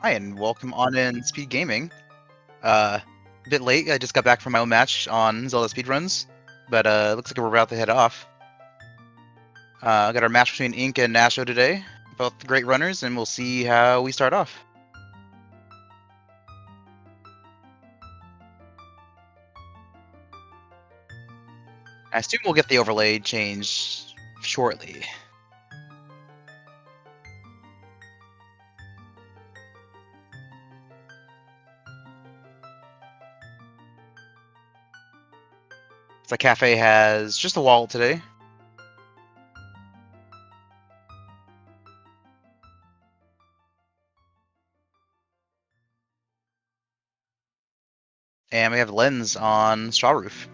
Hi, and welcome on in Speed Gaming. A bit late. I just got back from my own match on Zelda speedruns, but looks like we're about to head off. Got our match between Inc and Nasho today. Both great runners, and we'll see how we start off. I assume we'll get the overlay changed shortly. The cafe has just a wall today. And we have Lens on Straw Roof.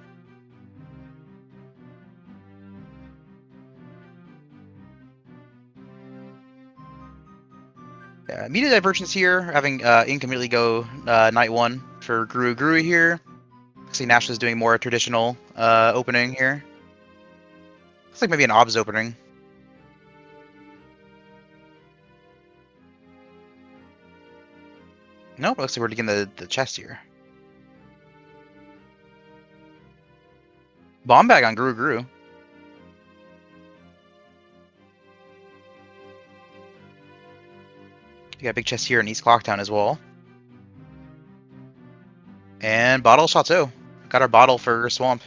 Media divergence here, having Inc immediately go Night 1 for Guru Guru here. Looks like Nash is doing more traditional opening here. Looks like maybe an OBS opening. Nope, looks like we're getting the chest here. Bomb bag on Guru Guru. You got a big chest here in East Clocktown as well. And bottle Chateau. Got our bottle for Swamp.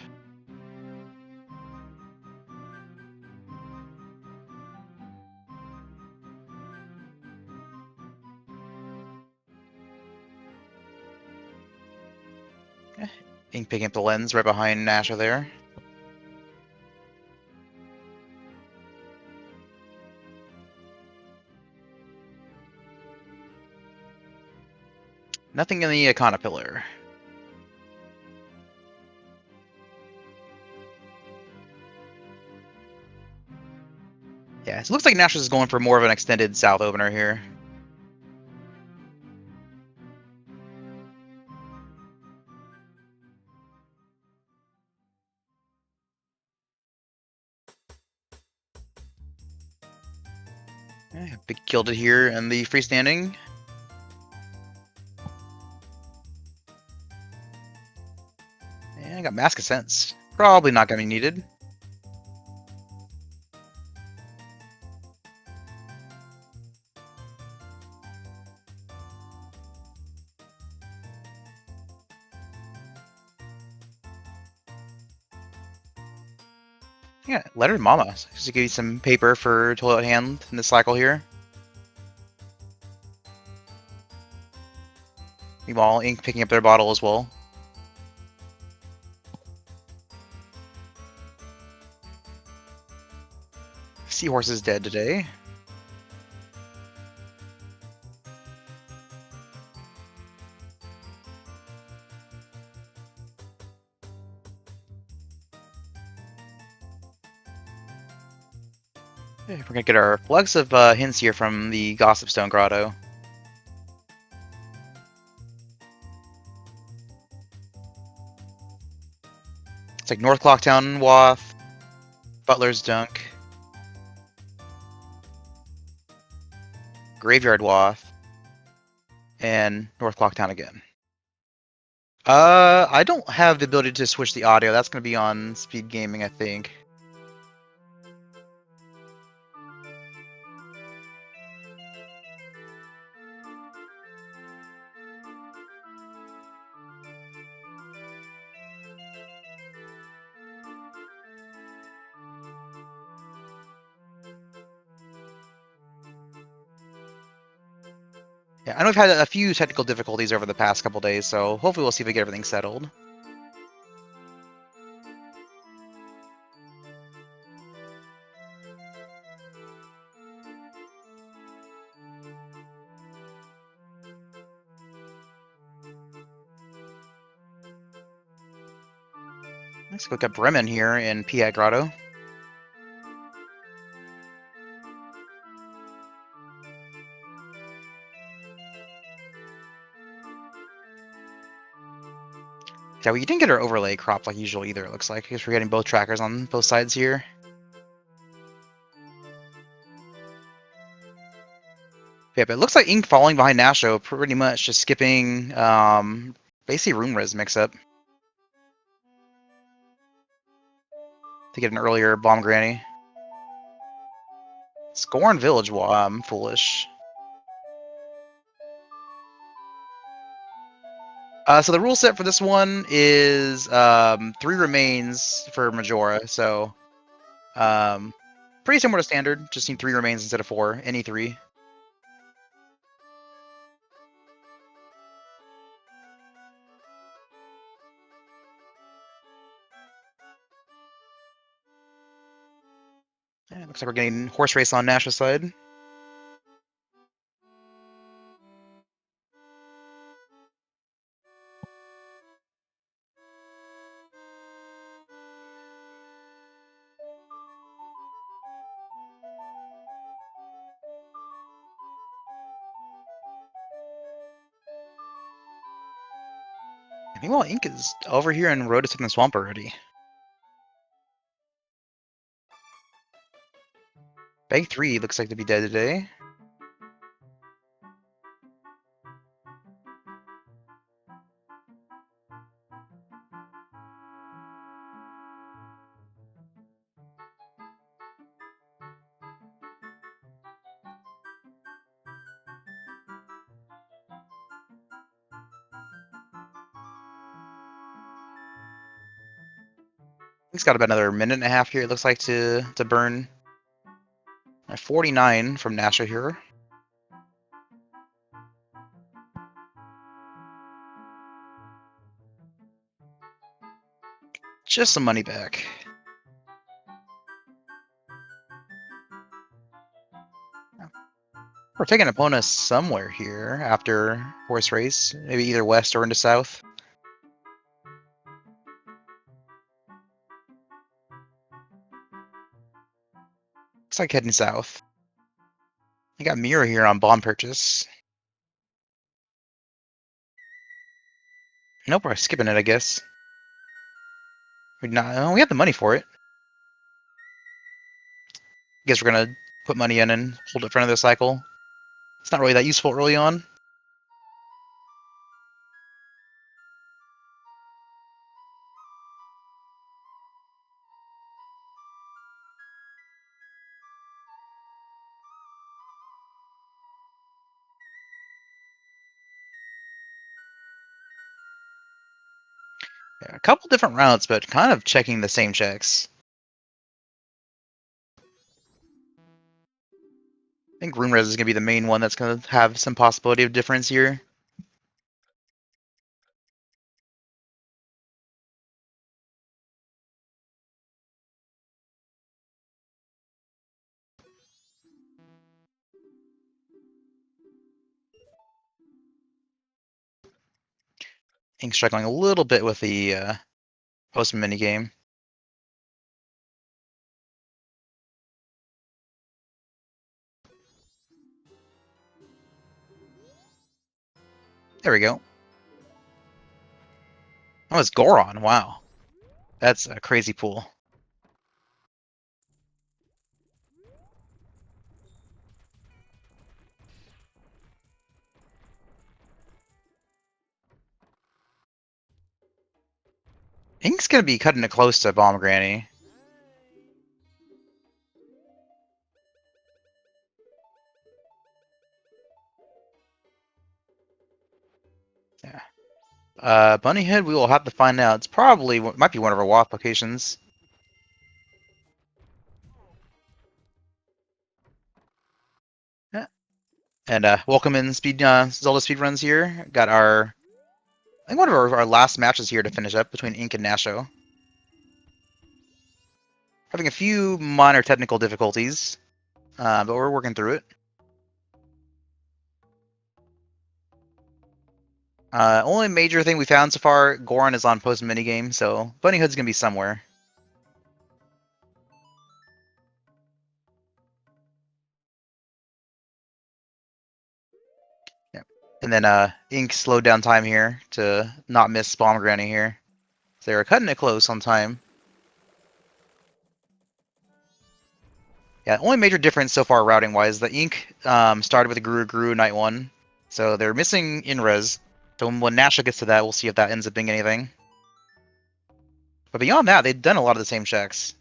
Ink picking up the lens right behind Nasha there. Nothing in the Icona pillar. Yeah, it looks like Nash is going for more of an extended South opener here. Big killed it here in the freestanding. And I got Mask of Sense. Probably not going to be needed. Yeah, Letter Mama. Just to give you some paper for toilet hand in this cycle here. Meanwhile, Ink picking up their bottle as well. Seahorse is dead today. We're gonna get our flux of hints here from the Gossip Stone Grotto. It's like North Clocktown Wath, Butler's Dunk, Graveyard Wath, and North Clocktown again. I don't have the ability to switch the audio. That's gonna be on Speed Gaming, I think. Yeah, I know we've had a few technical difficulties over the past couple days, so hopefully we'll see if we get everything settled. Let's look up Bremen here in Piat Grotto. Yeah, we didn't get our overlay cropped like usual either, it looks like. I guess we're getting both trackers on both sides here. Yeah, but it looks like Inc falling behind Nasho, pretty much just skipping basically Rune Res mix-up to get an earlier Bomb Granny. Scorn Village, well, I'm foolish. So the rule set for this one is 3 remains for Majora, so pretty similar to standard, just need 3 remains instead of 4, any 3. Yeah, looks like we're getting horse race on Nash's side. Meanwhile, Ink is over here in Rotos in the swamp already. Bag 3 looks like to be dead today. He's got about another minute and a half here, it looks like, to burn. 49 from Nasha here. Just some money back. We're taking opponents somewhere here after horse race, maybe either west or into south. Looks like heading south. I got Mirror here on bond purchase. Nope, we're skipping it, I guess. We have the money for it. Guess we're gonna put money in and hold it for another cycle. It's not really that useful early on. Yeah, a couple different routes, but kind of checking the same checks. I think Rune Res is gonna be the main one that's gonna have some possibility of difference here. I think struggling a little bit with the post minigame. There we go. Oh, it's Goron. Wow. That's a crazy pool. Ink's gonna be cutting it close to Bomb Granny. Yeah. Bunnyhead, we will have to find out. It's probably might be one of our WAF locations. Yeah. And welcome in Zelda speedruns here. Got I think one of our last matches here to finish up between Ink and Nasho. Having a few minor technical difficulties, but we're working through it. Only major thing we found so far, Goron is on post minigame, so Bunnyhood's gonna be somewhere. Yep. And then Ink slowed down time here to not miss Bomb Granny here. So they were cutting it close on time. Yeah, only major difference so far routing-wise, the Inc. Started with a Guru Night 1, so they're missing in-res. So when Nasho gets to that, we'll see if that ends up being anything. But beyond that, they've done a lot of the same checks.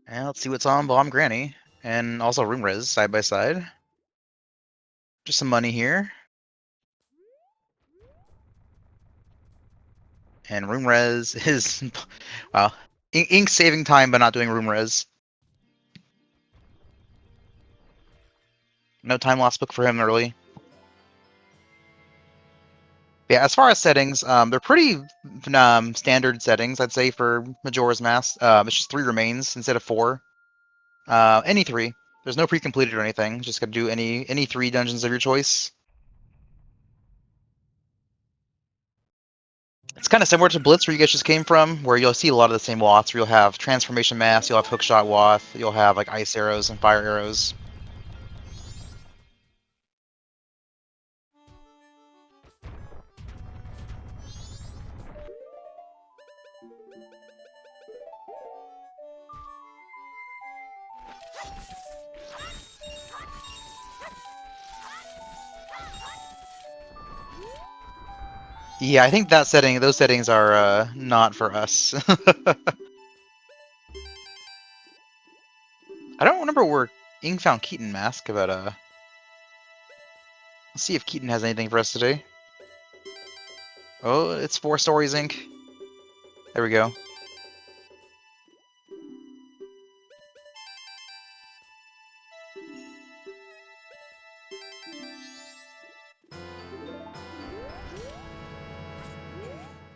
And let's see what's on Bomb Granny. And also Room Res side by side. Just some money here. And Room Res is... wow. Ink saving time by not doing Room Res. No time loss book for him early. Yeah, as far as settings, they're pretty standard settings, I'd say, for Majora's Mask. It's just 3 remains instead of 4. Any 3. There's no pre-completed or anything. Just gotta do any 3 dungeons of your choice. It's kind of similar to Blitz, where you guys just came from, where you'll see a lot of the same Woths. Where you'll have Transformation Mask, you'll have Hookshot Woth, you'll have like Ice Arrows and Fire Arrows. Yeah, I think those settings are not for us. I don't remember where Ing found Keaton Mask, but let's see if Keaton has anything for us today. Oh, it's 4 Stories Inc. There we go.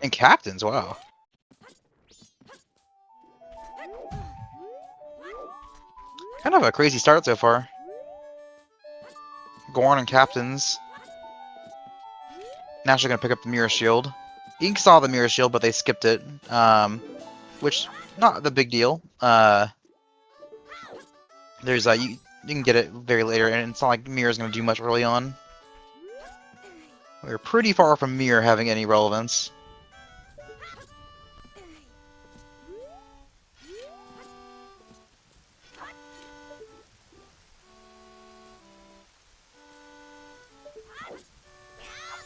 And Captains, wow. Kind of a crazy start so far. Gorn and Captains. Nash are gonna pick up the Mirror Shield. Ink saw the Mirror Shield, but they skipped it. Which, not the big deal. There's you can get it very later, and it's not like Mirror's gonna do much early on. We're pretty far from Mirror having any relevance.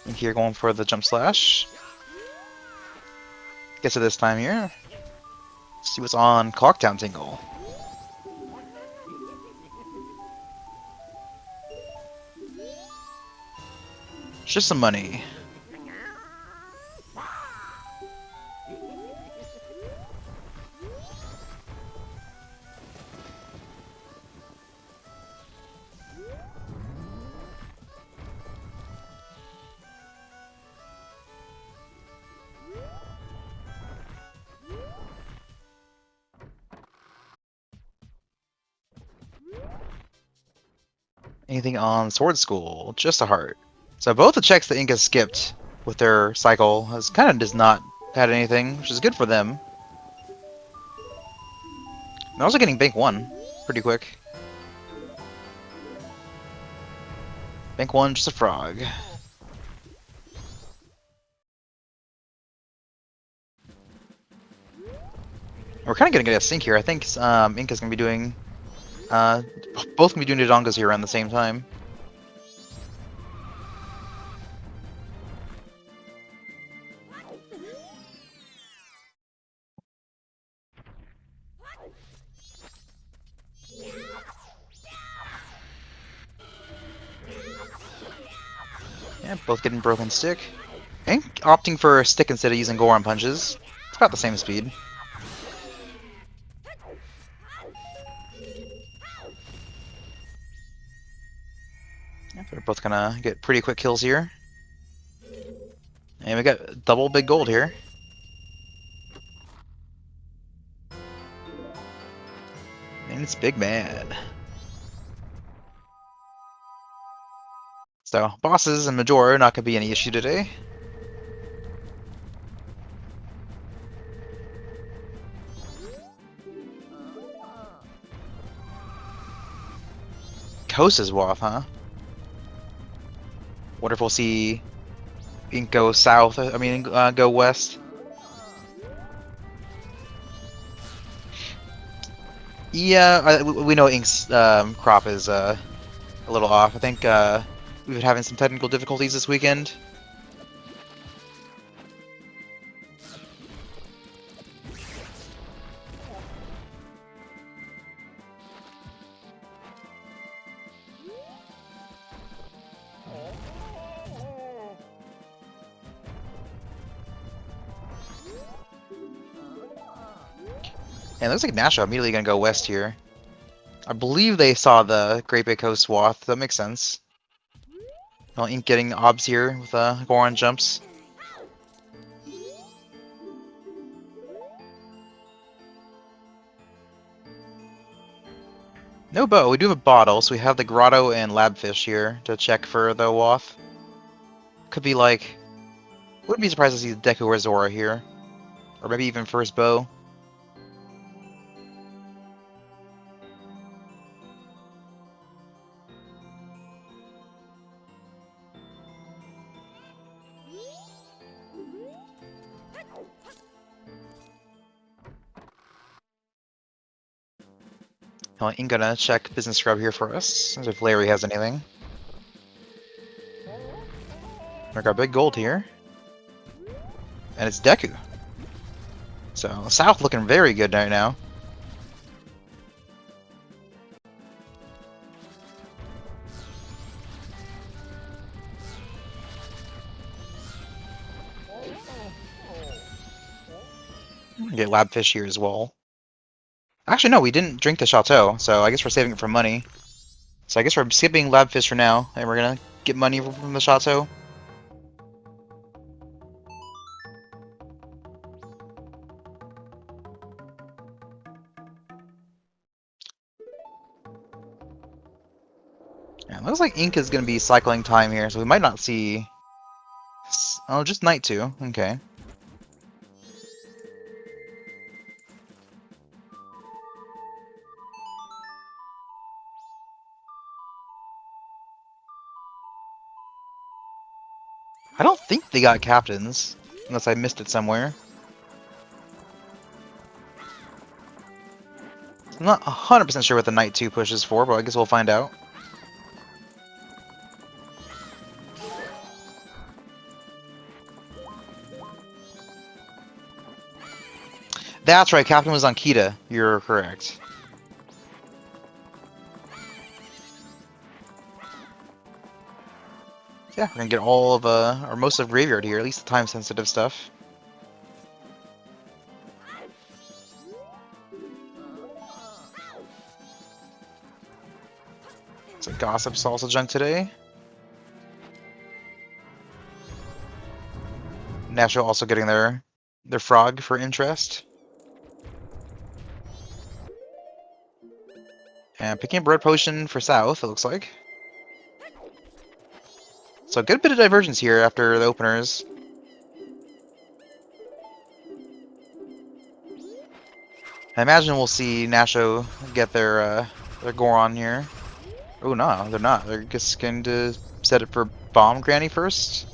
And here going for the Jump Slash. Gets it this time here. See what's on Clocktown Tingle. Just some money. Anything on Sword School? Just a heart. So both the checks that Ink has skipped with their cycle has kind of just not had anything, which is good for them. They're also getting Bank 1 pretty quick. Bank 1, just a frog. We're kind of gonna get a sync here. I think Ink is gonna be doing, both gonna be doing Dodongas here around the same time. Yeah, both getting Broken Stick. Ink opting for a stick instead of using Goron punches. It's about the same speed. Yeah, they're both gonna get pretty quick kills here. And we got double big gold here. And it's Big Mad. So, bosses and Majora are not going to be any issue today. Coast is Waff, huh? Wonder if we'll see Inc go south, go west. Yeah, we know Ink's crop is a little off. I think we've been having some technical difficulties this weekend. And it looks like Nasho immediately gonna go west here. I believe they saw the Great Bay Coast Swath. That makes sense. Well, Ink getting obs here with Goron jumps. No bow. We do have a bottle, so we have the Grotto and Labfish here to check for the Wath. Could be like... Wouldn't be surprised to see the Deku or Zora here. Or maybe even first bow. Well, Ink gonna check Business Scrub here for us, as if Larry has anything. We got big gold here. And it's Deku. So, South looking very good right now. Get Labfish here as well. Actually, no, we didn't drink the Chateau, so I guess we're saving it for money. So I guess we're skipping Labfish for now, and we're gonna get money from the Chateau. Yeah, it looks like Ink is gonna be cycling time here, so we might not see... Oh, just Night 2, okay. I don't think they got captains, unless I missed it somewhere. I'm not 100% sure what the Night 2 push is for, but I guess we'll find out. That's right, Captain was on Kita. You're correct. Yeah, we're gonna get all of, or most of Graveyard here, at least the time-sensitive stuff. So Gossip's also junk today. Nasho also getting their frog for interest. And picking a Bread Potion for South, it looks like. So a good bit of divergence here after the openers. I imagine we'll see Nasho get their Goron here. Oh no, they're not. They're just going to set it for Bomb Granny first.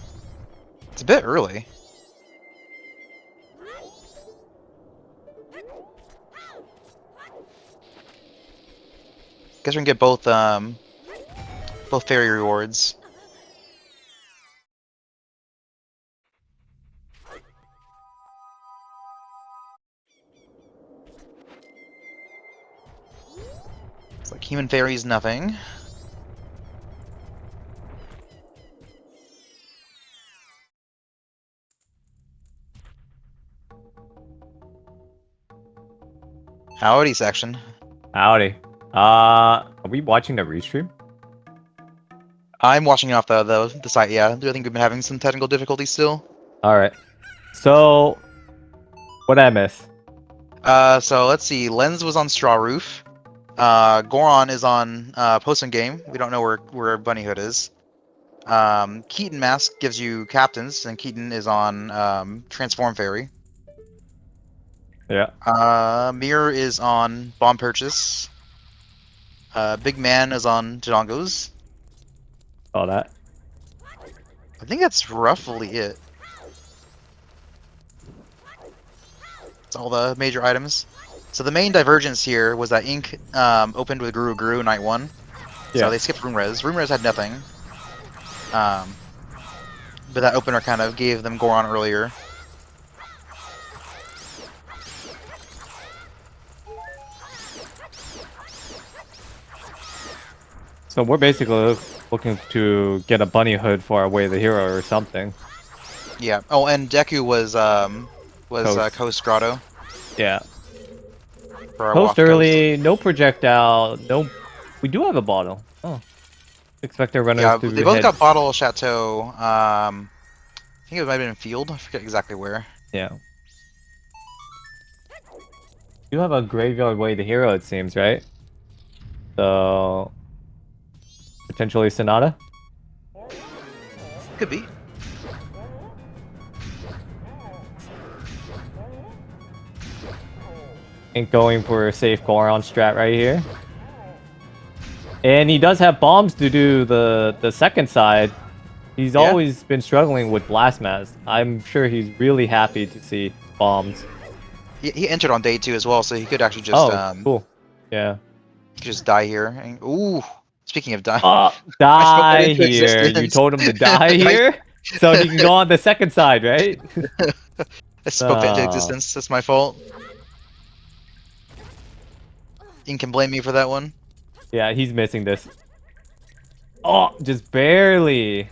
It's a bit early. Guess we can get both fairy rewards. It's like human fairies, nothing. Howdy section. Howdy. Are we watching the restream? I'm watching off the site, yeah. I think we've been having some technical difficulties still. Alright. So, what did I miss? So let's see. Lens was on Straw Roof. Goron is on Post Game. We don't know where Bunny Hood is. Keaton Mask gives you captains, and Keaton is on Transform Fairy. Yeah. Mirror is on Bomb Purchase. Big Man is on Dodongos. All that. I think that's roughly it. It's all the major items. So the main divergence here was that Inc. Opened with Guru night 1. So Yeah. they skipped Room Res. Room Res had nothing. But that opener kind of gave them Goron earlier. So we're basically looking to get a bunny hood for our Way of the Hero or something. Yeah. Oh, and Deku was Coast Grotto. Yeah. For our Post Waft early, no projectile, no. We do have a bottle. Oh. Expect our runners Yeah, to they both head. got Bottle Chateau. I think it might have been in Field. I forget exactly where. Yeah. You have a graveyard Way of the Hero, it seems, right? So potentially Sonata. Could be. Ain't going for a safe Goron strat right here. And he does have bombs to do the second side. He's always been struggling with Blast Mask. I'm sure he's really happy to see bombs. He entered on day 2 as well, so he could actually just cool. Yeah. just die here. And, ooh, speaking of dying, die here. You told him to die here, so he can go on the second side, right? I spoke that into existence. That's my fault. You can blame me for that one. Yeah, he's missing this. Oh, just barely.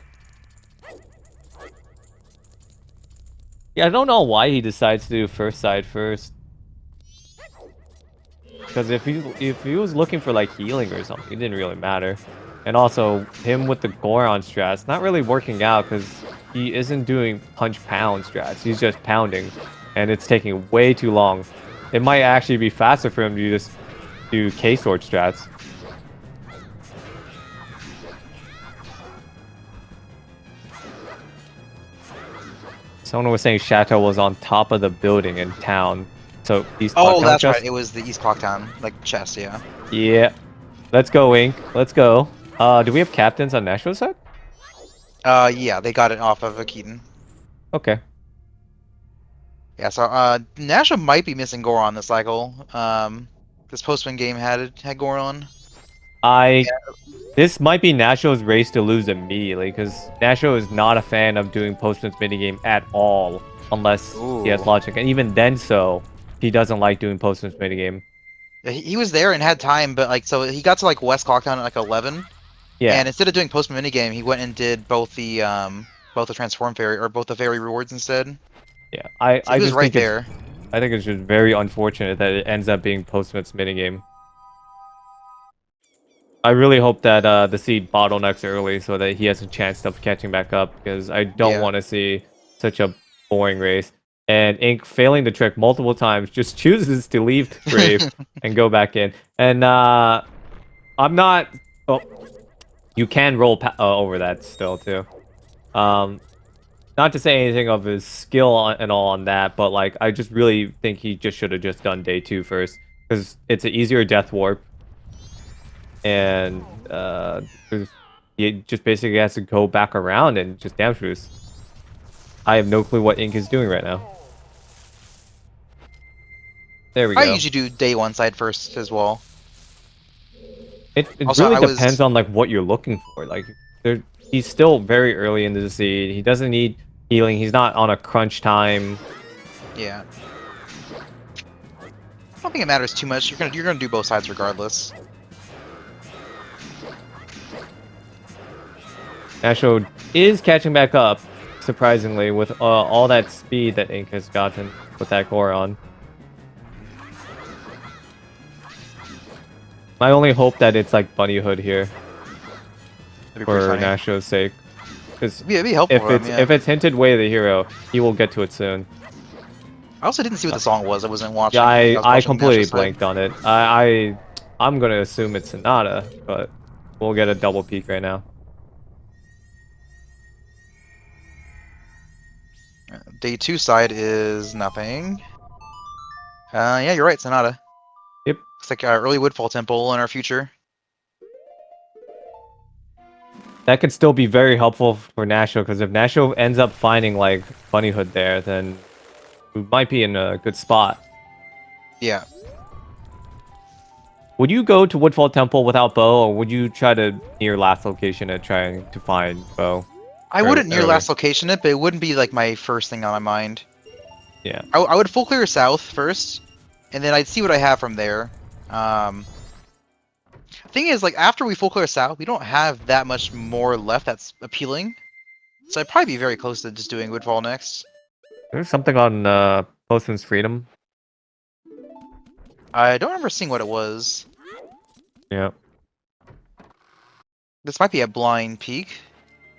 Yeah, I don't know why he decides to do first side first. Because if he was looking for like healing or something, it didn't really matter. And also him with the Goron strats, not really working out because he isn't doing punch pound strats. He's just pounding, and it's taking way too long. It might actually be faster for him to just do K-sword strats. Someone was saying Chateau was on top of the building in town. So East Clock Town that's chest? right. It was the East Clock Town, like chest, yeah. Yeah. Let's go, Ink. Let's go. Do we have captains on Nashville side? Yeah, they got it off of Keaton. Okay. Yeah, so Nasho might be missing Goron this cycle. This post-win game had Goron. This might be Nasho's race to lose immediately, because Nasho is not a fan of doing post-wins minigame at all, unless he has logic. And even then he doesn't like doing post-wins minigame. He was there and had time, but like, so he got to like West Clocktown at like 11. Yeah. And instead of doing post-win minigame, he went and did both the Transform Fairy, or both the Fairy rewards instead. Yeah, So he was right there. I think it's just very unfortunate that it ends up being post-wins minigame. I really hope that the seed bottlenecks early so that he has a chance of catching back up, because I don't want to see such a boring race. And Ink, failing the trick multiple times, just chooses to leave the grave and go back in. And I'm not... Oh, you can roll over that still, too. Not to say anything of his skill and all on that, but like I just really think he just should have just done day 2 first, because it's an easier death warp. And he just basically has to go back around and just damage boost. I have no clue what Ink is doing right now. There we go. I usually do day 1 side first as well. It Also, really depends on like what you're looking for. Like he's still very early into the seed. He doesn't need healing. He's not on a crunch time. Yeah. I don't think it matters too much. You're gonna do both sides regardless. Nasho is catching back up, surprisingly, with all that speed that Ink has gotten with that Goron. I only hope that it's like Bunny Hood here for Nasho's sake. Because it'd be helpful if it's hinted Way of the Hero, he will get to it soon. I also didn't see what the song was. I wasn't watching. Yeah, I completely blanked on it. I'm gonna assume it's Sonata, but we'll get a double peek right now. Day 2 side is nothing. Yeah, you're right, Sonata. Yep. Looks like early Woodfall Temple in our future. That could still be very helpful for Nasho, because if Nasho ends up finding like Bunnyhood there, then we might be in a good spot. Yeah. Would you go to Woodfall Temple without bow, or would you try to near last location and trying to find bow? I wouldn't near Early. last location it, but it wouldn't be like my first thing on my mind. Yeah. I would full clear south first, and then I'd see what I have from there. Thing is, like, after we full clear south, we don't have that much more left that's appealing. So I'd probably be very close to just doing Woodfall next. There's something on Postman's Freedom. I don't remember seeing what it was. Yeah. This might be a blind peak.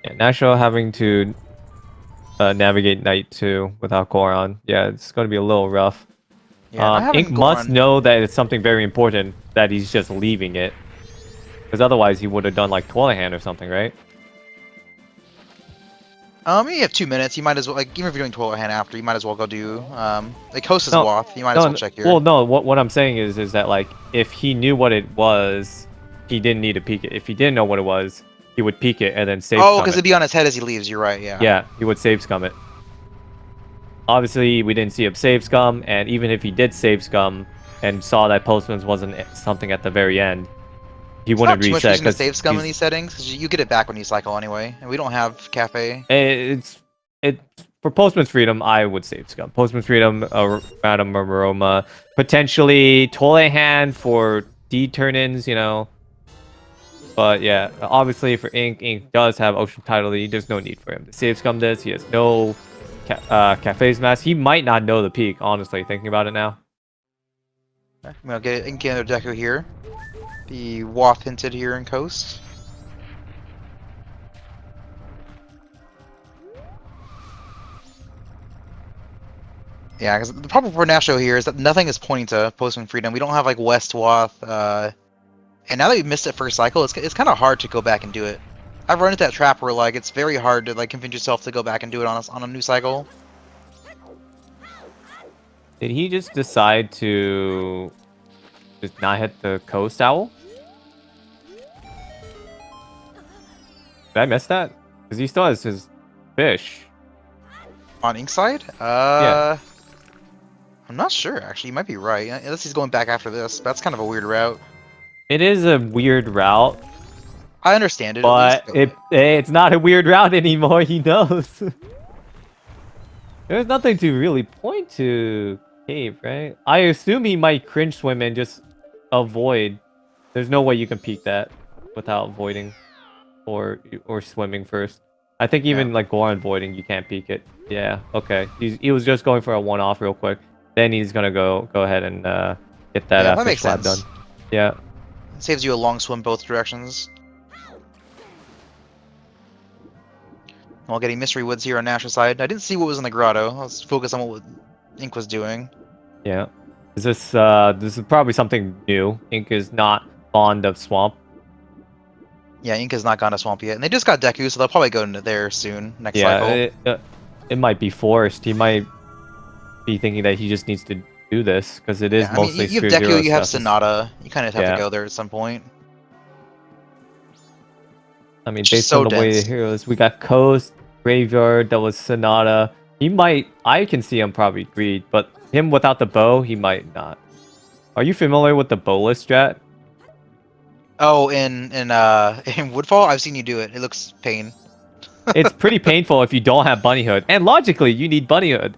Yeah, Nasho having to navigate night 2 without Goron. Yeah, it's going to be a little rough. Yeah, Inc must know that it's something very important that he's just leaving it. Because otherwise he would have done like Twilight or something, right? You have 2 minutes. You might as well, like, even if you're doing 12 hand after, you might as well go do, like, Host is Wath. You might as well check here. Well, no, what I'm saying is that, like, if he knew what it was, he didn't need to peek it. If he didn't know what it was, he would peek it and then save scum because it'd be on his head as he leaves. You're right, yeah. Yeah, he would save scum it. Obviously, we didn't see him save scum, and even if he did save scum and saw that Postman's wasn't something at the very end, he wouldn't reset. It's not too much reason to save scum in these settings, because you get it back when you cycle anyway, and we don't have Cafe. It's for Postman's Freedom, I would save scum. Postman's Freedom, Random Aroma, potentially Toilet Hand for D turn-ins, you know. But yeah, obviously for Inc does have Ocean Tidal Lead. There's no need for him to save scum this. He has no Cafe's Mask. He might not know the peak, honestly, thinking about it now. I'm gonna get Inc another Deku here. The Wath hinted here in Coast. Yeah, because the problem for Nasho here is that nothing is pointing to Postman Freedom. We don't have like West Wath, and now that we missed it first cycle, it's kind of hard to go back and do it. I've run into that trap where like it's very hard to like convince yourself to go back and do it on a new cycle. Did he just decide to just not hit the Coast Owl? Did I miss that? Because he still has his fish. On Ink side? Yeah. I'm not sure, actually. You might be right. Unless he's going back after this. That's kind of a weird route. It is a weird route. I understand it, but at least. it's not a weird route anymore, he knows. There's nothing to really point to Cave, right? I assume he might cringe swim and just avoid. There's no way you can peek that without voiding or swimming first. I think even like Goron voiding, you can't peek it. Yeah, okay. He was just going for a one-off real quick. Then he's gonna go ahead and get that fish lab done. Yeah. It saves you a long swim both directions. While getting Mystery Woods here on Nash's side. I didn't see what was in the grotto. Let's focus on what Ink was doing. Yeah. Is this is probably something new. Ink is not fond of swamp. Yeah, Ink has not gone to swamp yet. And they just got Deku, so they'll probably go into there soon, next cycle. Yeah, it might be forced. He might be thinking that he just needs to do this, because it is mostly you have Deku, you have Sonata. You kind of have to go there at some point. I mean, based on the way the heroes, we got Coast, Graveyard, that was Sonata. He might, I can see him probably greed, but him without the bow, he might not. Are you familiar with the bowless strat? Oh, in Woodfall, I've seen you do it. It looks pain. It's pretty painful if you don't have Bunnyhood, and logically, you need Bunnyhood.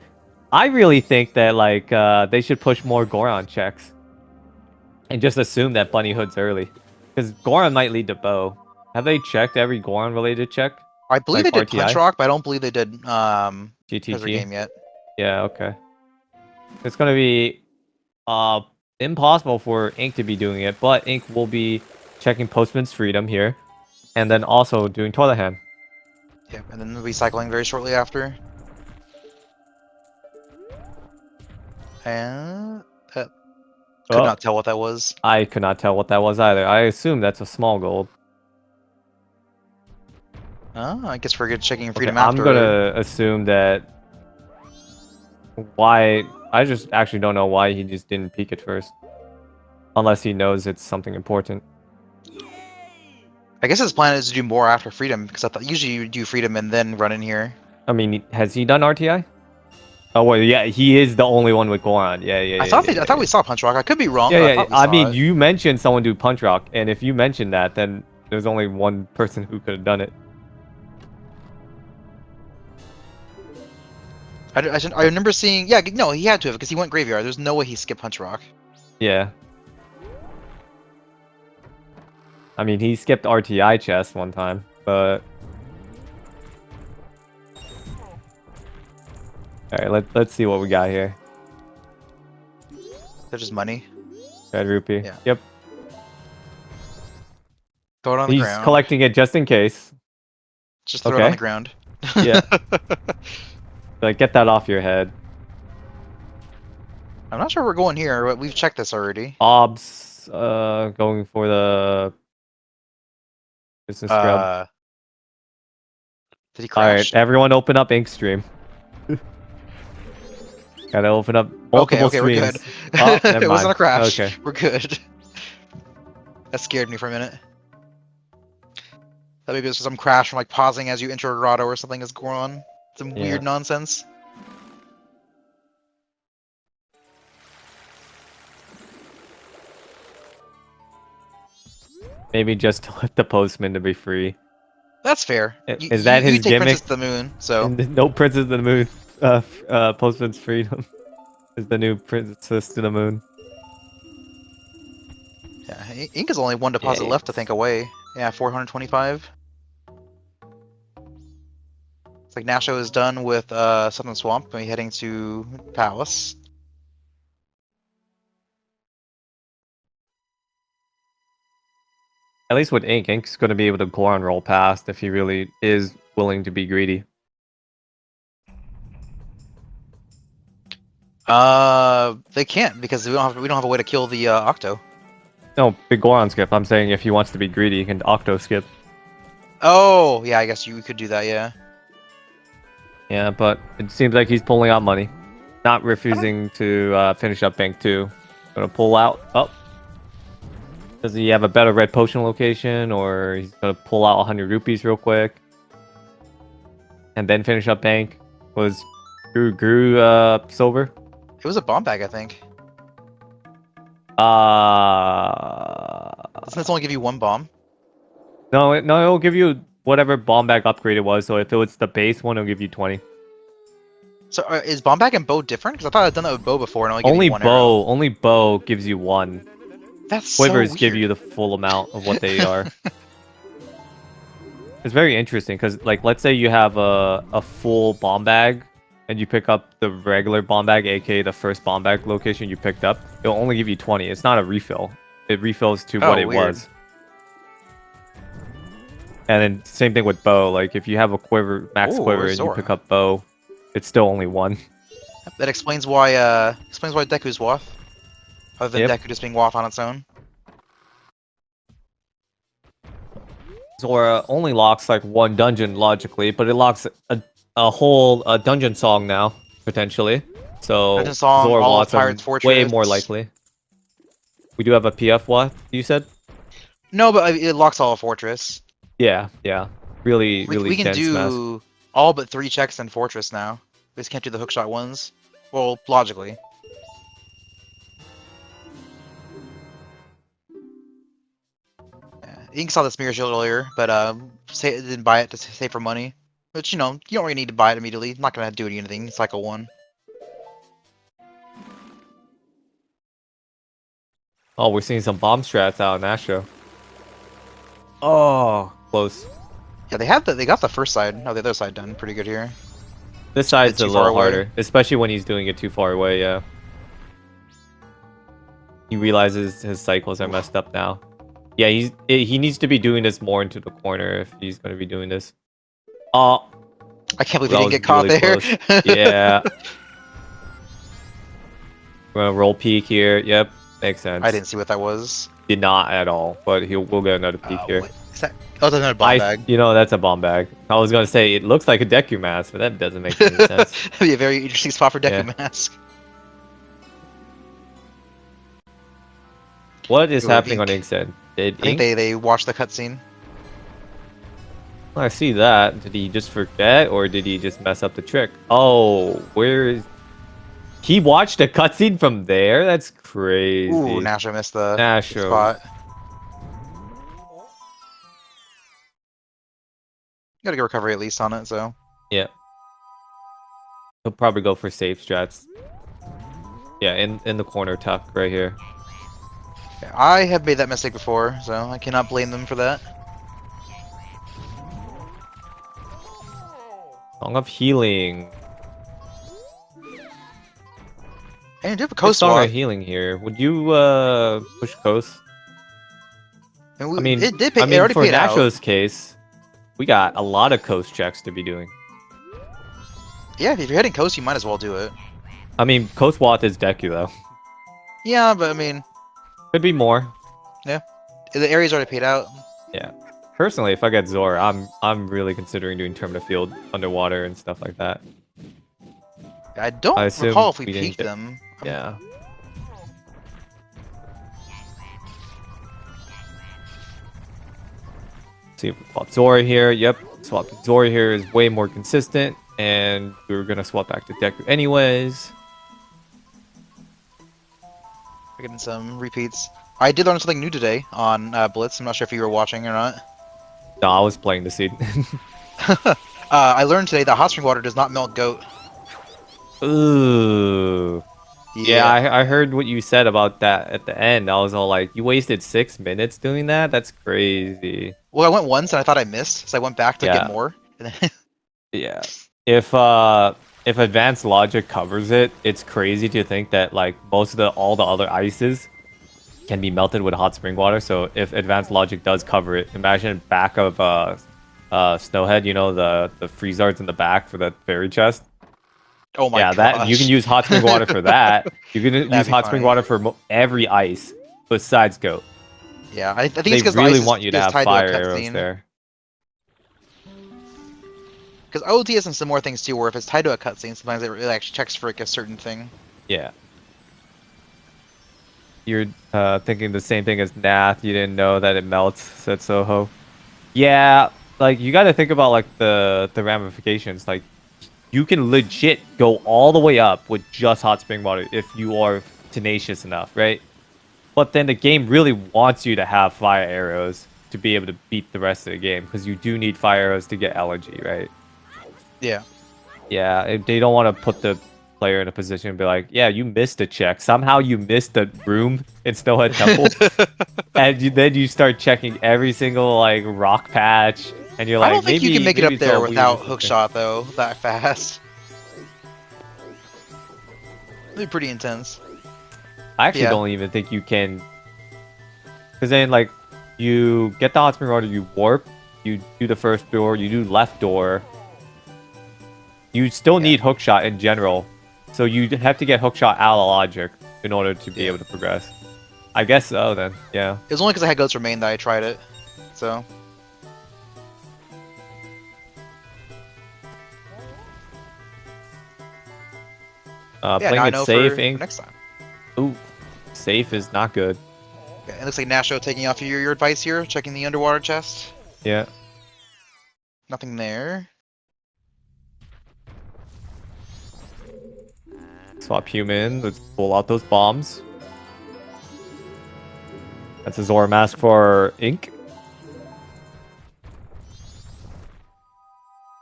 I really think that like they should push more Goron checks, and just assume that Bunnyhood's early, because Goron might lead to bow. Have they checked every Goron related check? I believe like they did RTI? Punch Rock, but I don't believe they did GTT game yet. Yeah, okay. It's gonna be impossible for Ink to be doing it, but Ink will be checking Postman's Freedom here, and then also doing Toilet Hand. Yeah, and then recycling very shortly after. And could not tell what that was. I could not tell what that was either. I assume that's a small gold. I guess we're good checking Freedom after. I'm gonna assume that why. I just actually don't know why he just didn't peek it first. Unless he knows it's something important. I guess his plan is to do more after Freedom, because I thought usually you do Freedom and then run in here. I mean, has he done RTI? Oh well, yeah, he is the only one with Goron. Yeah. I thought we saw Punch Rock. I could be wrong, but I Yeah. thought we I saw mean, it. you mentioned someone do Punch Rock, and if you mentioned that, then there's only one person who could have done it. I remember seeing. Yeah, no, he had to have because he went Graveyard. There's no way he skipped Punch Rock. Yeah. I mean, he skipped RTI chest one time, but... Alright, let's see what we got here. They're just money. Red rupee. Yeah. Yep. Throw it on the He's ground. collecting it just in case. Just throw it on the ground. Yeah. Like, get that off your head. I'm not sure we're going here, but we've checked this already. Obs, going for the... business scrub. Did he crash? Alright, everyone open up Ink stream. Gotta open up multiple okay, streams. we're good. Oh, never It wasn't mind. a crash. Okay. We're good. That scared me for a minute. That maybe it was some crash from like pausing as you enter Rado or something is going on. Some weird nonsense. Maybe just to let the postman to be free. That's fair. Is that his you take gimmick? Princess to the Moon, so No Princess to the Moon. Postman's freedom is the new Princess to the Moon. yeah, Ink is only one deposit left to think away. Yeah, 425. It's like Nasho is done with Southern Swamp, and we're heading to Palace. At least with Ink's going to be able to Goron roll past if he really is willing to be greedy. They can't because we don't have a way to kill the Octo. No, big Goron skip. I'm saying if he wants to be greedy, he can Octo skip. Oh, yeah, I guess you could do that, yeah. Yeah, but it seems like he's pulling out money. Not refusing to finish up Bank 2. Gonna pull out. Oh. Does he have a better red potion location, or he's gonna pull out 100 rupees real quick and then finish up Bank? Was Gru silver? It was a bomb bag, I think. Doesn't this only give you one bomb? No, it'll give you whatever bomb bag upgrade it was. So if it was the base one, it'll give you 20. So is bomb bag and bow different? Because I thought I'd done that with bow before, and only gave you one arrow. Only bow gives you one. That's Quivers so weird. give you the full amount of what they are. It's very interesting because, like, let's say you have a full bomb bag and you pick up the regular bomb bag, aka the first bomb bag location you picked up. It'll only give you 20. It's not a refill. It refills to what it was. And then same thing with bow. Like if you have a quiver, max quiver, and you pick up bow, it's still only one. That explains why Deku's Waff. Other than Deku just being Waff on its own. Zora only locks like one dungeon logically, but it locks a whole dungeon song now potentially. So dungeon song, Zora all wants of Pirate's Fortress. Way more likely. We do have a PF what you said? No, but it locks all of Fortress. Yeah. Really we can dense do mess. all but 3 checks in Fortress now. We just can't do the hookshot ones. Well, logically. Ink saw the smear shield earlier, but didn't buy it to save for money. Which, you know, you don't really need to buy it immediately. It's not going to do anything. Cycle 1. Oh, we're seeing some bomb strats out in Astro. Oh, close. Yeah, they got the first side. No, the other side done pretty good here. This side's a little harder, especially when he's doing it too far away, yeah. He realizes his cycles are messed up now. Yeah, he needs to be doing this more into the corner if he's going to be doing this. Oh. I can't believe he didn't get caught there. Yeah. We're going to roll peek here. Yep, makes sense. I didn't see what that was. Did not at all, but we'll get another peek here. Is that? Oh, that's not a bomb bag. You know, that's a bomb bag. I was gonna say it looks like a Deku mask, but that doesn't make any sense. That'd be a very interesting spot for Deku Yeah. mask. What is Ooh, happening on Ink. Inc7? Did I think Ink? they watched the cutscene. I see that. Did he just forget, or did he just mess up the trick? Oh, where is... He watched a cutscene from there? That's crazy. Ooh, Nasho missed the Nasho. spot. Gotta get recovery at least on it, so. Yeah. He'll probably go for safe strats. Yeah, in the corner tuck right here. I have made that mistake before, so I cannot blame them for that. Song of Healing. And you do have a Good coast Song walk. of Healing here. Would you push coast? And I mean, it did pay, I it mean, already for paid out. Nasho's case, we got a lot of coast checks to be doing. Yeah, if you're heading coast, you might as well do it. I mean, coast Wath is Deku though. Yeah, but I mean, Could be more. the area's already paid out. Yeah. Personally, if I get Zora, I'm really considering doing Term to Field underwater and stuff like that. I don't I assume recall if we we didn't peaked get- them. Yeah. See if we swap Zora here. Yep, swapping Zora here is way more consistent, and we were gonna swap back to Deku anyways. We're getting some repeats. I did learn something new today on Blitz. I'm not sure if you were watching or not. No, I was playing the seed. I learned today that hot spring water does not melt goat. Ooh. Yeah, I heard what you said about that at the end. I was all like, you wasted 6 minutes doing that? That's crazy. Well, I went once and I thought I missed, so I went back to Yeah. get more. And then Yeah. If advanced logic covers it, it's crazy to think that like most of all the other ices can be melted with hot spring water. So if advanced logic does cover it, imagine back of Snowhead, you know, the freeze arts in the back for the fairy chest. oh my Yeah, gosh. that you can use hot spring water for that. You can use be hot spring funny. water for every ice besides goat. Yeah, I think They it's because really the ice want you to is have tied fire to a arrows cutscene. there. Because OT has some more things too, where if it's tied to a cutscene, sometimes it really actually checks for like a certain thing. Yeah. You're thinking the same thing as Nath. You didn't know that it melts, said Soho. Yeah, like you got to think about like the ramifications. Like you can legit go all the way up with just hot spring water if you are tenacious enough, right? But then the game really wants you to have fire arrows to be able to beat the rest of the game because you do need fire arrows to get elegy, right? Yeah. Yeah, they don't want to put the player in a position and be like, yeah, you missed a check. Somehow you missed the room in Snowhead Temple. And then you start checking every single like rock patch. And you're I like, don't think maybe, you can make it maybe up it's there all weird without or hook something. shot though, that fast. It'd be pretty intense. I actually Yeah. don't even think you can. Because then, like, you get the hot spring water, you warp, you do the first door, you do left door. You still need hookshot in general. So you have to get hookshot out of logic in order to be able to progress. I guess so, then. Yeah. It was only because I had Goats Remain that I tried it. So. Yeah, Playing now I it know safe, for Inc. next time. Ooh, safe is not good. Okay, it looks like Nasho taking off your advice here, checking the underwater chest. Yeah. Nothing there. Swap human. Let's pull out those bombs. That's a Zora mask for Ink.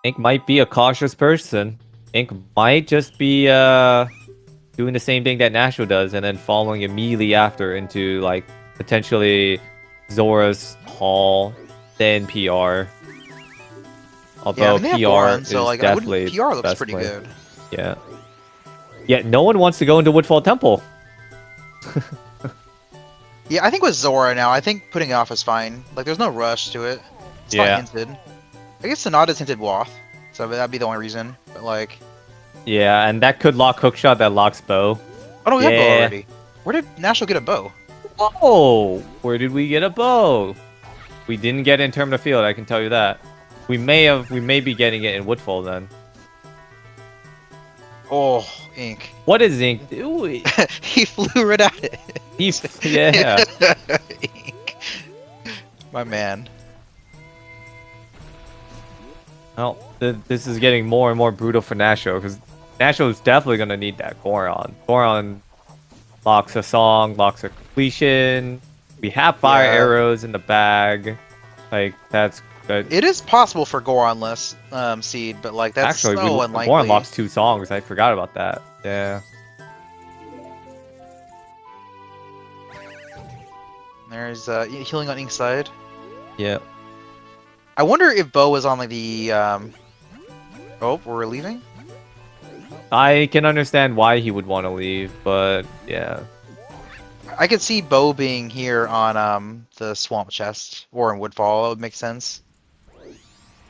Ink might be a cautious person. Ink might just be doing the same thing that Nasho does and then following immediately after into like potentially Zora's Hall, then PR. Although they have PR Boron, is so like definitely PR the looks best pretty play. good. Yeah. Yet no one wants to go into Woodfall Temple. Yeah, I think with Zora now, I think putting it off is fine. Like, there's no rush to it. It's Yeah. not hinted. I guess Sonata's hinted Wath, so that'd be the only reason. But like, Yeah, and that could lock hookshot that locks bow. oh no, we have bow Yeah. already. Where did Nasho get a bow? Oh, where did we get a bow? We didn't get it in Terminal Field, I can tell you that. We may be getting it in Woodfall then. Oh, Ink. What is Ink doing? He flew right at it. Yeah. Ink. My man. Well, this is getting more and more brutal for Nasho, because Nasho is definitely going to need that Goron. Goron locks a song, locks a completion. We have fire arrows in the bag. Like, that's good. It is possible for Goron-less seed, but like that's actually so unlikely. Goron locks 2 songs. I forgot about that. Yeah. There's healing on Ink's side. Yeah. I wonder if Bo was on like the. Oh, we're leaving. I can understand why he would want to leave, but yeah. I could see Bo being here on the swamp chest or in Woodfall. That would make sense.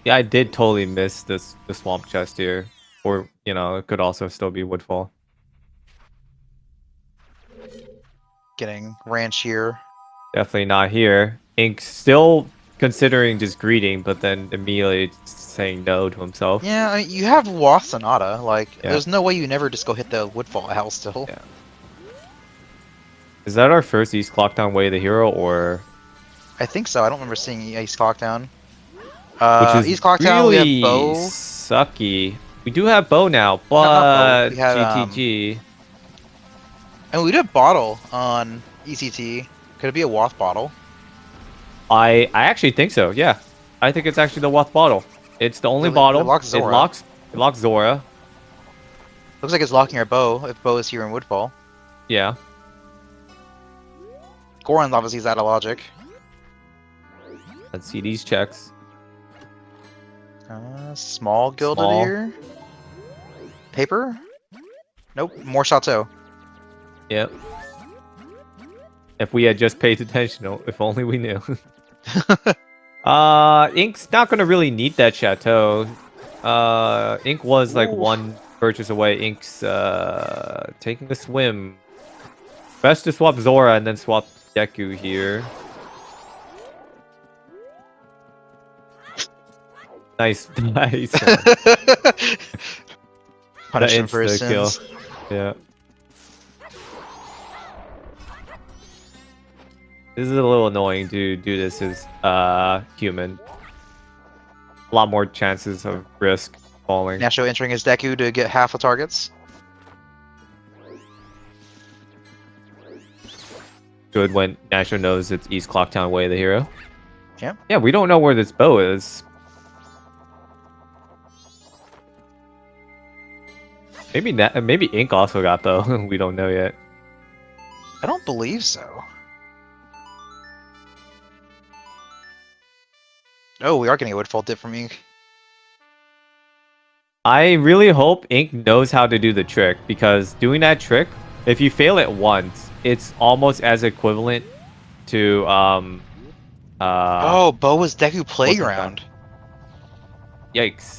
Yeah, I did totally miss the swamp chest here, or you know, it could also still be Woodfall. Getting ranch here. Definitely not here. Ink still considering just greeting, but then immediately saying no to himself. Yeah, I mean, you have Wasp Sonata. Like, there's no way you never just go hit the Woodfall Hell still. Yeah. Is that our first East Clocktown Way of the Hero, or? I think so. I don't remember seeing East Clocktown. Which is East Clocktown, really we have Bo. Sucky. We do have Bo now, but GTG. And we did Bottle on ECT. Could it be a Wath Bottle? I actually think so. Yeah, I think it's actually the Wath Bottle. It's the only bottle. It locks Zora. It locks Zora. Looks like it's locking our Bo if Bo is here in Woodfall. Yeah. Goron's obviously is out of logic. Let's see these checks. Small gilded here. Paper? Nope. More Chateau. Yep. If we had just paid attention, if only we knew. Ink's not gonna really need that Chateau. Ink was like one purchase away. Ink's taking a swim. Best to swap Zora and then swap Deku here. Nice. Punish him for his sins. Kill. Yeah. This is a little annoying to do this as human. A lot more chances of risk falling. Nasho entering his Deku to get half the targets. Good when Nasho knows it's East Clocktown Way of the Hero. Yeah. Yeah, we don't know where this bow is. Maybe Ink also got bow. We don't know yet. I don't believe so. Oh, we are getting a Woodfall dip from Ink. I really hope Ink knows how to do the trick, because doing that trick, if you fail it once, it's almost as equivalent to oh, Bo was Deku Playground. Yikes.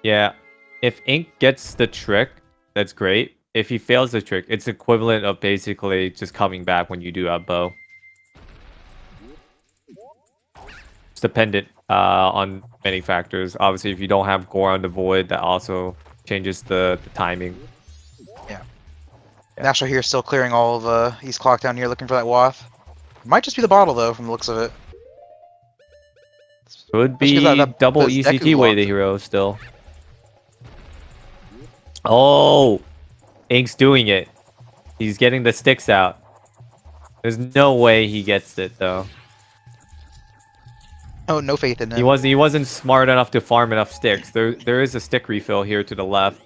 Yeah, if Ink gets the trick, that's great. If he fails the trick, it's equivalent of basically just coming back when you do have Bow. It's dependent on many factors. Obviously, if you don't have Goron the Void, that also changes the timing. Yeah. Nasho here still clearing all of East Clock down here, looking for that Wath. Might just be the bottle, though, from the looks of it. Could be double ECT Way the Hero still. Oh! Ink's doing it. He's getting the sticks out. There's no way he gets it, though. Oh, no faith in him. He wasn't smart enough to farm enough sticks. There is a stick refill here to the left.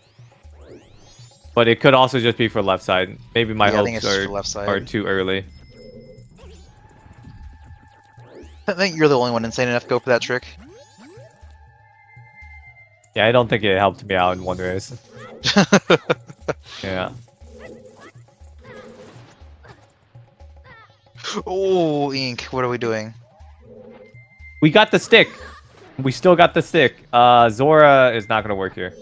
But it could also just be for left side. Maybe my hopes are too early. I think you're the only one insane enough to go for that trick. Yeah, I don't think it helped me out in one race. Yeah. Oh, Ink, what are we doing? We got the stick. We still got the stick. Zora is not going to work here.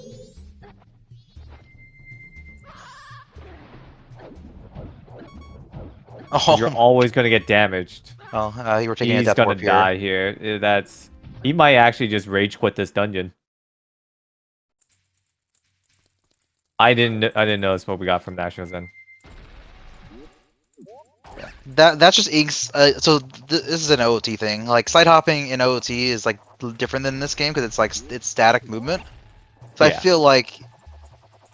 'Cause you're Oh, always gonna get damaged. well, you were taking a He's death gonna warp here. die here. He might actually just rage quit this dungeon. I didn't notice what we got from Nationals then. That's just Inks. So this is an OOT thing. Like side hopping in OOT is like different than this game because it's like it's static movement. So I Yeah. feel like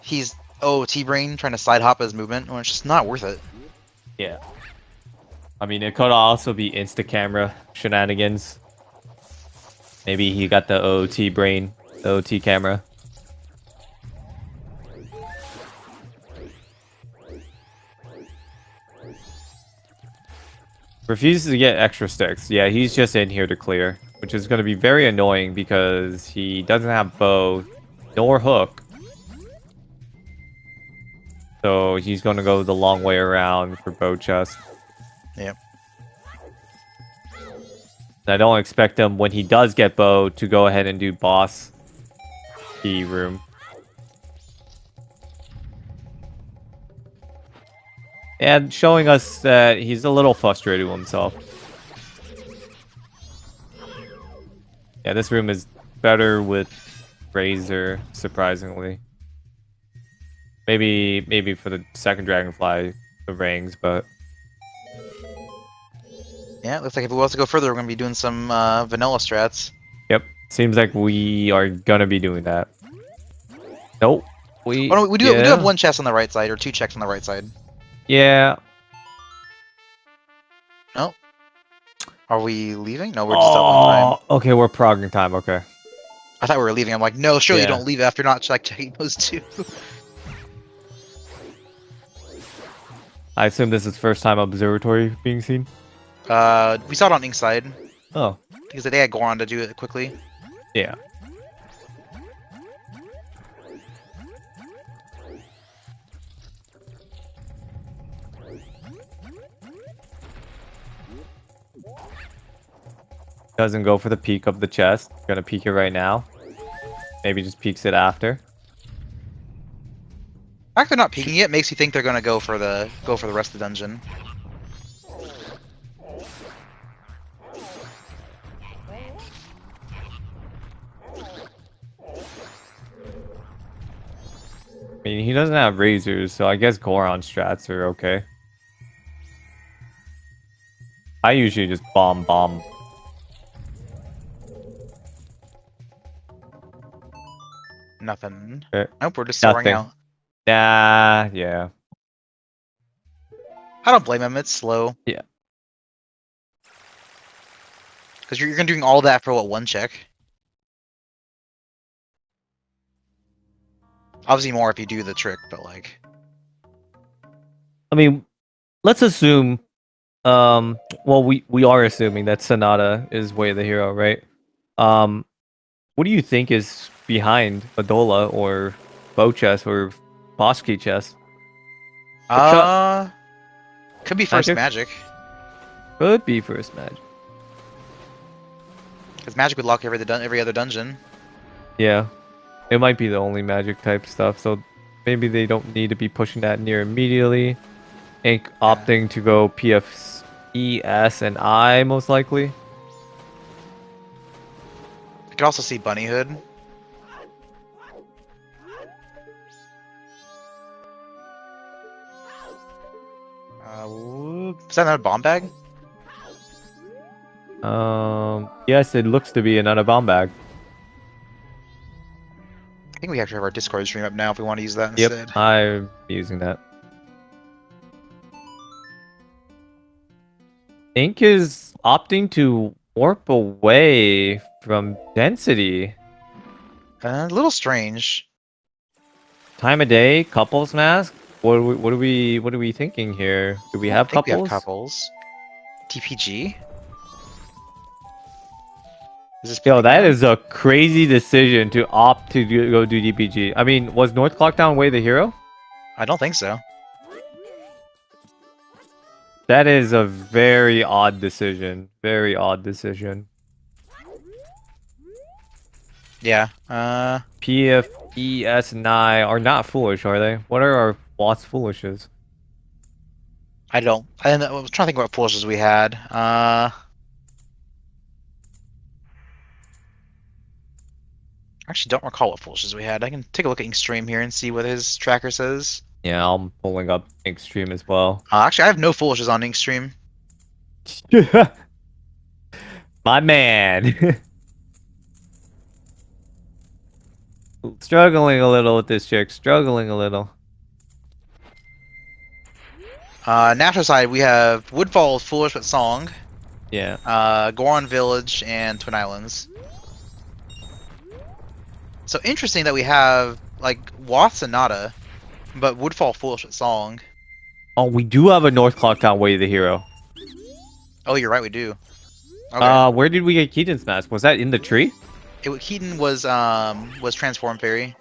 he's OOT brain trying to side hop his movement when it's just not worth it. Yeah. I mean, it could also be insta camera shenanigans. Maybe he got the OOT brain, the OT camera. Refuses to get extra sticks. Yeah, he's just in here to clear, which is going to be very annoying because he doesn't have bow nor hook. So he's going to go the long way around for bow chest. Yep. I don't expect him, when he does get bow, to go ahead and do boss key room. And showing us that he's a little frustrated with himself. Yeah, this room is better with Razor, surprisingly. Maybe for the second Dragonfly, the rings, but... Yeah, looks like if we want to go further, we're going to be doing some vanilla strats. Yep, seems like we are gonna be doing that. Nope. Oh no, we do have one chest on the right side, or two checks on the right side. Yeah. No? Are we leaving? No, we're just up on time. Okay, we're progging time, okay. I thought we were leaving. I'm like, no, surely you Yeah. don't leave after not like checking those two. I assume this is first time observatory being seen? We saw it on Inc7. Oh. Because they had Goron to do it quickly. Yeah. Doesn't go for the peek of the chest. Gonna peek it right now. Maybe just peeks it after. The fact they're not peeking it makes you think they're gonna go for the rest of the dungeon. I mean, he doesn't have razors, so I guess Goron strats are okay. I usually just bomb. Nothing. Okay. Nope, we're just soaring Nothing. out. Nah, yeah. I don't blame him, it's slow. Yeah. Because you're gonna doing all that for what, one check? Obviously more if you do the trick, but like... I mean, let's assume... well, we are assuming that Sonata is Way of the Hero, right? What do you think is behind Adola or Bow Chest or Boss Key Chest? Could be first magic. Could be first magic. Because magic would lock every other dungeon. Yeah. It might be the only magic type stuff, so maybe they don't need to be pushing that near immediately. Inc opting to go PF, ES, and I, most likely. I could also see Bunny Hood. Is that not a bomb bag? Yes, it looks to be another bomb bag. I think we actually have our Discord stream up now if we want to use that instead. Yep, I'm using that. Ink is opting to warp away from density. A little strange. Time of day, couples mask. What are we thinking here? Do we have couples? We have couples. TPG. Yo, that is a crazy decision to opt to go do DPG. I mean, was North Clocktown Way the hero? I don't think so. That is a very odd decision. Very odd decision. Yeah. PF, ES, and I are not foolish, are they? What are our Watts foolishes? I don't. I was trying to think what forces we had. Actually, don't recall what forces we had. I can take a look at Inkstream here and see what his tracker says. Yeah, I'm pulling up Extreme as well. Actually, I have no forces on Inkstream. My man. Struggling a little with this chick. Struggling a little. Natural side, we have Woodfall, Foolish but Song, Yeah. Goron Village, and Twin Islands. So interesting that we have like Wath Sonata, but Woodfall, Foolish but Song. Oh, we do have a North Clocktown Way of the Hero. Oh, you're right, we do. Okay. Where did we get Keaton's mask? Was that in the tree? Keaton was Transform Fairy,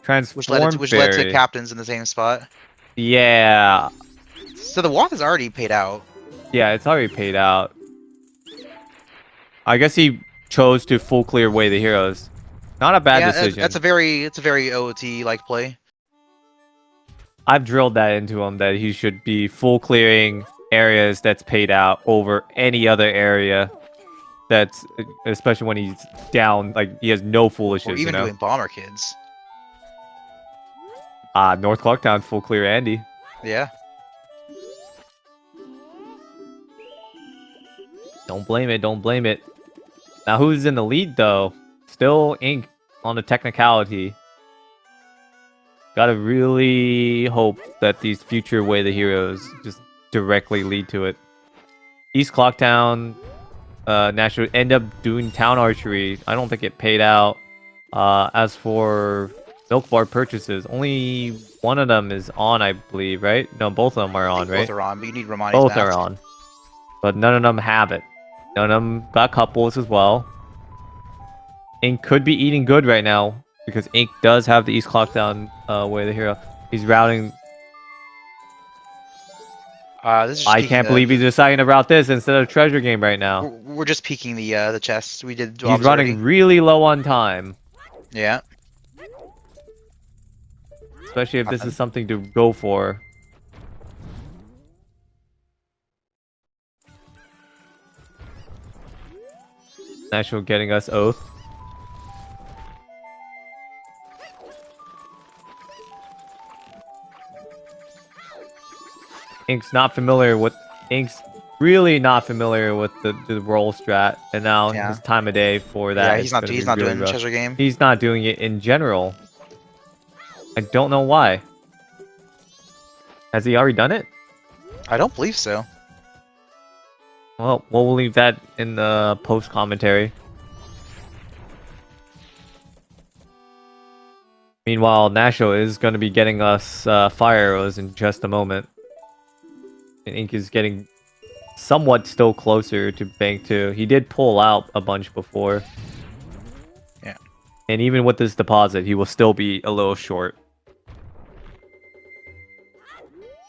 Transform which led to Fairy. captains in the same spot. Yeah. So the Wath is already paid out. Yeah, it's already paid out. I guess he chose to full clear Way of the Heroes. Not a bad decision. That's a very OOT like play. I've drilled that into him that he should be full clearing areas that's paid out over any other area. That's especially when he's down, like he has no foolishness. Or even you know? doing Bomber Kids. North Clocktown full clear Andy. Yeah. Don't blame it. Don't blame it. Now who's in the lead though? Still Ink on the technicality. Gotta really hope that these future Way of the Heroes just directly lead to it. East Clocktown, Nasho end up doing town archery. I don't think it paid out. As for Milk Bar purchases, only one of them is on, I believe, right? No, both of them are on, right? Both are on, but you need Romani's Both mask. are on. But none of them have it. None of them got couples as well. Ink could be eating good right now because Ink does have the East Clocktown Way of the Hero. He's routing. This is I can't believe he's deciding to route this instead of Treasure Game right now. We're just peeking the chest. We did. He's running really low on time. Yeah. Especially if this is something to go for. National getting us Oath. Ink's not familiar with Ink's really not familiar with the roll strat, and now his time of day for that. Yeah, he's not really doing rough. Treasure Game. He's not doing it in general. I don't know why. Has he already done it? I don't believe so. Well, we'll leave that in the post commentary. Meanwhile, Nasho is going to be getting us fire arrows in just a moment. And Ink is getting somewhat still closer to Bank 2. He did pull out a bunch before. Yeah. And even with this deposit, he will still be a little short.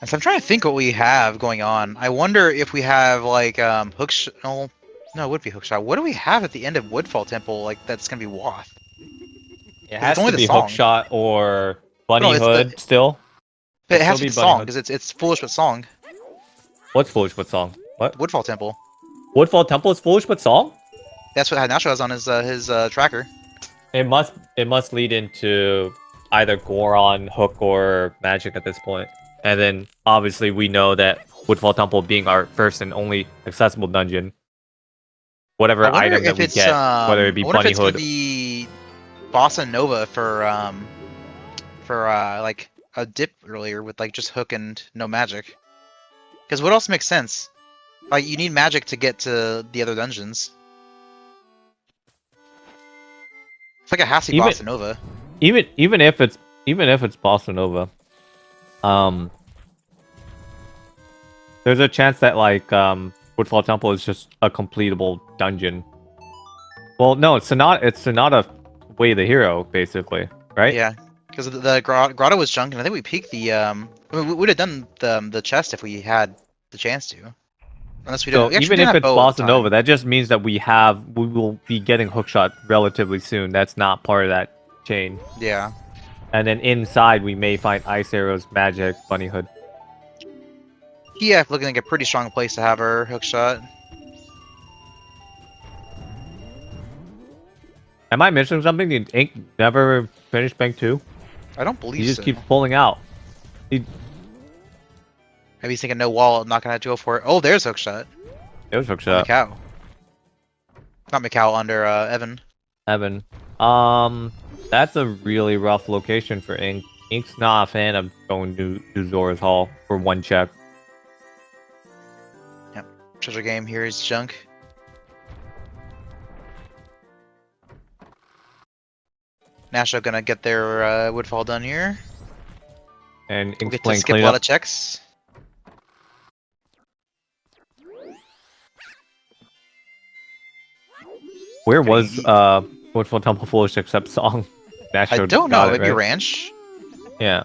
And so I'm trying to think what we have going on. I wonder if we have like hookshot. Oh, no, it would be hookshot. What do we have at the end of Woodfall Temple? Like that's gonna be Wath. It has to be hookshot or bunny No, hood still. It has to be the song because it's Foolish but Song. What's Foolish but Song? What? Woodfall Temple. Woodfall Temple is Foolish but Song? That's what Nasho has on his tracker. It must lead into either Goron, Hook, or Magic at this point. And then obviously we know that Woodfall Temple being our first and only accessible dungeon. Whatever item that we get, whether it be bunny hood. Be Bossa Nova for like a dip earlier with like just Hook and no magic. Because what else makes sense? Like you need magic to get to the other dungeons. It's like a has to be Bossa Nova. Even if it's Bossa Nova, there's a chance that like Woodfall Temple is just a completable dungeon. Well, no, it's not a Way of the Hero basically, right? Yeah, because the grotto was junk, and I think we peaked the we would have done the chest if we had the chance to. Unless we don't. So even if it's Bossa Nova, that just means that we will be getting hookshot relatively soon. That's not part of that chain. Yeah. And then inside we may find ice arrows, magic, bunny hood. Yeah, looking like a pretty strong place to have her hook shot. Am I missing something? Did Ink never finish Bank 2? I don't He believe just so. keeps pulling out. Maybe he's thinking no wall, I'm not gonna have to go for it. Oh, there's hook shot. It was hook On shot. Macau. Not Macau, under Evan. Evan. That's a really rough location for Ink. Ink's not a fan of going to Zora's Hall for one check. Yep. Treasure game, here's junk. Nasho gonna get their woodfall done here. And We'll Ink's get to playing skip a cleanup. lot of checks. Where was Woodfall Temple Foolish Except song? Nasho I don't got know, it, maybe right? Ranch? Yeah.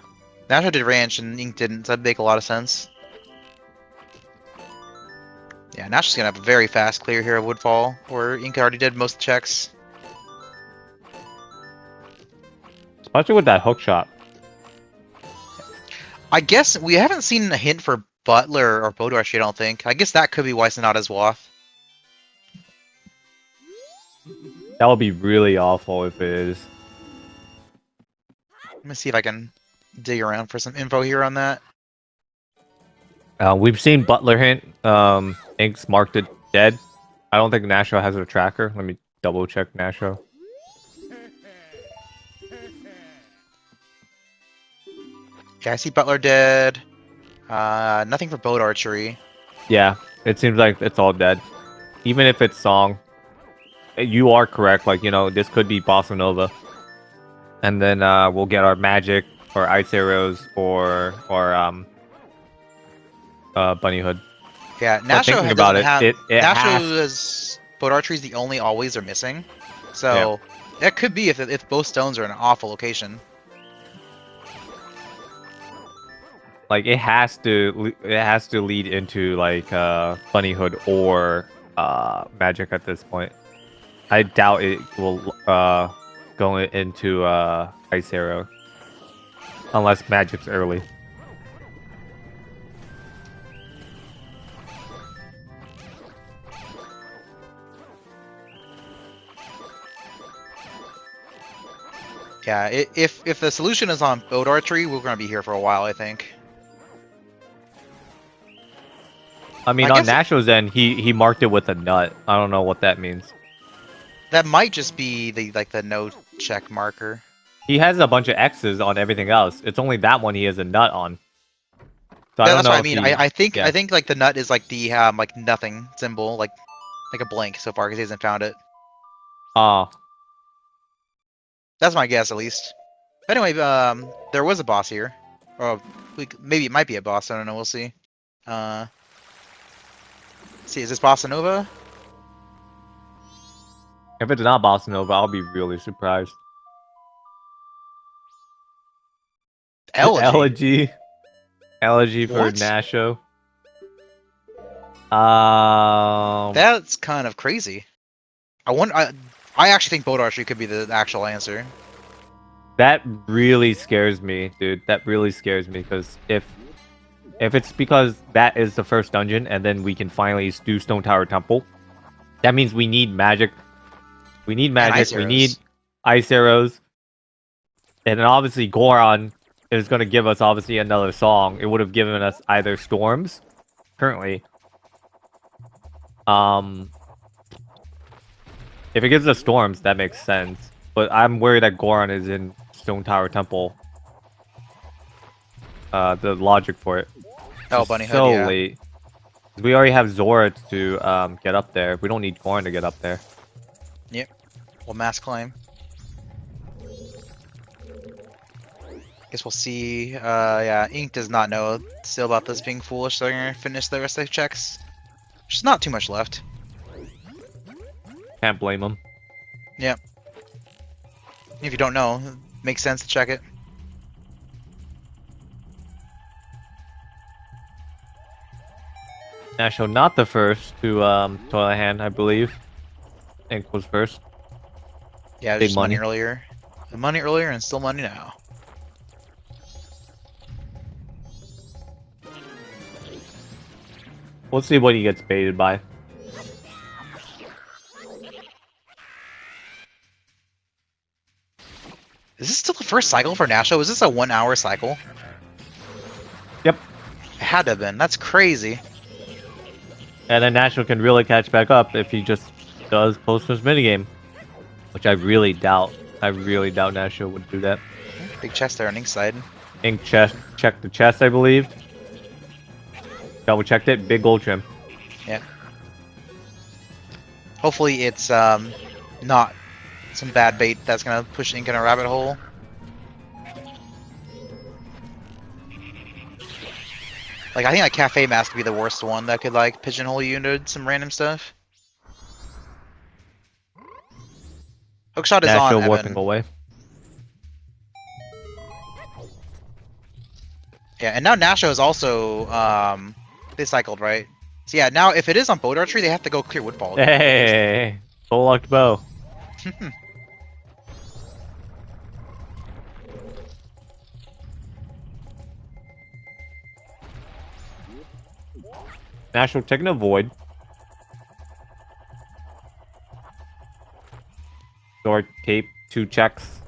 Nasho did Ranch and Ink didn't, so that'd make a lot of sense. Yeah, Nasho's gonna have a very fast clear here of Woodfall, where Ink already did most checks. Especially with that hook shot. I guess we haven't seen a hint for Butler or Bodorush, I don't think. I guess that could be why it's not as Wath. That would be really awful if it is. Let me see if I can dig around for some info here on that. We've seen Butler hint. Ink's marked it dead. I don't think Nasho has a tracker. Let me double check Nasho. Yeah, I see Butler dead. Nothing for boat archery. Yeah, it seems like it's all dead. Even if it's song, you are correct. Like, you know, this could be Bossa Nova. And then we'll get our magic or ice arrows or bunny hood. Yeah, But Nasho thinking doesn't about it, have. it Nasho has. is boat archery is the only always are missing, so that could be if both stones are in an awful location. Like it has to lead into like bunny hood or magic at this point. I doubt it will go into ice arrow unless magic's early. Yeah, if the solution is on boat archery, we're gonna be here for a while, I think. I mean, on Nasho's end, he marked it with a nut. I don't know what that means. That might just be the no check marker. He has a bunch of X's on everything else. It's only that one he has a nut on. So I don't That's know what I if mean. he, I think yeah. like the nut is like the like nothing symbol, like a blank so far because he hasn't found it. That's my guess at least. But anyway, there was a boss here, or maybe it might be a boss. I don't know. We'll see. See, is this Bossa Nova? If it's not Bossa Nova, I'll be really surprised. Elegy. Elegy for What? Nasho. That's kind of crazy. I actually think boat archery could be the actual answer. That really scares me, dude. That really scares me because if it's because that is the first dungeon and then we can finally do Stone Tower Temple, that means we need magic. We need magic. We need ice arrows. And then obviously Goron is going to give us obviously another song. It would have given us either Storms currently. If it gives us Storms, that makes sense. But I'm worried that Goron is in Stone Tower Temple. The logic for it. Oh, Bunny Hood, yeah. Late. We already have Zora to get up there. We don't need Goron to get up there. Yep. Well, mass climb. Guess we'll see. Yeah, Ink does not know still about this being foolish, so they're gonna finish the rest of the checks. There's not too much left. Can't blame him. Yep. If you don't know, it makes sense to check it. Nasho not the first to toilet hand, I believe. Ink was first. Yeah, it was Big just money. money earlier. The money earlier and still money now. We'll see what he gets baited by. Is this still the first cycle for Nasho? Is this a 1 hour cycle? Yep. It had to have been. That's crazy. And then Nasho can really catch back up if he just does post-match minigame. Which I really doubt. I really doubt Nasho would do that. Big chest there on Ink's side. Ink chest, check the chest, I believe. Double checked it. Big gold trim. Yeah. Hopefully it's not some bad bait that's gonna push Ink in a rabbit hole. Like I think a cafe mask would be the worst one that could like pigeonhole you into some random stuff. Hookshot is on, Nasho warping Evan. away. Yeah, and now Nasho is also they cycled, right? So yeah, now if it is on boat archery, they have to go clear woodfall. Hey, full locked bow. Nasho taking a void. Sword, cape, 2 checks.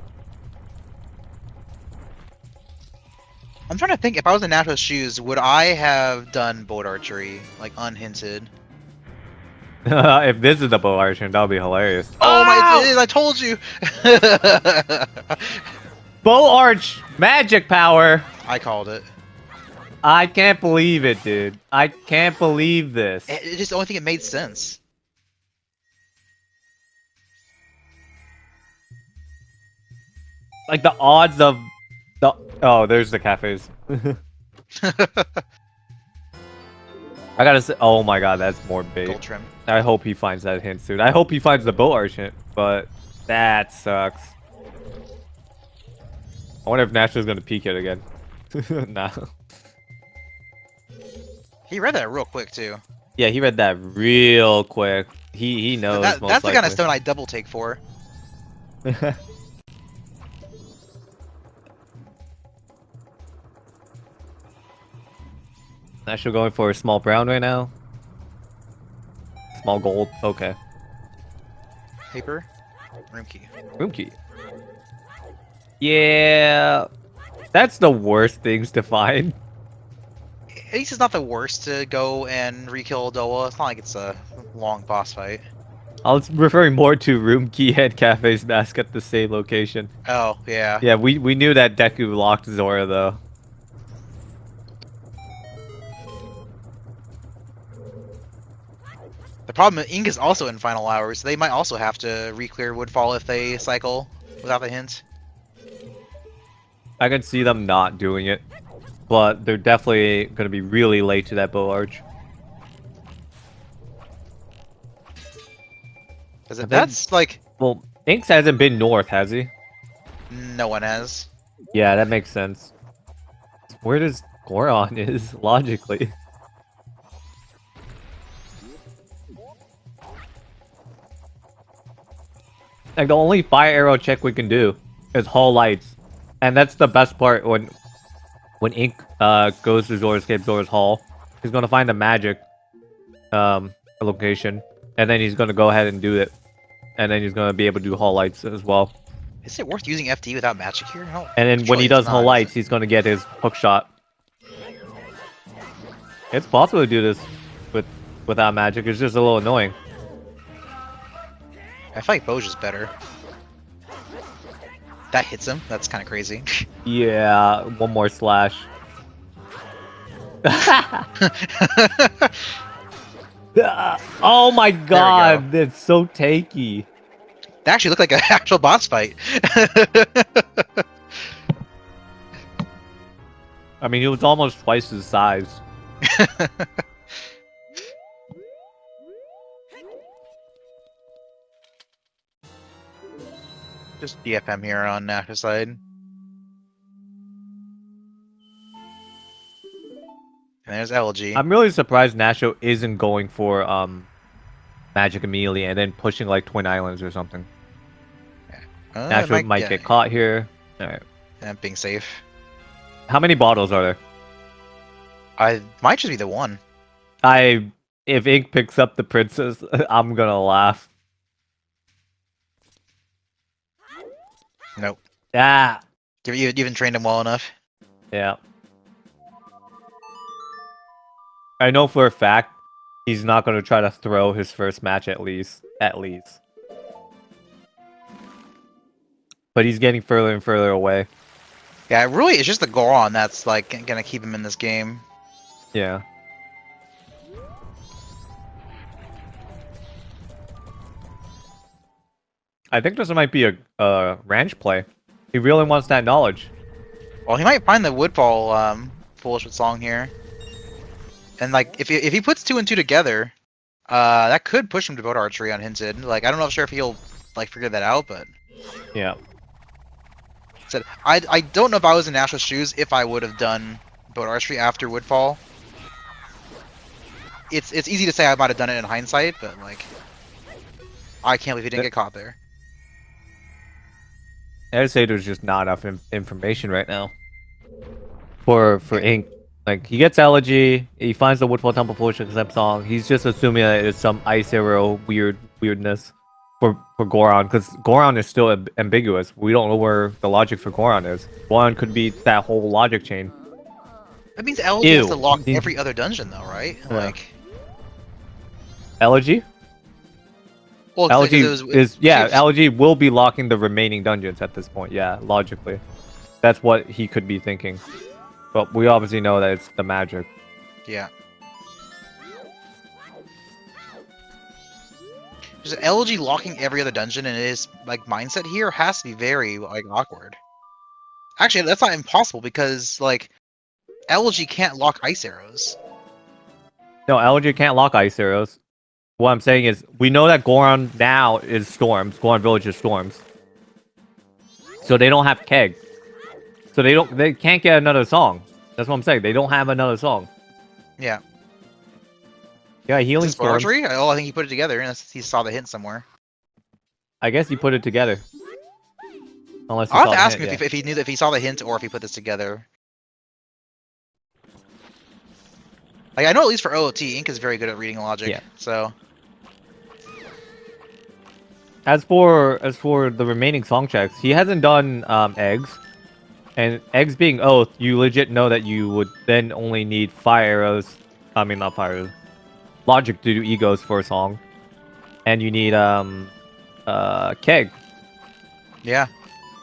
I'm trying to think, if I was in Nasho's shoes, would I have done boat archery, like unhinted? If this is the bow archer, that'll be hilarious. Oh my, it is, I told you! Bow arch, magic power. I called it. I can't believe it, dude. I can't believe this. It just the only thing it made sense. Like the odds of the there's the cafes. I gotta say, oh my god, that's more bait. Gold trim. I hope he finds that hint soon. I hope he finds the bow arch hint, but that sucks. I wonder if Nasho's gonna peek it again. Nah. He read that real quick too. Yeah, he read that real quick. He knows. That's the kind of stone I double take for. Nasho going for a small brown right now. Small gold. Okay. Paper. Room key. Room key. Yeah. That's the worst things to find. At least it's not the worst to go and re-kill Doa. It's not like it's a long boss fight. I was referring more to room key and cafe's mask at the same location. Oh, yeah. Yeah, we knew that Deku locked Zora though. The problem is Ink is also in final hours, so they might also have to re-clear Woodfall if they cycle without the hint. I can see them not doing it, but they're definitely going to be really late to that bow arch. That's like... Well, Inks hasn't been north, has he? No one has. Yeah, that makes sense. Where does Goron is, logically? Like, the only fire arrow check we can do is Hall Lights. And that's the best part when Ink goes to Zora's Hall. He's going to find the magic location. And then he's going to go ahead and do it. And then he's going to be able to do Hall Lights as well. Is it worth using FD without magic here? And then when he does Hall Lights, he's going to get his hook shot. It's possible to do this without magic. It's just a little annoying. I feel like Boj is better. That hits him. That's kind of crazy. Yeah, one more slash. Oh my god, that's so tanky. They actually look like an actual boss fight. I mean, he was almost twice his size. Just DFM here on Nasho's side. And there's LG. I'm really surprised Nasho isn't going for magic immediately and then pushing like Twin Islands or something. Nasho might get caught here. Alright. And being safe. How many bottles are there? I might just be the one. I If Ink picks up the princess, I'm gonna laugh. Nope. Ah. You even trained him well enough. Yeah. I know for a fact he's not gonna try to throw his first match at least. But he's getting further and further away. Yeah, really, it's just the Goron that's like gonna keep him in this game. Yeah. I think this might be a ranch play. He really wants that knowledge. Well, he might find the Woodfall foolish with song here, and like if he puts 2 and 2 together, that could push him to boat archery unhinted. Like I don't know sure if he'll like figure that out, but Yeah. said I don't know if I was in Nasho's shoes if I would have done boat archery after Woodfall. It's easy to say I might have done it in hindsight, but like I can't believe he didn't get caught there. I'd say there's just not enough information right now for Ink. Like he gets elegy, he finds the Woodfall Temple Foolish Accept song. He's just assuming that it's some ice arrow weirdness for Goron, because Goron is still ambiguous. We don't know where the logic for Goron is. Goron could be that whole logic chain. That means elegy has to lock every other dungeon, though, right? Yeah. Like elegy. Well, elegy elegy will be locking the remaining dungeons at this point. Yeah, logically, that's what he could be thinking. But we obviously know that it's the magic. Yeah. Just elegy locking every other dungeon, and his like mindset here has to be very like awkward. Actually, that's not impossible because like elegy can't lock ice arrows. No, elegy can't lock ice arrows. What I'm saying is, we know that Goron now is storms. Goron Village is storms. So they don't have keg. So they can't get another song. That's what I'm saying. They don't have another song. Yeah. Yeah, healing storms. Oh, I think he put it together, and he saw the hint somewhere. I guess he put it together. Unless I'll have to ask him if he knew that if he saw the hint or if he put this together. Like I know at least for OOT, Ink is very good at reading logic. Yeah. So. As for the remaining song checks, he hasn't done eggs. And eggs being oath, you legit know that you would then only need fire arrows. I mean, not fire arrows. Logic to do egos for a song. And you need keg. Yeah.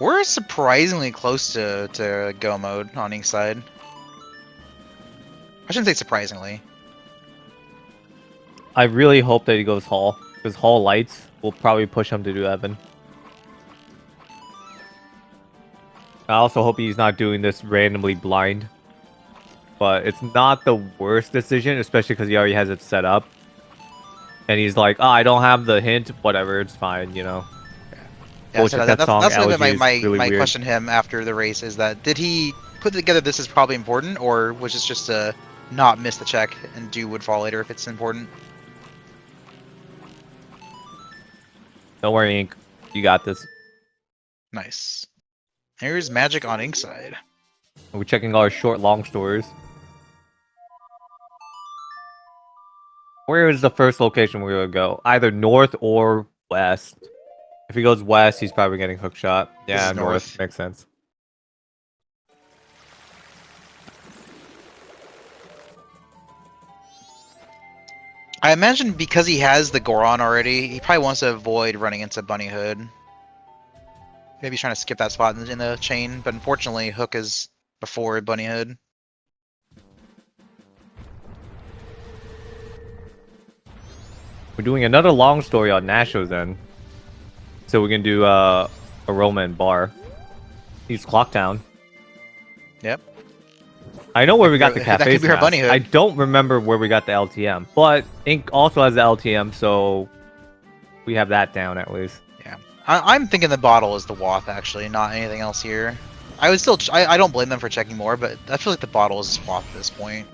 We're surprisingly close to go mode on Ink's side. I shouldn't say surprisingly. I really hope that he goes Hall, because Hall lights will probably push him to do Evan. I also hope he's not doing this randomly blind. But it's not the worst decision, especially because he already has it set up. And he's like, oh, I don't have the hint, whatever, it's fine, you know. Yeah, so that's gonna be my question to him after the race is that did he put together this is probably important, or was this just to not miss the check and do Woodfall later if it's important? Don't worry, Ink. You got this. Nice. Here's magic on Ink's side. We're checking our short, long stories. Where is the first location we're gonna go? Either north or west. If he goes west, he's probably getting hook shot. Yeah, north. Makes sense. I imagine because he has the Goron already, he probably wants to avoid running into Bunny Hood. Maybe he's trying to skip that spot in the chain, but unfortunately, Hook is before Bunny Hood. We're doing another long story on Nasho then. So we can do a Roma and Bar. He's Clocktown. Yep. I know where we got the cafe. That could be her Bunny Hood. I don't remember where we got the LTM, but Ink also has the LTM, so we have that down at least. Yeah, I'm thinking the bottle is the Wath actually, not anything else here. I would still, I don't blame them for checking more, but I feel like the bottle is Wath at this point.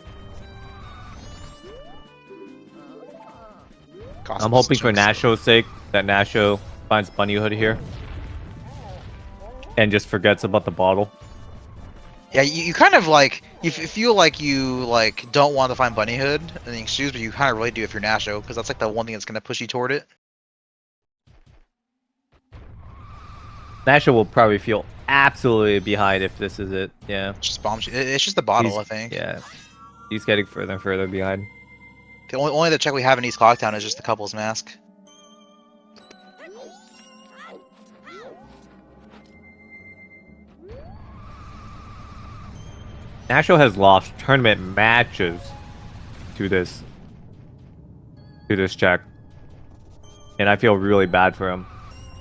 I'm hoping for Nasho's sake that Nasho finds Bunny Hood here and just forgets about the bottle. Yeah, you kind of like you feel like you like don't want to find Bunny Hood in the exchange, but you kind of really do if you're Nasho, because that's like the one thing that's gonna push you toward it. Nasho will probably feel absolutely behind if this is it. Yeah. Just bombs. It's just the bottle, I think. Yeah. He's getting further and further behind. The only the check we have in East Clocktown is just the couple's mask. Nasho has lost tournament matches to this check. And I feel really bad for him.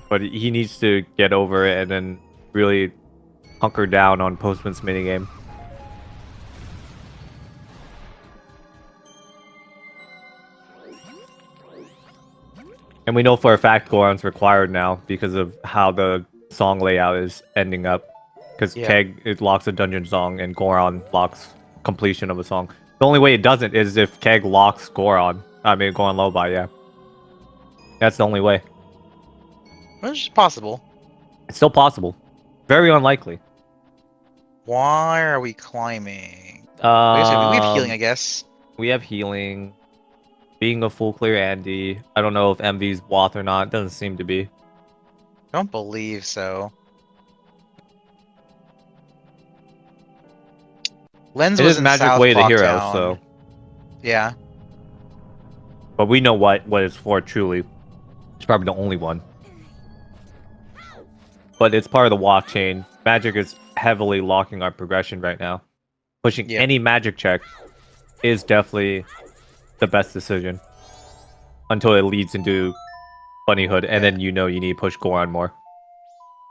But he needs to get over it and then really hunker down on Postman's minigame. And we know for a fact Goron's required now because of how the song layout is ending up. Because Keg, it locks a dungeon song and Goron locks completion of a song. The only way it doesn't is if Keg locks Goron. I mean, Goron Lobai, yeah. That's the only way. Which is possible. It's still possible. Very unlikely. Why are we climbing? I guess we have healing, I guess. We have healing. Being a full clear Andy. I don't know if MV's Wath or not. Doesn't seem to be. I don't believe so. Lens was in Magic South Way to Clocktown. Hero, so. Yeah. But we know what it's for, truly. It's probably the only one. But it's part of the walk chain. Magic is heavily locking our progression right now. Pushing any magic check is definitely the best decision. Until it leads into Bunnyhood, and then you know you need to push Goron more.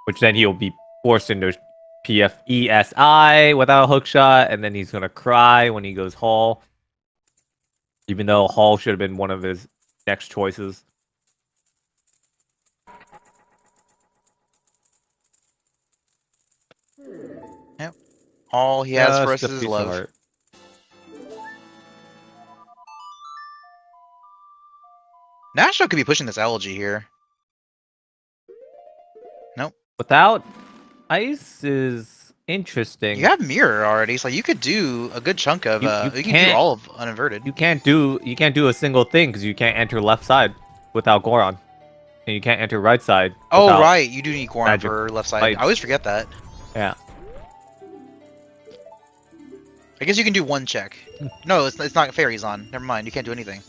Which then he'll be forced into PFESI without a hookshot, and then he's gonna cry when he goes Hall. Even though Hall should have been one of his next choices. Yep. All he has for us is love. Nasho could be pushing this elegy here. Nope. Without ice is interesting. You have mirror already, so you could do a good chunk of. You can do all of uninverted. You can't do a single thing because you can't enter left side without Goron, and you can't enter right side. Oh right, you do need Goron for left side. I always forget that. Yeah. I guess you can do one check. No, it's not fairies on. Never mind. You can't do anything.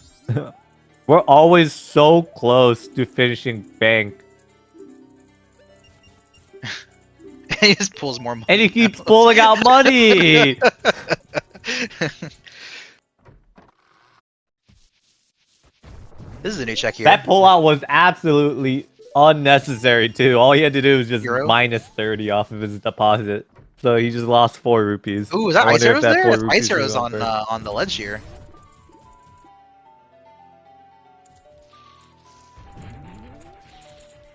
We're always so close to finishing bank. He just pulls more money. And he keeps pulling out money! This is a new check here. That pullout was absolutely unnecessary too. All he had to do was just minus 30 off of his deposit. So he just lost 4 rupees. Ooh, is that Ice Arrows there? That's Ice Arrows on the ledge here.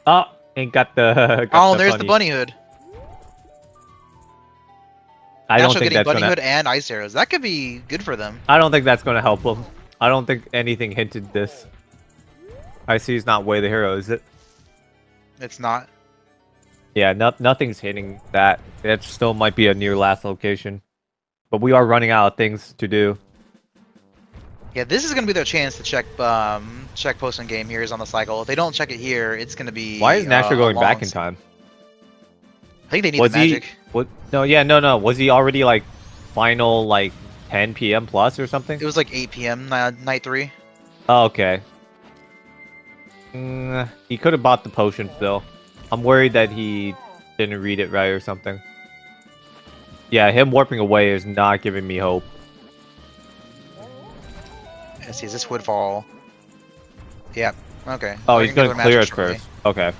Oh, ain't got the. There's the Bunny Hood. I don't think that's Bunny Hood and Ice Arrows. That could be good for them. I don't think that's gonna help them. I don't think anything hinted this. I see it's not Way the Hero, is it? It's not. Yeah, nothing's hitting that. It still might be a near last location. But we are running out of things to do. Yeah, this is gonna be their chance to check post in game here is on the cycle. If they don't check it here, it's gonna be. Why is Nasho going back in time? I think they need the magic. What? No. Was he already like final like 10 p.m. plus or something? It was like 8 p.m. night 3. Oh, okay. He could have bought the potion still. I'm worried that he didn't read it right or something. Yeah, him warping away is not giving me hope. Let's see, is this Woodfall? Yeah, okay. Oh, he's gonna clear it first. Okay.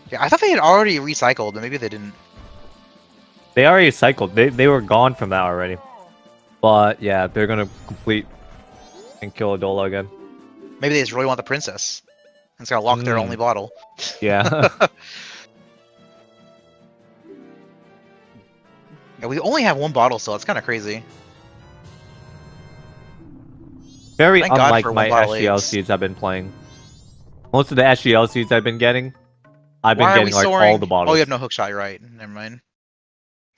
Yeah, I thought they had already recycled, but maybe they didn't. They already cycled. They were gone from that already. But yeah, they're gonna complete and kill Adola again. Maybe they just really want the princess. It's gonna lock their only bottle. Yeah. Yeah, we only have one bottle still. It's kind of crazy. Very unlike my SGL seeds I've been playing. Most of the SGL seeds I've been getting, I've been getting like all the bottles. Oh, you have no hookshot, you're right. Never mind.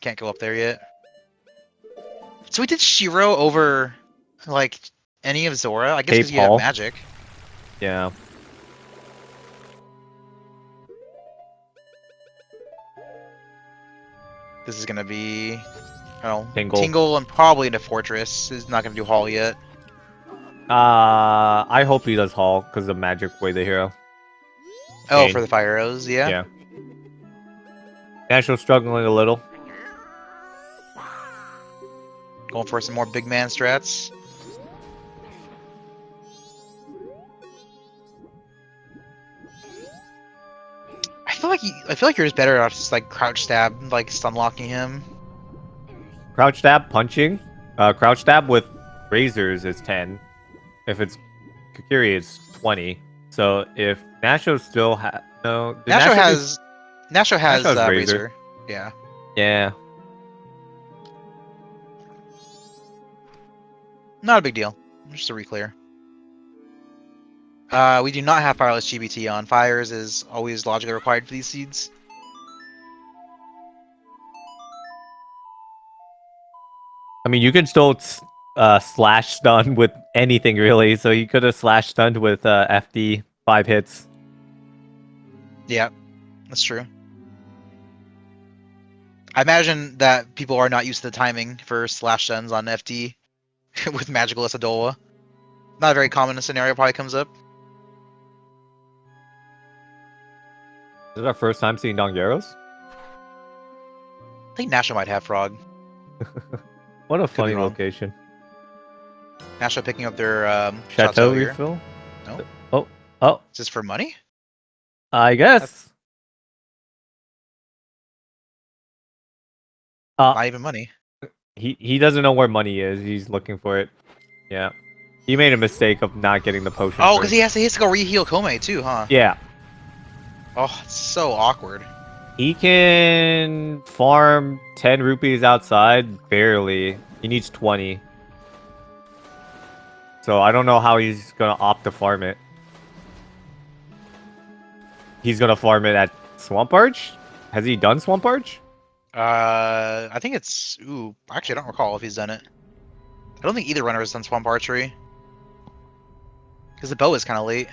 Can't go up there yet. So we did Shiro over, like, any of Zora? I guess Hey, because you have Paul. magic. Yeah. This is gonna be, I don't know, Tingle. Tingle and probably into Fortress. Is not gonna do Hall yet. I hope he does Hall because of Magic Way the hero. Oh, Pain. for the Fire Arrows, yeah. Yeah. Nasho struggling a little. Going for some more big man strats. I feel like you're just better at just like crouch stab, like stun locking him. Crouch stab, punching. Crouch stab with razors is 10. If it's Kakiri, it's 20. So if Nasho still no, did Nasho just... has Razor. Razor. Yeah. Yeah. Not a big deal. Just a reclear. We do not have Fireless GBT on. Fires is always logically required for these seeds. I mean, you can still slash stun with anything really. So you could have slash stunned with FD 5 hits. Yeah, that's true. I imagine that people are not used to the timing for slash stuns on FD with Magical Asadola. Not a very common scenario probably comes up. This is our first time seeing Dongeros. I think Nasho might have Frog. What a Could be funny wrong. location. Nasho picking up their Chateau here. refill? No. Oh. Is this for money? I guess. Not even money. He doesn't know where money is. He's looking for it. Yeah. He made a mistake of not getting the potion. Oh, because he has to go re-heal Kome too, huh? Yeah. Oh, it's so awkward. He can farm 10 rupees outside, barely. He needs 20. So I don't know how he's going to opt to farm it. He's going to farm it at Swamp Arch? Has he done Swamp Arch? I think it's... Ooh, actually, I don't recall if he's done it. I don't think either runner has done Swamp Archery. Because the bow is kind of late.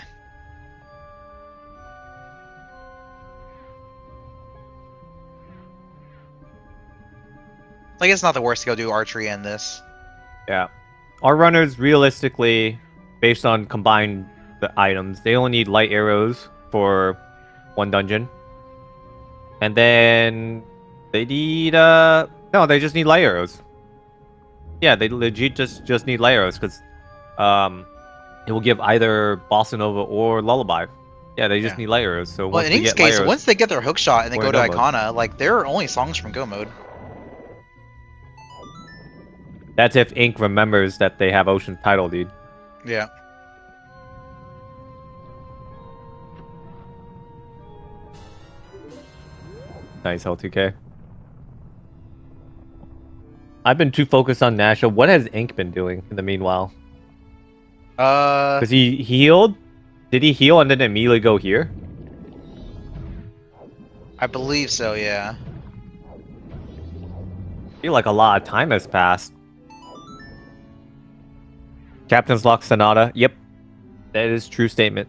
Like, it's not the worst to go do archery in this. Yeah. Our runners, realistically, based on combined the items, they only need light arrows for one dungeon. And then they need no, they just need light arrows. Yeah, they legit just need light arrows because it will give either Bossa Nova or Lullaby. Yeah, they just need light arrows. So well, once in we Ink's get light case, arrows, once they get their hook shot and they we're go in to go mode. Icona, like, there are only songs from Go mode. That's if Ink remembers that they have Ocean Title Deed. Yeah. Nice L2K. I've been too focused on Nasho. What has Ink been doing in the meanwhile? Because he healed? Did he heal and then immediately go here? I believe so, yeah. I feel like a lot of time has passed. Captain's Lock Sonata. Yep. That is true statement.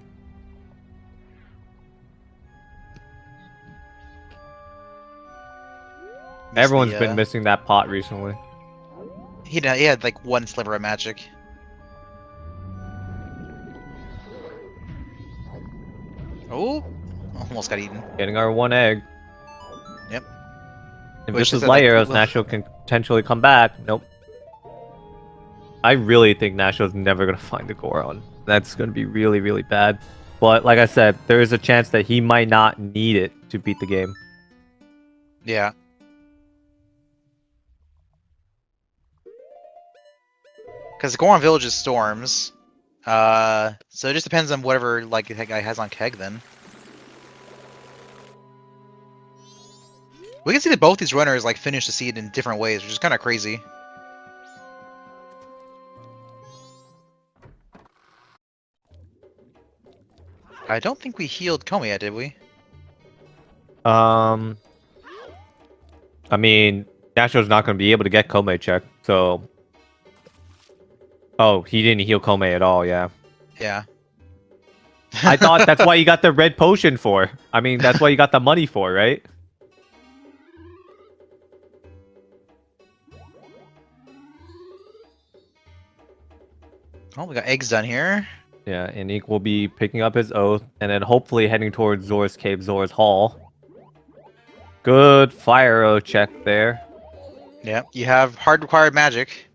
Everyone's been missing that pot recently. He had like one sliver of magic. Oh, almost got eaten. Getting our one egg. Yep. If Wish this is I said, light like, arrows, Nasho can potentially come back. Nope. I really think Nasho's never going to find the Goron. That's going to be really, really bad. But like I said, there is a chance that he might not need it to beat the game. Yeah. Because the Goron Village is storms. So it just depends on whatever like that guy has on Keg then. We can see that both these runners like finish the seed in different ways, which is kind of crazy. I don't think we healed Komi yet, did we? I mean, Nasho's not going to be able to get Kome check, so... Oh, he didn't heal Kome at all, yeah. Yeah. I thought that's why you got the red potion for. I mean, that's why you got the money for, right? Oh, we got eggs done here. Yeah, and Ink will be picking up his oath, and then hopefully heading towards Zora's Cave, Zora's Hall. Good fire arrow check there. Yep, you have hard required magic.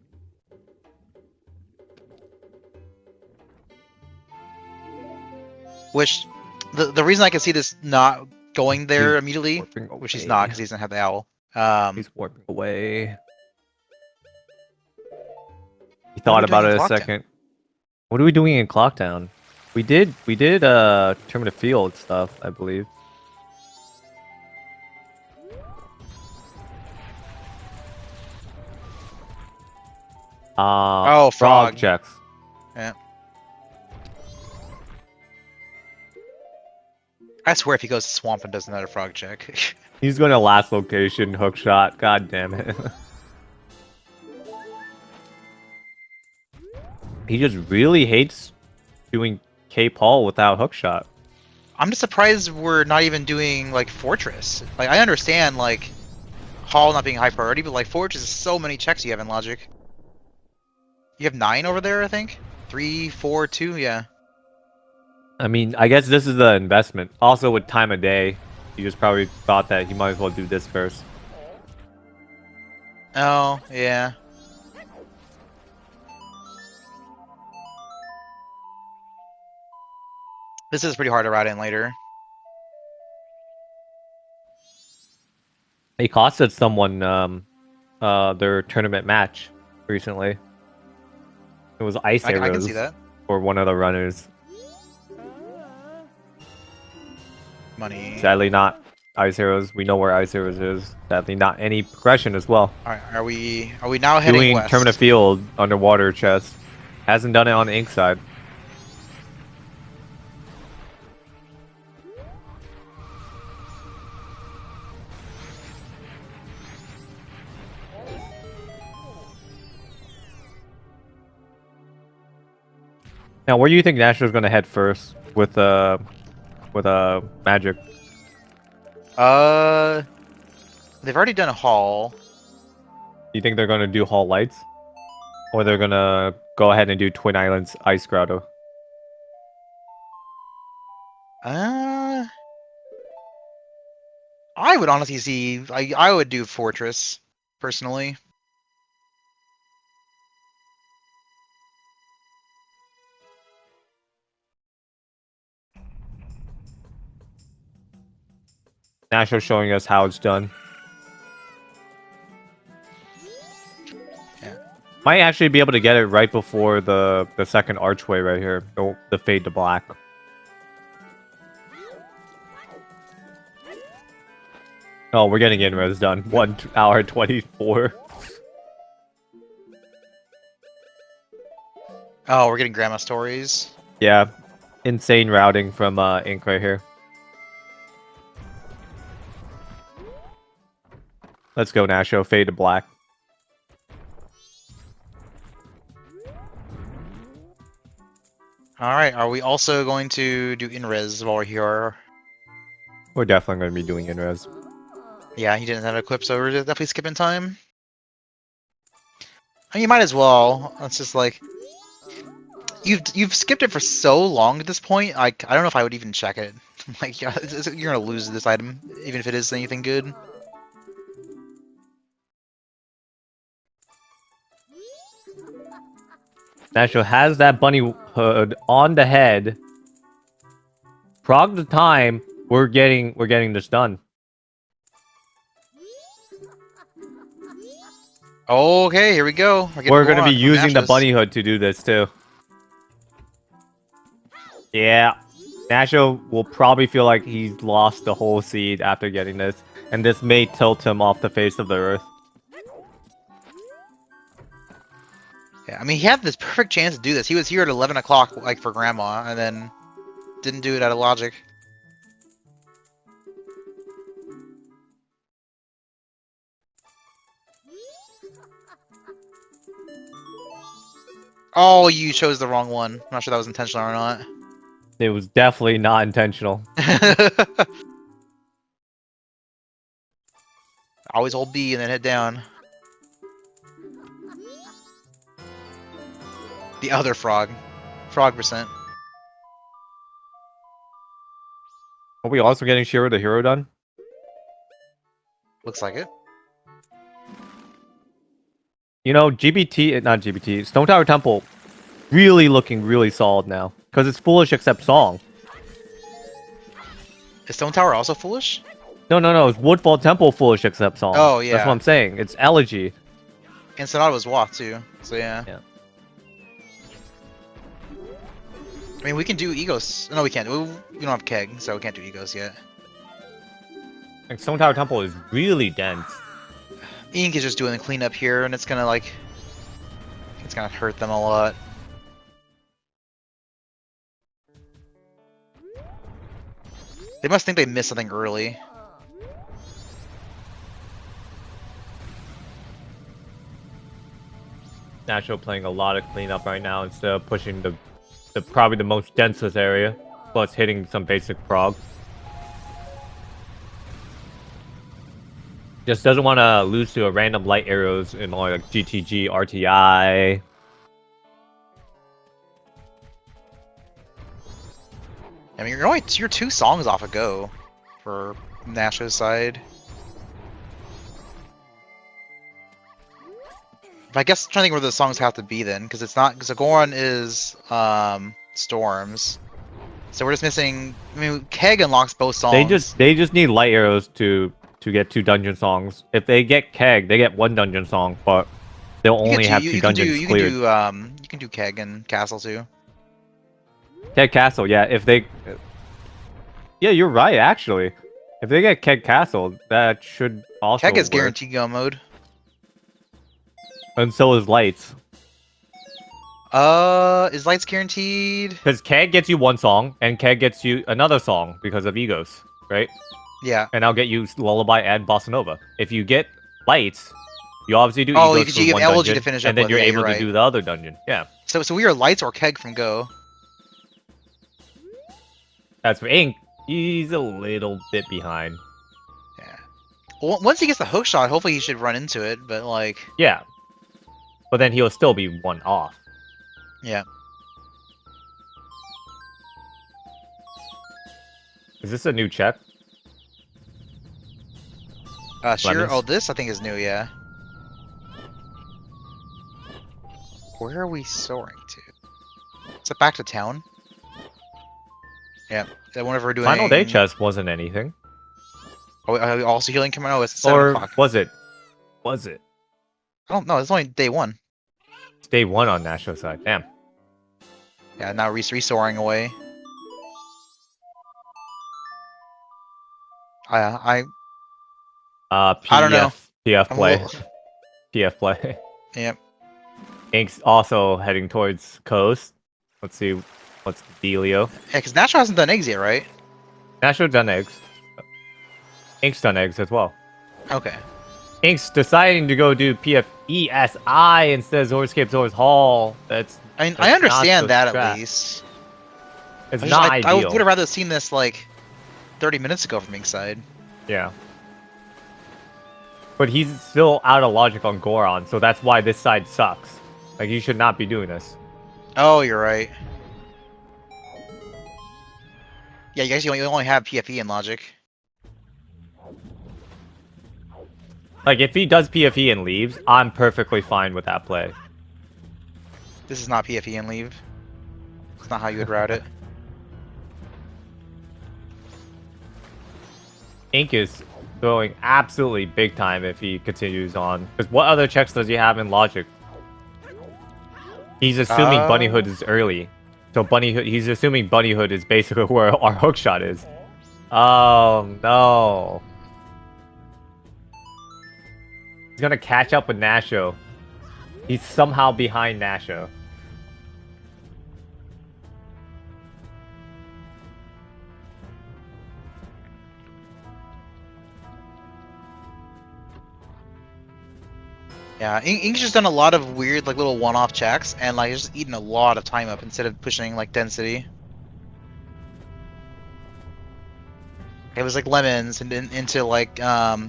Which, the reason I can see this not going there He's immediately, warping which he's away. not because he doesn't have the owl. He's warping away. He What are thought we doing about in it a Clocktown? second. What are we doing in Clocktown? We did Tournament Field stuff, I believe. Oh, frog. checks. Yeah. I swear if he goes to swamp and does another frog check. He's going to last location, hook shot. God damn it. He just really hates doing Cape Hall without hookshot. I'm just surprised we're not even doing like Fortress. Like I understand like Hall not being high priority, but like Fortress is so many checks you have in Logic. You have 9 over there, I think. 3, 4, 2, yeah. I mean, I guess this is the investment. Also, with time of day, he just probably thought that he might as well do this first. Oh, yeah. This is pretty hard to route in later. He costed someone their tournament match recently. It was ice I can arrows see that. for one of the runners. Money. Sadly, not ice arrows. We know where ice arrows is. Sadly, not any progression as well. Alright, are we now heading Doing west? Tournament Field underwater chest. Hasn't done it on the ink side. Now, where do you think Nasho's going to head first with magic? They've already done a Hall. Do you think they're going to do Hall Lights? Or they're going to go ahead and do Twin Islands Ice Grotto? I would honestly see. I would do Fortress, personally. Nasho's showing us how it's done. Yeah. Might actually be able to get it right before the second archway right here. The fade to black. Oh, we're getting inroads done. 1 hour 24. Oh, we're getting grandma stories. Yeah. Insane routing from Ink right here. Let's go, Nasho. Fade to black. Alright, are we also going to do Inres while we're here? We're definitely going to be doing inres. Yeah, he didn't have a clip, so we're definitely skipping time. I mean, you might as well. It's just like you've skipped it for so long at this point. Like I don't know if I would even check it. Like yeah, you're gonna lose this item, even if it is anything good. Nasho has that bunny hood on the head. Prog the time. We're getting this done. Okay, here we go. We're going to be using the bunny hood to do this too. Yeah. Nasho will probably feel like he's lost the whole seed after getting this. And this may tilt him off the face of the earth. Yeah, I mean, he had this perfect chance to do this. He was here at 11 o'clock, like, for Grandma, and then didn't do it out of logic. Oh, you chose the wrong one. I'm not sure that was intentional or not. It was definitely not intentional. Always hold B and then hit down. The other frog. Frog percent. Are we also getting Shiro the Hero done? Looks like it. You know, not GBT, Stone Tower Temple, really looking really solid now. Because it's foolish except song. Is Stone Tower also foolish? No, it's Woodfall Temple foolish except song. Oh, That's what yeah. I'm saying. It's elegy. And Sonata was Wa too, so yeah. I mean, we can do Egos. No, we can't. We don't have Keg, so we can't do Egos yet. Like, Stone Tower Temple is really dense. Inc is just doing the cleanup here, and it's gonna, like... It's gonna hurt them a lot. They must think they missed something early. Nasho playing a lot of cleanup right now instead of pushing the probably the most densest area, plus hitting some basic frog. Just doesn't want to lose to a random light arrows in like GTG, RTI. I mean, you're 2 songs off a go for Nasho's side. But I guess I'm trying to think where the songs have to be then, because it's not. Because Goron is Storms, so we're just missing. I mean, Keg unlocks both songs. They just need light arrows to get 2 dungeon songs. If they get Keg, they get 1 dungeon song, but they'll only have 2 dungeons cleared. You can do Keg and Castle too. Keg Castle, yeah. If they, yeah, you're right. Actually, if they get Keg Castle, that should also Keg is work. guaranteed go mode. And so is Lights. Is Lights guaranteed? Because Keg gets you 1 song, and Keg gets you another song because of Egos, right? Yeah. And I'll get you Lullaby and Bossa Nova. If you get Lights, you obviously do Oh, Egos because for you give 1 Elegy dungeon, to finish up and then with. you're Yeah, able you're to right. do the other dungeon. Yeah. So we are Lights or Keg from Go. As for Ink, he's a little bit behind. Yeah. Well, once he gets the hook shot, hopefully he should run into it. But like. Yeah. But then he'll still be 1 off. Yeah. Is this a new check? Sure. Lemons? Oh, this I think is new. Yeah. Where are we soaring to? Is it back to town? Yeah. That whenever we're doing. Final day chest wasn't anything. Are we also healing coming? Oh, it's 7 Or o'clock. was it? Was it? I don't know. It's only day 1. It's day 1 on Nasho's side. Damn. Yeah. Now re-soaring away. I don't know. PF I'm play. little... PF play. Yep. Ink's also heading towards coast. Let's see what's the dealio. Yeah, because Nasho hasn't done eggs yet, right? Nasho done eggs. Ink's done eggs as well. Okay. Ink's deciding to go do PFESI instead of Zorscape Zor's Hall. I mean, I understand that at least. It's not ideal. I would have rather seen this like 30 minutes ago from Ink's side. Yeah. But he's still out of logic on Goron, so that's why this side sucks. Like, you should not be doing this. Oh, you're right. Yeah, you guys you only have PFE in logic. Like, if he does PFE and leaves, I'm perfectly fine with that play. This is not PFE and leave. It's not how you would route it. Ink is throwing absolutely big time if he continues on. Because what other checks does he have in logic? He's assuming Bunnyhood is early. So he's assuming Bunnyhood is basically where our hookshot is. Oh, no. He's gonna catch up with Nasho. He's somehow behind Nasho. Yeah, Ink's just done a lot of weird, like, little one-off checks, and, like, just eating a lot of time up instead of pushing, like, density. It was, like, lemons, and then into, like,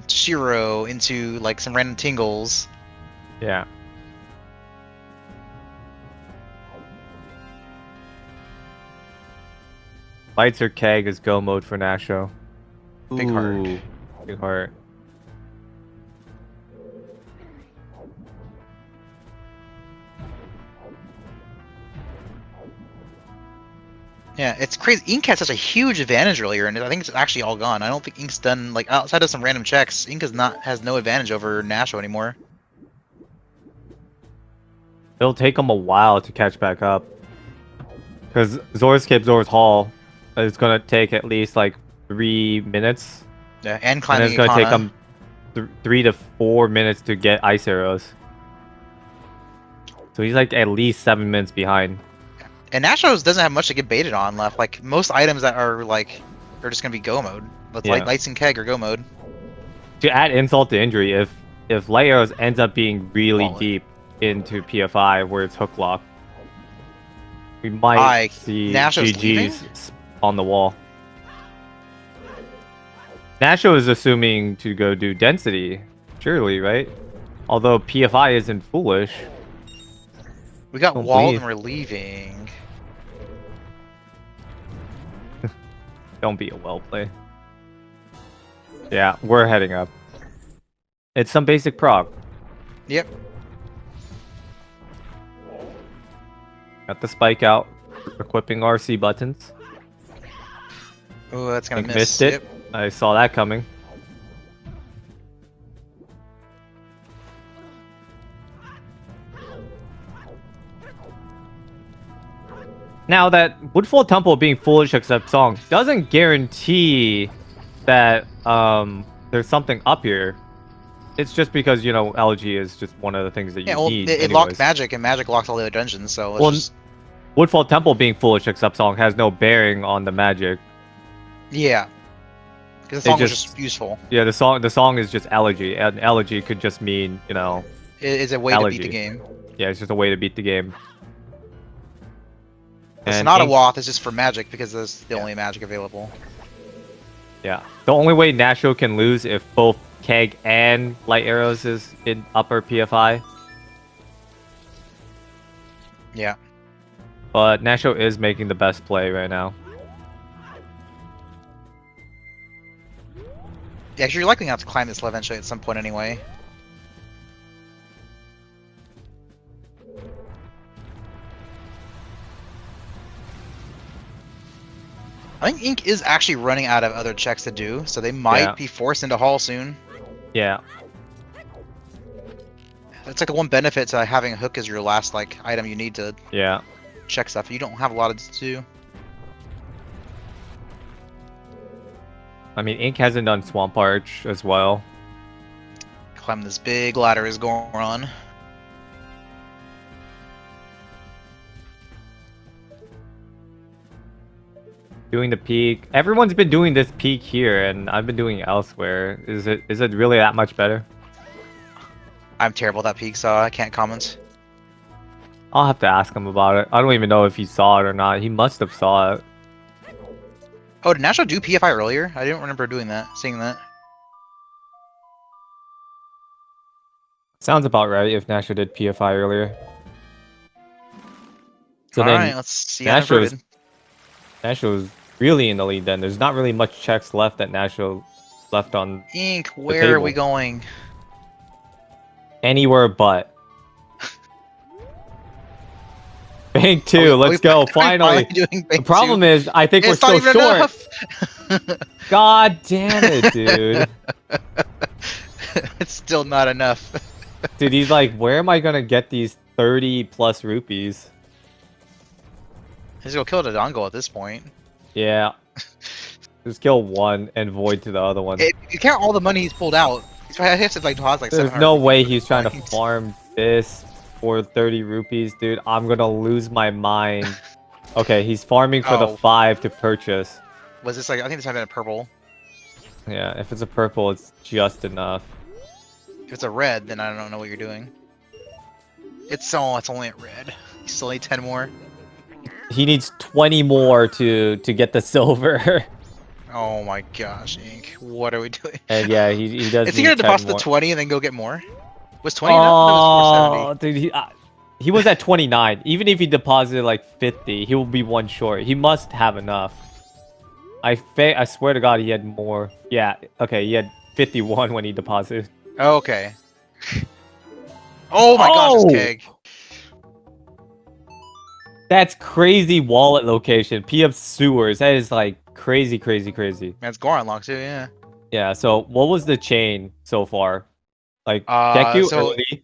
Shiro, into, like, some random tingles. Yeah. Lights or keg is go mode for Nasho. Big heart. Ooh, big heart. Yeah, it's crazy. Ink had such a huge advantage earlier, and I think it's actually all gone. I don't think Ink's done, like, outside of some random checks, Ink has no advantage over Nasho anymore. It'll take him a while to catch back up. Because Zora's Cape, Zora's Hall is going to take at least like 3 minutes. Yeah, and And climbing it's going to take Ikana. him 3 to 4 minutes to get ice arrows. So he's like at least 7 minutes behind. And Nasho's doesn't have much to get baited on left. Like, most items that are, like, are just going to be go mode. But Yeah. Lights and Keg are go mode. To add insult to injury, if light arrows ends up being really Wallet. deep into PFI where it's hook lock, we might see Nasho's GG's on the wall. Nasho is assuming to go do density, surely, right? Although PFI isn't foolish. We got Don't Walt believe. and we're leaving. Don't be a well play. Yeah, we're heading up. It's some basic prog. Yep. Got the spike out, equipping RC buttons. Oh, that's going to miss. Missed it. Yep. I saw that coming. Now that Woodfall Temple being foolish except song doesn't guarantee that there's something up here. It's just because, you know, elegy is just one of the things that you Yeah, well, need. it anyways. locked magic, and magic locks all the other dungeons, so it's Well, just... Woodfall Temple being foolish except song has no bearing on the magic. Yeah. Because the song was just useful. Yeah, the song is just elegy, and elegy could just mean, you know, It's a way elegy. to beat the game. Yeah, it's just a way to beat the game. The And Sonata Ink- Wath is just for magic, because that's the only magic available. Yeah. The only way Nasho can lose if both Keg and Light Arrows is in upper PFI. Yeah. But Nasho is making the best play right now. Yeah, 'cause you're likely going to have to climb this level eventually at some point anyway. I think Ink is actually running out of other checks to do, so they might be forced into Hall soon. Yeah. That's like the one benefit to having a hook as your last like item you need to check stuff. You don't have a lot to do. I mean, Ink hasn't done Swamp Arch as well. Climb this big ladder is going on. Doing the peak. Everyone's been doing this peak here, and I've been doing it elsewhere. Is it really that much better? I'm terrible at that peak, so I can't comment. I'll have to ask him about it. I don't even know if he saw it or not. He must have saw it. Oh, did Nasho do PFI earlier? I didn't remember doing that, seeing that. Sounds about right if Nasho did PFI earlier. So Alright, let's see how Nasho's really in the lead then. There's not really much checks left that Nasho left on Ink, where are we going? Anywhere but. Bank 2, let's go, finally. The problem is, I think we're still short. God damn it, dude. It's still not enough. Dude, he's like, where am I gonna get these 30 plus rupees? He's gonna kill the dongle at this point. Yeah. Just kill one and void to the other one. If you count all the money he's pulled out, he has to like toss like There's no way he's trying to farm this for 30 rupees, dude. I'm gonna lose my mind. Okay, he's farming for the 5 to purchase. Was this like, I think this might have been a purple. Yeah, if it's a purple, it's just enough. If it's a red, then I don't know what you're doing. It's only at red. You still need 10 more. He needs 20 more to get the silver. Oh my gosh, Ink. What are we doing? And yeah, he does Is he need gonna 10 deposit the more. 20 and then go get more? Was 20 enough? That was 470. Oh, dude, he was at 29. Even if he deposited like 50, he will be one short. He must have enough. I swear to God, he had more. Yeah, okay, he had 51 when he deposited. Okay. Oh my gosh, this Oh! keg. That's crazy wallet location. PF sewers. That is like crazy, crazy, crazy. That's Goron lock too, yeah. Yeah, so what was the chain so far? Like, Deku So early.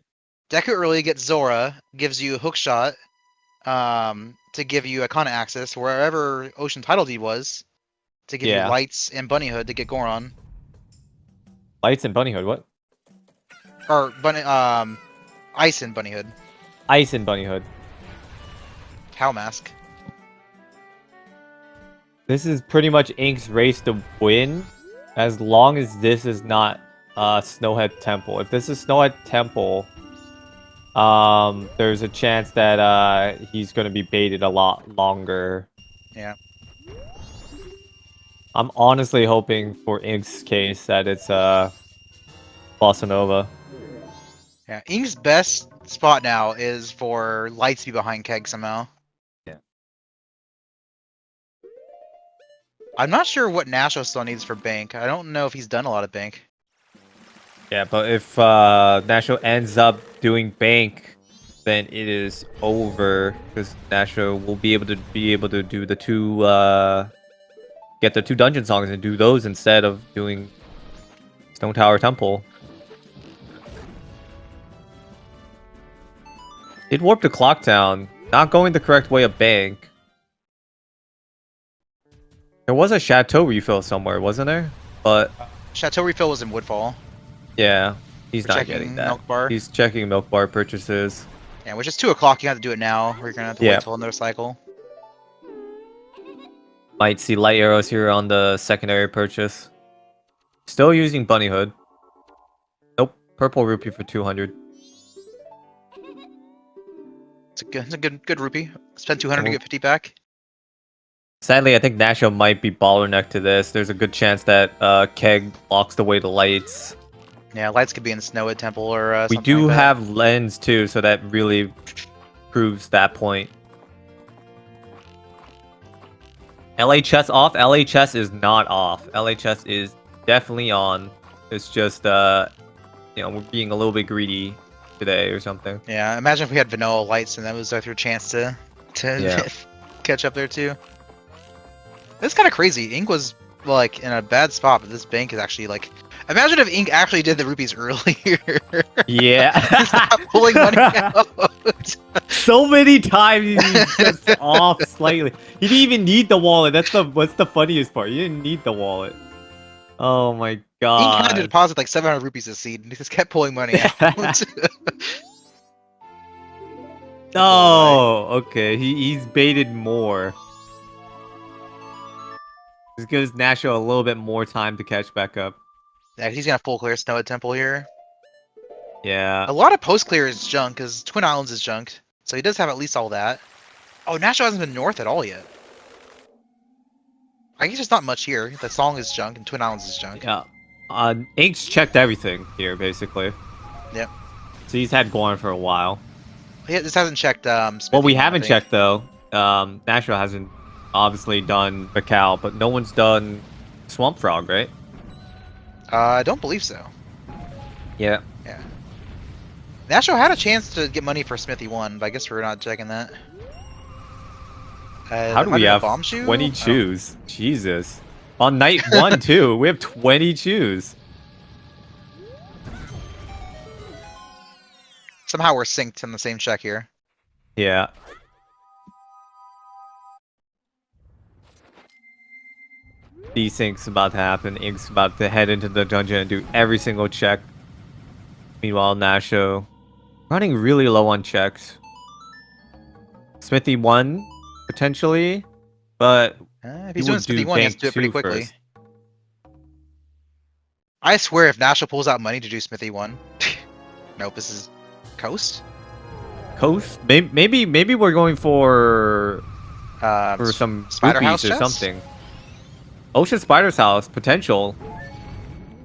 Deku early gets Zora, gives you a hook shot, to give you Icona access wherever Ocean Title Deed was, to give you Yeah. Lights and Bunnyhood to get Goron. Lights and Bunnyhood, what? Or Ice and Bunnyhood. Ice and Bunnyhood. Cow Mask. This is pretty much Ink's race to win, as long as this is not Snowhead Temple. If this is Snowhead Temple, there's a chance that he's gonna be baited a lot longer. Yeah. I'm honestly hoping for Ink's case that it's Bossa Nova. Yeah. Ink's best spot now is for Lights to be behind Keg somehow. Yeah. I'm not sure what Nasho still needs for Bank. I don't know if he's done a lot of Bank. Yeah, but if Nasho ends up doing Bank, then it is over because Nasho will be able to do the two get the 2 dungeon songs and do those instead of doing Stone Tower Temple. It warped to Clock Town, not going the correct way of Bank. There was a Chateau refill somewhere, wasn't there? But Chateau refill was in Woodfall. yeah, he's We're not checking getting that. Milk Bar. He's checking Milk Bar purchases. Yeah, which is 2 o'clock. You have to do it now, or you're gonna have to wait till another cycle. Might see light arrows here on the secondary purchase. Still using Bunny Hood. Nope, purple rupee for 200. It's a good rupee. Spend 200 to get 50 back. Sadly, I think Nasho might be bottleneck to this. There's a good chance that Keg blocks the way to lights. Yeah, Lights could be in Snowwood Temple or We something do like that. have lens too, so that really proves that point. LHS off? LHS is not off. LHS is definitely on. It's just, we're being a little bit greedy today or something. Yeah, imagine if we had vanilla Lights and that was our chance to Yeah. catch up there too. That's kind of crazy. Ink was like in a bad spot, but this bank is actually like. Imagine if Ink actually did the rupees earlier. Yeah. He's not pulling money out. So many times he's just off slightly. He didn't even need the wallet. What's the funniest part. He didn't need the wallet. Oh my Ink god. had to deposit like 700 rupees this seed, and he just kept pulling money out. Oh, okay. He's baited more. This gives Nasho a little bit more time to catch back up. Yeah, he's gonna full clear Snowwood Temple here. Yeah. A lot of post clear is junk, because Twin Islands is junked. So he does have at least all that. Oh, Nasho hasn't been north at all yet. I guess there's not much here. The song is junk, and Twin Islands is junk. Yeah. Ink's checked everything here, basically. Yep. So he's had Gorn for a while. He just hasn't checked. What we Smithy, I haven't think. checked, though, Nasho hasn't obviously done Macau, but no one's done Swamp Frog, right? I don't believe so. Yeah. Yeah. Nasho had a chance to get money for Smithy 1, but I guess we're not checking that. How do might we be a have bomb shoe? 20 chews? Jesus. On night 1, too, we have 20 chews. Somehow we're synced in the same check here. Yeah. Desync's about to happen. Ink's about to head into the dungeon and do every single check. Meanwhile, Nasho running really low on checks. Smithy 1, potentially, but If he's doing Smithy 1, he has to do it pretty quickly. first. I swear if Nasho pulls out money to do Smithy 1... Nope, this is Coast? Coast? Maybe we're going for some Spider House groupies or chest? something. Ocean Spider's house potential.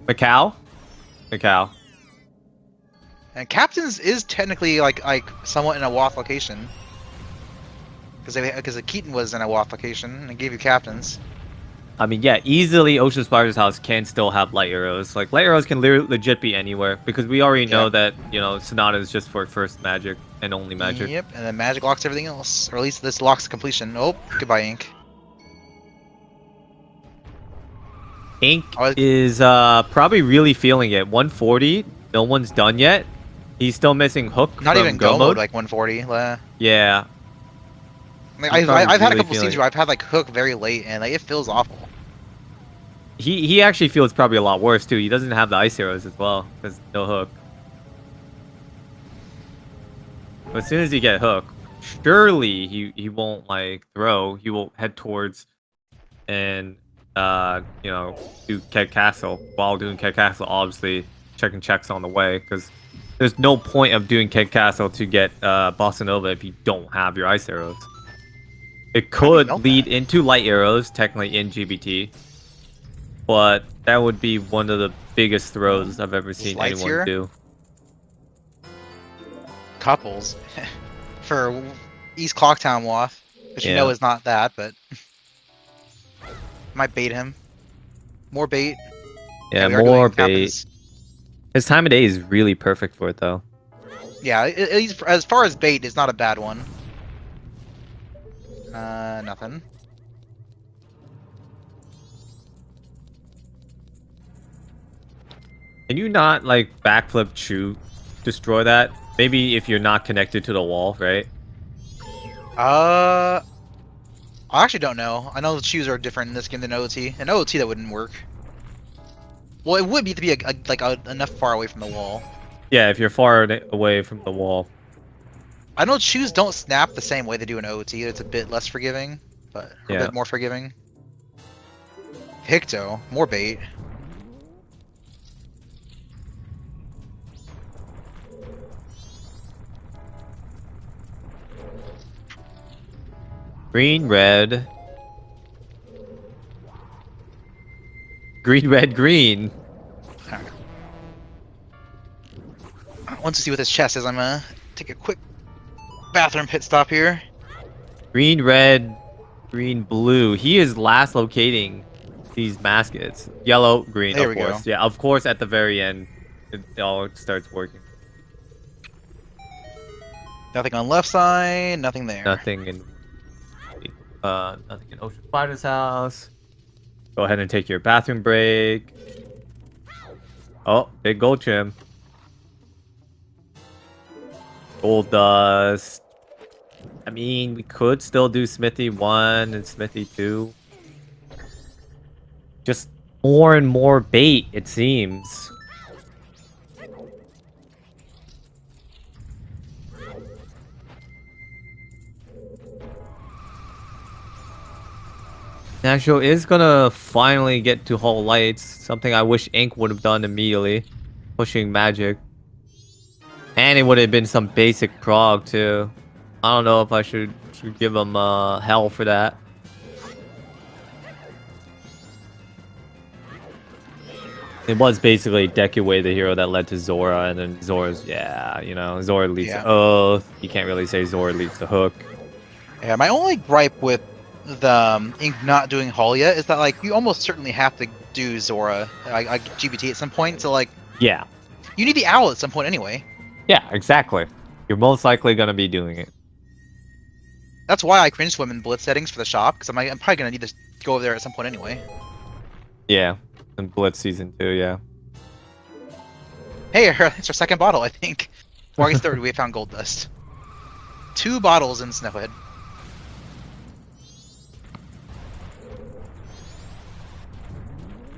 Macau. And Captain's is technically like somewhat in a WAF location. Because Keaton was in a WAF location and gave you Captain's. I mean, yeah, easily Ocean Spider's house can still have light arrows. Like, light arrows can legit be anywhere, because we already know that, you know, Sonata is just for first magic and only magic. Yep, and then magic locks everything else. Or at least this locks completion. Oh, goodbye, Ink. Ink is probably really feeling it. 140, no one's done yet. He's still missing Hook Not from even go mode, like 140. Yeah. Like, I've had a couple scenes where I've had like Hook very late, and like it feels awful. He actually feels probably a lot worse too. He doesn't have the ice arrows as well because no Hook. But as soon as you get Hook, surely he won't like throw. He will head towards and you know, do Keg Castle. While doing Keg Castle, obviously checking checks on the way, because there's no point of doing Keg Castle to get Bossa Nova if you don't have your ice arrows. It could lead into light arrows, technically in GBT, but that would be one of the biggest throws I've ever seen anyone do. Couples for East Clocktown WAF, which you know is not that, but might bait him. More bait. Yeah, more bait. His time of day is really perfect for it, though. Yeah, at least as far as bait, it's not a bad one. Nothing. Can you not, like, backflip shoot, destroy that? Maybe if you're not connected to the wall, right? I actually don't know. I know the shoes are different in this game than OT. In OT, that wouldn't work. Well, it would be to be enough far away from the wall. Yeah, if you're far away from the wall. I know shoes don't snap the same way they do in OT. It's a bit less forgiving, but a bit more forgiving. Hicto, more bait. Green, red. Green, red, green. Once we see what this chest is, I'm gonna take a quick bathroom pit stop here. Green, red, green, blue. He is last locating these baskets. Yellow, green, of course. Yeah, of course, at the very end, it all starts working. Nothing on left side, nothing there. Nothing in Ocean Spider's house. Go ahead and take your bathroom break. Oh, big gold trim. Gold dust. I mean, we could still do Smithy 1 and Smithy 2. Just more and more bait, it seems. Nasho is gonna finally get to Hull Lights, something I wish Ink would have done immediately. Pushing magic. And it would have been some basic prog too. I don't know if I should give him hell for that. It was basically deck away the hero that led to Zora, and then Zora's, you know, Zora leads to Oath. You can't really say Zora leads to Hook. Yeah, my only gripe with the Ink not doing Hull yet is that, like, you almost certainly have to do Zora, like GBT at some point, so, like... Yeah. You need the owl at some point anyway. Yeah, exactly. You're most likely going to be doing it. That's why I cringe swim in Blitz settings for the shop, because I'm probably going to need to go over there at some point anyway. Yeah, in Blitz Season 2, yeah. Hey, it's our second bottle, I think. Or I guess third, we found gold dust. 2 bottles in Snowhead.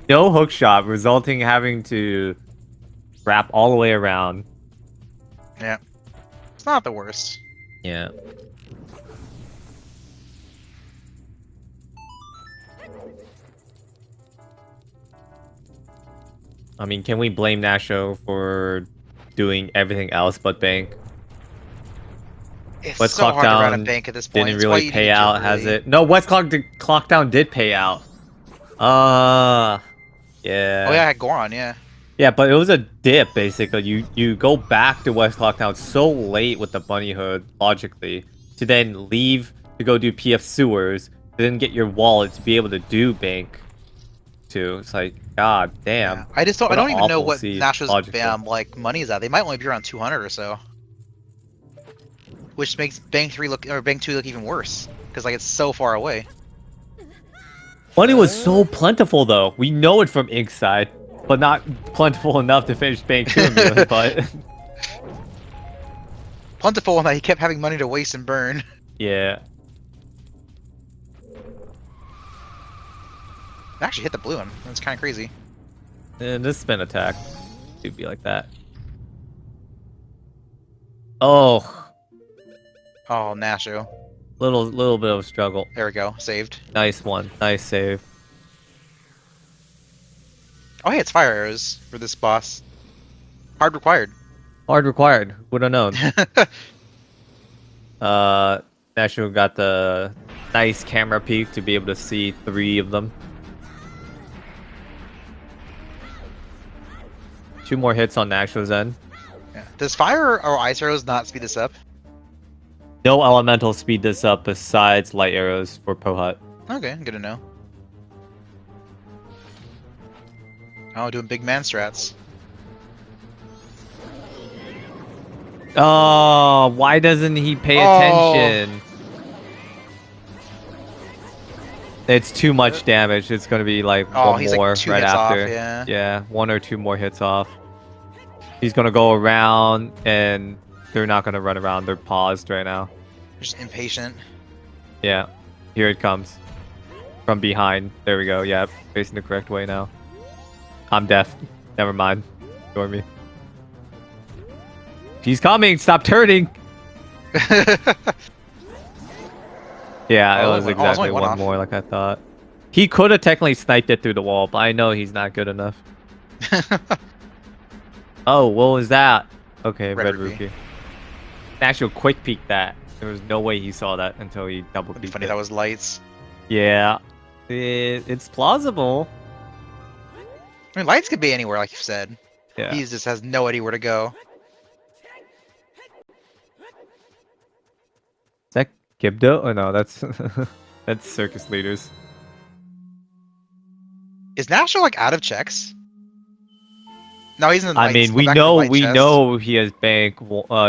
No hook shot, resulting having to wrap all the way around. Yeah. It's not the worst. Yeah. I mean, can we blame Nasho for doing everything else but bank? It's West so Clock hard to run a Down bank at this point. didn't It's why really you pay need to do out, has early. it? No, West Clock Down did pay out. Oh Yeah. yeah, I had Goron, yeah. Yeah, but it was a dip, basically. You go back to West Clocktown so late with the Bunny Hood, logically, to then leave to go do PF Sewers, to then get your wallet to be able to do Bank 2. It's like, god damn. Yeah. I What an don't even know awful what seed, Nasho's logically. like money is at. They might only be around 200 or so. Which makes Bank 3 look, or Bank 2 look even worse. Because like it's so far away. Money was so plentiful, though. We know it from Ink's side, but not plentiful enough to finish Bank 2 immediately, but... Plentiful in that he kept having money to waste and burn. Yeah. I actually hit the blue one. That's kind of crazy. And this spin attack would be like that. Oh, Oh, Nasho. little bit of a struggle. There we go. Saved. Nice one. Nice save. Oh, hey, it's fire arrows for this boss. Hard required. Hard required. Would have known. Nasho got the nice camera peek to be able to see 3 of them. 2 more hits on Nasho's end. Yeah. Does fire or ice arrows not speed this up? No elemental speed this up besides light arrows for Pohut. Okay, good to know. Oh, doing big man strats. Oh, why doesn't he pay attention? It's too much damage. It's going to be like one he's more like 2 right hits after. off, yeah. Yeah, 1 or 2 more hits off. He's going to go around, and they're not going to run around. They're paused right now. Just impatient. Yeah, here it comes. From behind. There we go. Yeah, facing the correct way now. I'm deaf. Never mind. Ignore me. He's coming! Stop turning! Yeah, it was exactly only one one off. more like I thought. He could have technically sniped it through the wall, but I know he's not good enough. Oh, what was that? Okay, red rupee. Actually, quick peek that. There was no way he saw that until he double peeked Funny, it. that was lights. Yeah, it's plausible. I mean, lights could be anywhere, like you said. Yeah. He just has no idea where to go. Is that Gibdo? Oh no, that's that's circus leaders. Is Nasho like out of checks? No, he's in the I lights. mean, Go we back to the know light chest. he has bank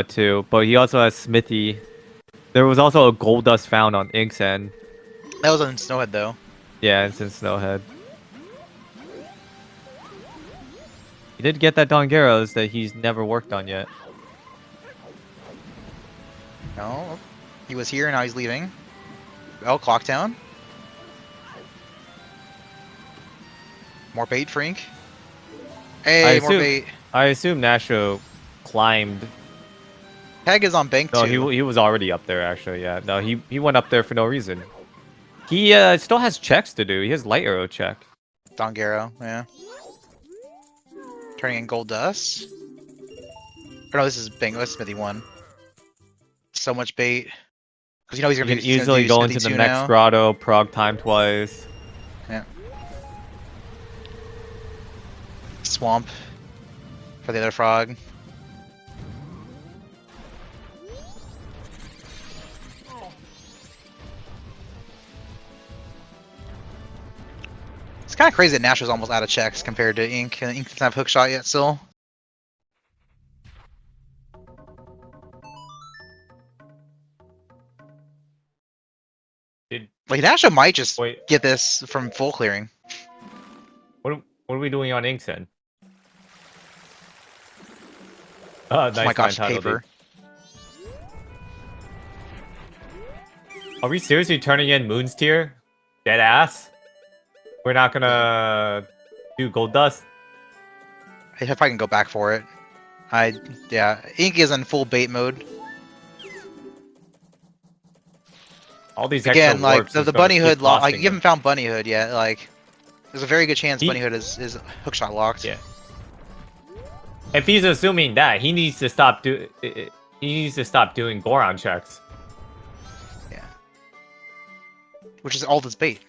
too, but he also has Smithy. There was also a gold dust found on Inc7. That was on Snowhead though. Yeah, it's in Snowhead. He did get that Dongeros that he's never worked on yet. No, he was here, now he's leaving. Oh, Clocktown. More bait, Frink. Hey, more bait. I assume Nasho climbed. Peg is on bank No, 2. he was already up there actually. Yeah, no, he went up there for no reason. He still has checks to do. He has light arrow check. Dongero, yeah. Turning in gold dust. Or no, this is bank. This is Smithy 1. So much bait. Because you know he's You gonna can easily go into the next now. grotto, prog time twice. Yeah. Swamp for the other frog. It's kind of crazy that Nasho's almost out of checks compared to Ink. Ink doesn't have hookshot yet still. Like Nasho might just get this from full clearing. What are we doing on Inc7? Nice, oh my gosh, paper. Are we seriously turning in Moon's Tier? Dead ass? We're not gonna do gold dust? If I can go back for it. Yeah, Ink is in full bait mode. All these again, extra like the bunny hood lock. Like you them. haven't found bunny hood yet. Like there's a very good chance bunny hood is hookshot locked. Yeah. If he's assuming that, he needs to stop doing Goron checks. which is all this bait.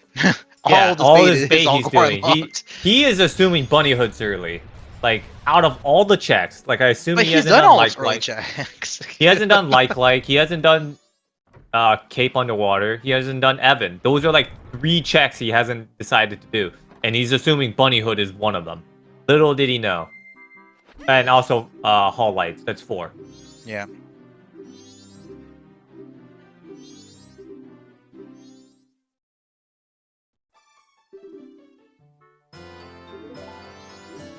Yeah, this all bait this is bait all he's gore doing. unlocked. He is assuming bunny hoods early. Like out of all the checks, like I assume But he he's hasn't done done all his early like. checks. He hasn't done like. He hasn't done Cape Underwater. He hasn't done Evan. Those are like 3 checks he hasn't decided to do, and he's assuming bunny hood is one of them. Little did he know. And also Hall Lights. That's 4. Yeah.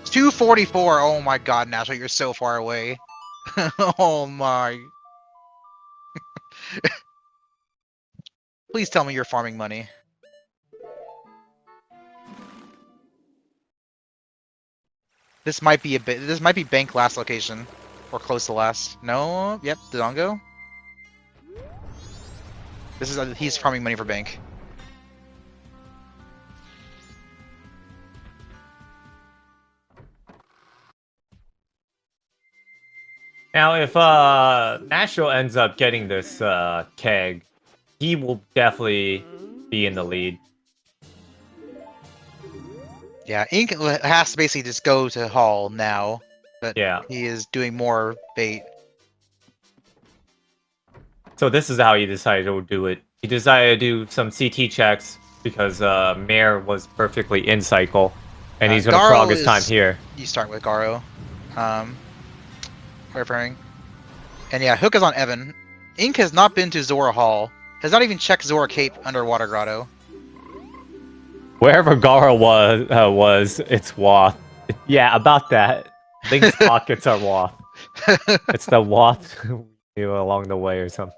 It's 244. Oh my god, Nasho, you're so far away. Oh my. Please tell me you're farming money. This might be a bit. This might be bank last location, or close to last. No. Yep. Dodongo. This is he's farming money for bank. Now, if Nasho ends up getting this keg, he will definitely be in the lead. Yeah, Ink has to basically just go to Hall now, but Yeah. he is doing more bait. So this is how he decided to do it. He decided to do some CT checks because Mare was perfectly in cycle, and he's going to prog his time here. You start with Garo. Preparing. And yeah, Hook is on Evan. Ink has not been to Zora Hall. Has not even checked Zora Cape underwater grotto. Wherever Gara was, it's Wath. Yeah, about that. Link's pockets are Wath. It's the Wath along the way or something.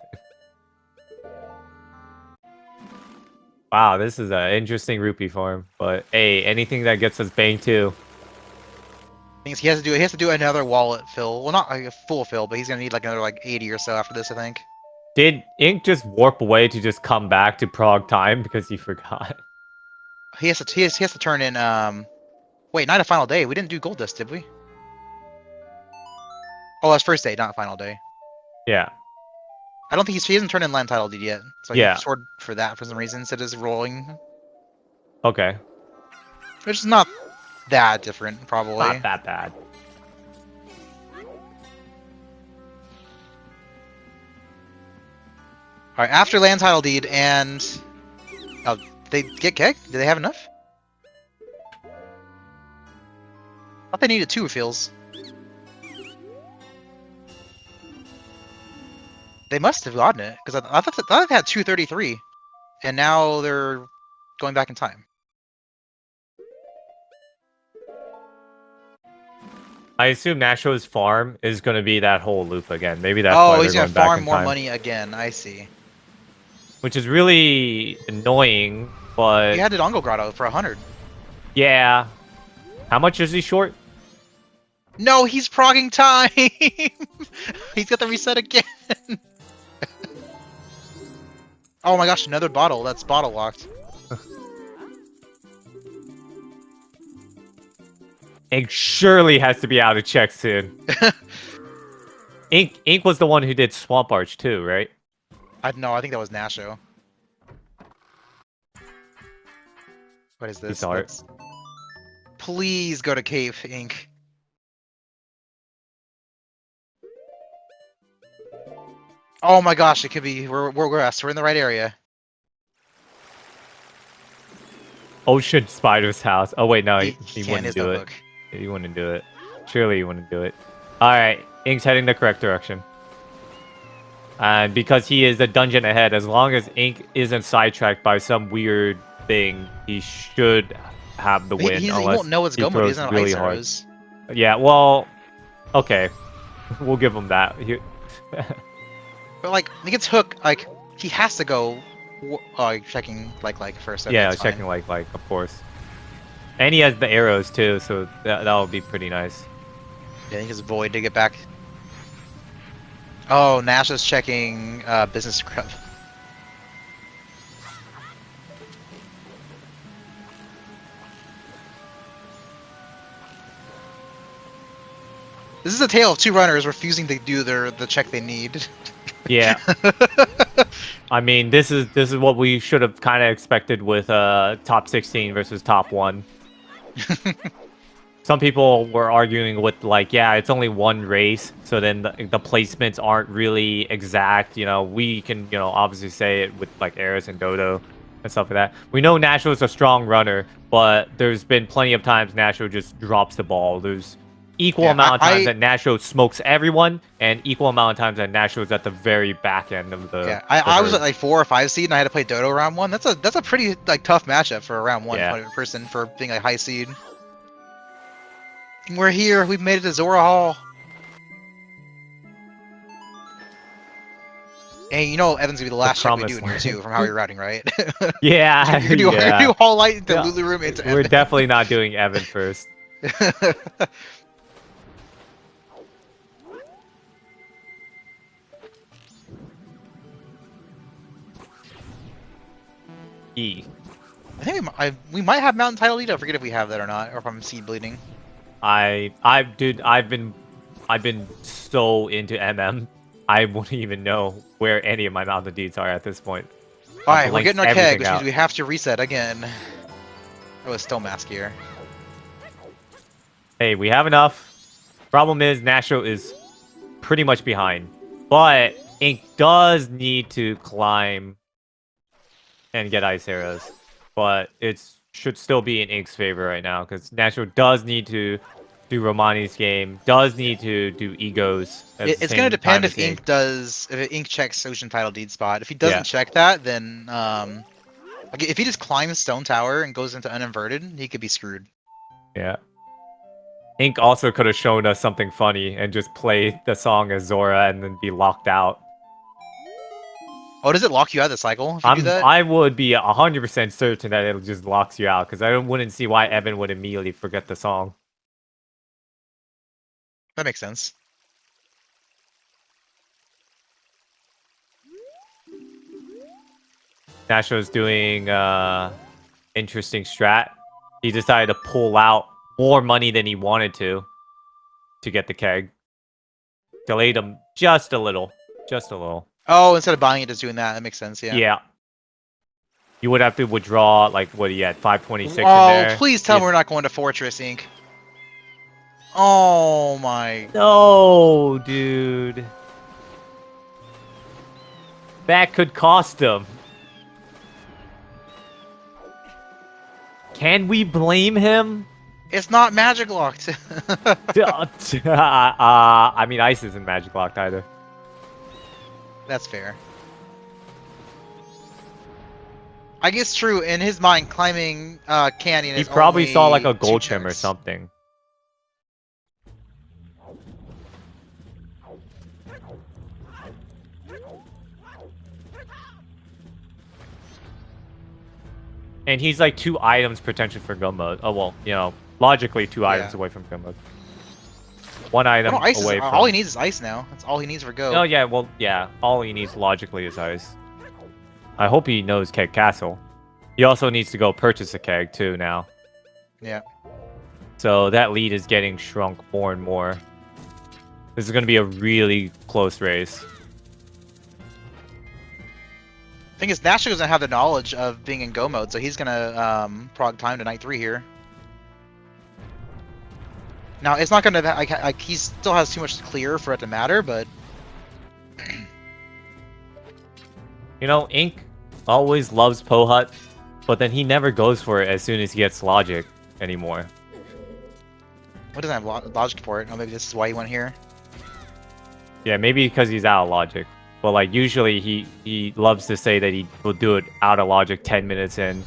Wow, this is an interesting rupee farm. But hey, anything that gets us bang too. He has to do another wallet fill. Well, not like a full fill, but he's gonna need like another like 80 or so after this, I think. Did Ink just warp away to just come back to prog time because he forgot? He has to turn in wait, not a final day. We didn't do gold dust, did we? Oh, that's first day, not final day. Yeah. I don't think he hasn't turned in land title deed yet. So Yeah. he stored for that for some reason instead of rolling. Okay. Which is not that different, probably. Not that bad. Alright, after land title deed and oh, they get keg? Do they have enough? I thought they needed 2 refills. They must have gotten it, because I thought they had 233. And now they're going back in time. I assume Nasho's farm is going to be that whole loop again. Maybe that's why he's they're gonna going back farm in more time. money again, I see. Which is really annoying, but... He had Dodongo Grotto for 100. Yeah. How much is he short? No, he's progging time! He's got the reset again! Oh my gosh, another bottle. That's bottle locked. Ink surely has to be out of check soon. Ink was the one who did Swamp Arch too, right? No, I think that was Nasho. What is this? Please go to Cave, Ink. Oh my gosh, it could be. We're in the right area. Ocean Spider's house. Oh wait, no, he can't, wouldn't his do it. notebook. He wouldn't do it. Surely he wouldn't do it. Alright, Ink's heading the correct direction. And because he is the dungeon ahead, as long as Ink isn't sidetracked by some weird thing, he should have the win. He won't know what's going on. He doesn't have really ice hard. arrows. Yeah, well, okay. We'll give him that. But like, against Hook, like, he has to go checking like first. Okay, yeah, it's checking fine. like, of course. And he has the arrows too, so that'll be pretty nice. Yeah, I think it's Void to get back. Oh, Nash is checking business scrub. This is a tale of 2 runners refusing to do the check they need. Yeah. I mean, this is what we should have kind of expected with top 16 versus top 1. Some people were arguing with like, yeah, it's only one race, so then the placements aren't really exact. You know, we can, you know, obviously say it with like Eris and Dodo and stuff like that. We know Nasho is a strong runner, but there's been plenty of times Nasho just drops the ball. There's equal amount of times that Nasho smokes everyone, and equal amount of times that Nasho is at the very back end of the. Yeah, I was at like 4 or 5 seed, and I had to play Dodo round 1. That's a pretty like tough matchup for a round 1 person for being a high seed. We're here. We've made it to Zora Hall. Hey, you know Evan's gonna be the last check we do in here too, from how you're routing, right? Yeah, you're gonna do Hall Light into Lulu Room into Evan. We're definitely not doing Evan first. E. I think we might have mountain title lead. I forget if we have that or not, or if I'm seed bleeding. I've been so into MM. I wouldn't even know where any of my mountain deeds are at this point. Alright, we're getting our keg, which means we have to reset again. Oh, it's still maskier. Hey, we have enough. Problem is, Nasho is pretty much behind. But Inc does need to climb and get ice arrows. But it should still be in Inc's favor right now, because Nasho does need to do Romani's game, does need to do egos. It's going to depend if Inc checks Ocean Title Deed spot. If he doesn't check that, then like if he just climbs Stone Tower and goes into uninverted, he could be screwed. Yeah. Inc also could have shown us something funny and just play the song as Zora and then be locked out. Oh, does it lock you out of the cycle if you do that? I would be 100% certain that it just locks you out, because I wouldn't see why Evan would immediately forget the song. That makes sense. Nasho's doing interesting strat. He decided to pull out more money than he wanted to get the keg. Delayed him just a little. Just a little. Oh, instead of buying it, just doing that. That makes sense, yeah. Yeah. You would have to withdraw, like, what he had, 526 in there. Oh, please tell me we're not going to Fortress, Inc. Oh my... No, dude. That could cost him. Can we blame him? It's not magic locked. I mean, ice isn't magic locked either. That's fair. I guess true. In his mind, climbing canyon is He probably only saw like a gold 2 gem or checks. something. And he's like 2 items potentially for gun mode. Oh well, you know, logically 2 items away from gun mode. 1 item away from... All he needs is ice now. That's all he needs for go. Oh yeah, well, yeah. All he needs logically is ice. I hope he knows Keg Castle. He also needs to go purchase a keg too now. Yeah. So that lead is getting shrunk more and more. This is going to be a really close race. Thing is, Nasho doesn't have the knowledge of being in go mode, so he's gonna prog time to night 3 here. Now it's not gonna like he still has too much to clear for it to matter, but you know, Inc always loves Pohut, but then he never goes for it as soon as he gets logic anymore. What doesn't have logic for it? Oh, maybe this is why he went here. Yeah, maybe because he's out of logic. But like usually he loves to say that he will do it out of logic 10 minutes in,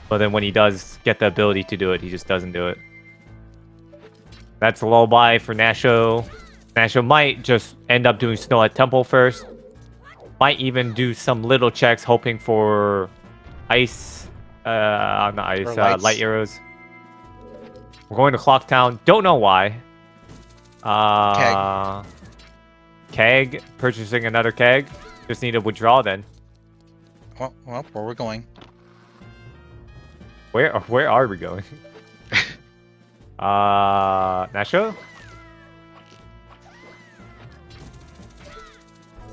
but then when he does get the ability to do it, he just doesn't do it. That's a lullaby for Nasho. Nasho might just end up doing Snow at Temple first. Might even do some little checks hoping for ice, not ice, light arrows. We're going to Clock Town. Don't know why. Keg. Purchasing another keg. Just need to withdraw then. Well, where we're going? Where are we going? Nasho?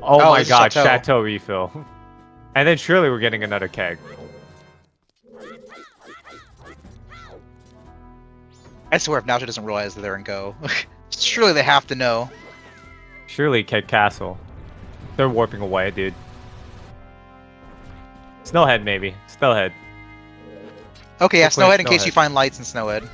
Oh my god, Chateau refill. And then surely we're getting another keg. I swear if Nasho doesn't realize that they're in go. Surely they have to know. Surely keg castle. They're warping away, dude. Snowhead, maybe. Snowhead. Okay, yeah, Hopefully Snowhead in case Snowhead. you find lights in Snowhead.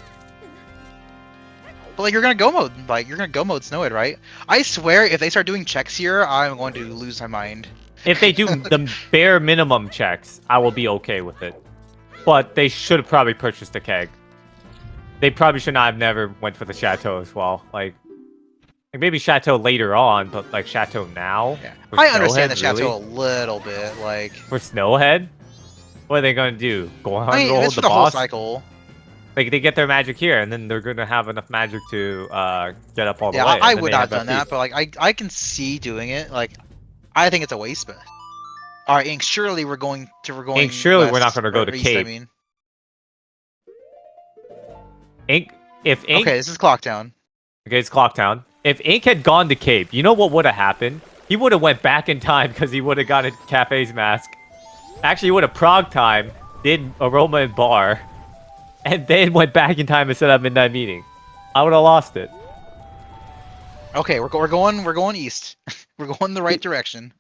But like you're gonna go mode, Snowhead, right? I swear if they start doing checks here, I'm going to lose my mind. If they do the bare minimum checks, I will be okay with it. But they should have probably purchased the keg. They probably should not have never went for the Chateau as well. Like maybe Chateau later on, but like Chateau now? Yeah. For I understand the Snowhead, Chateau really? a little bit, like... For Snowhead? What are they gonna do? Go on, I mean, roll it's the for the whole boss? cycle. Like, they get their magic here, and then they're gonna have enough magic to get up all the Yeah, way. I and then would they not have have done FP. that, but like I can see doing it. Like, I think it's a waste, but... Alright, Inc, surely we're going surely we're not west, gonna go or to east, Cape. I mean. If Ink... Okay, this is Clocktown. Okay, it's Clocktown. If Ink had gone to Cape, you know what would have happened? He would have went back in time because he would have gotten Cafe's mask. Actually, he would have Prague time, did Aroma and Bar, and then went back in time and set up Midnight Meeting. I would have lost it. Okay, we're going east. We're going the right direction.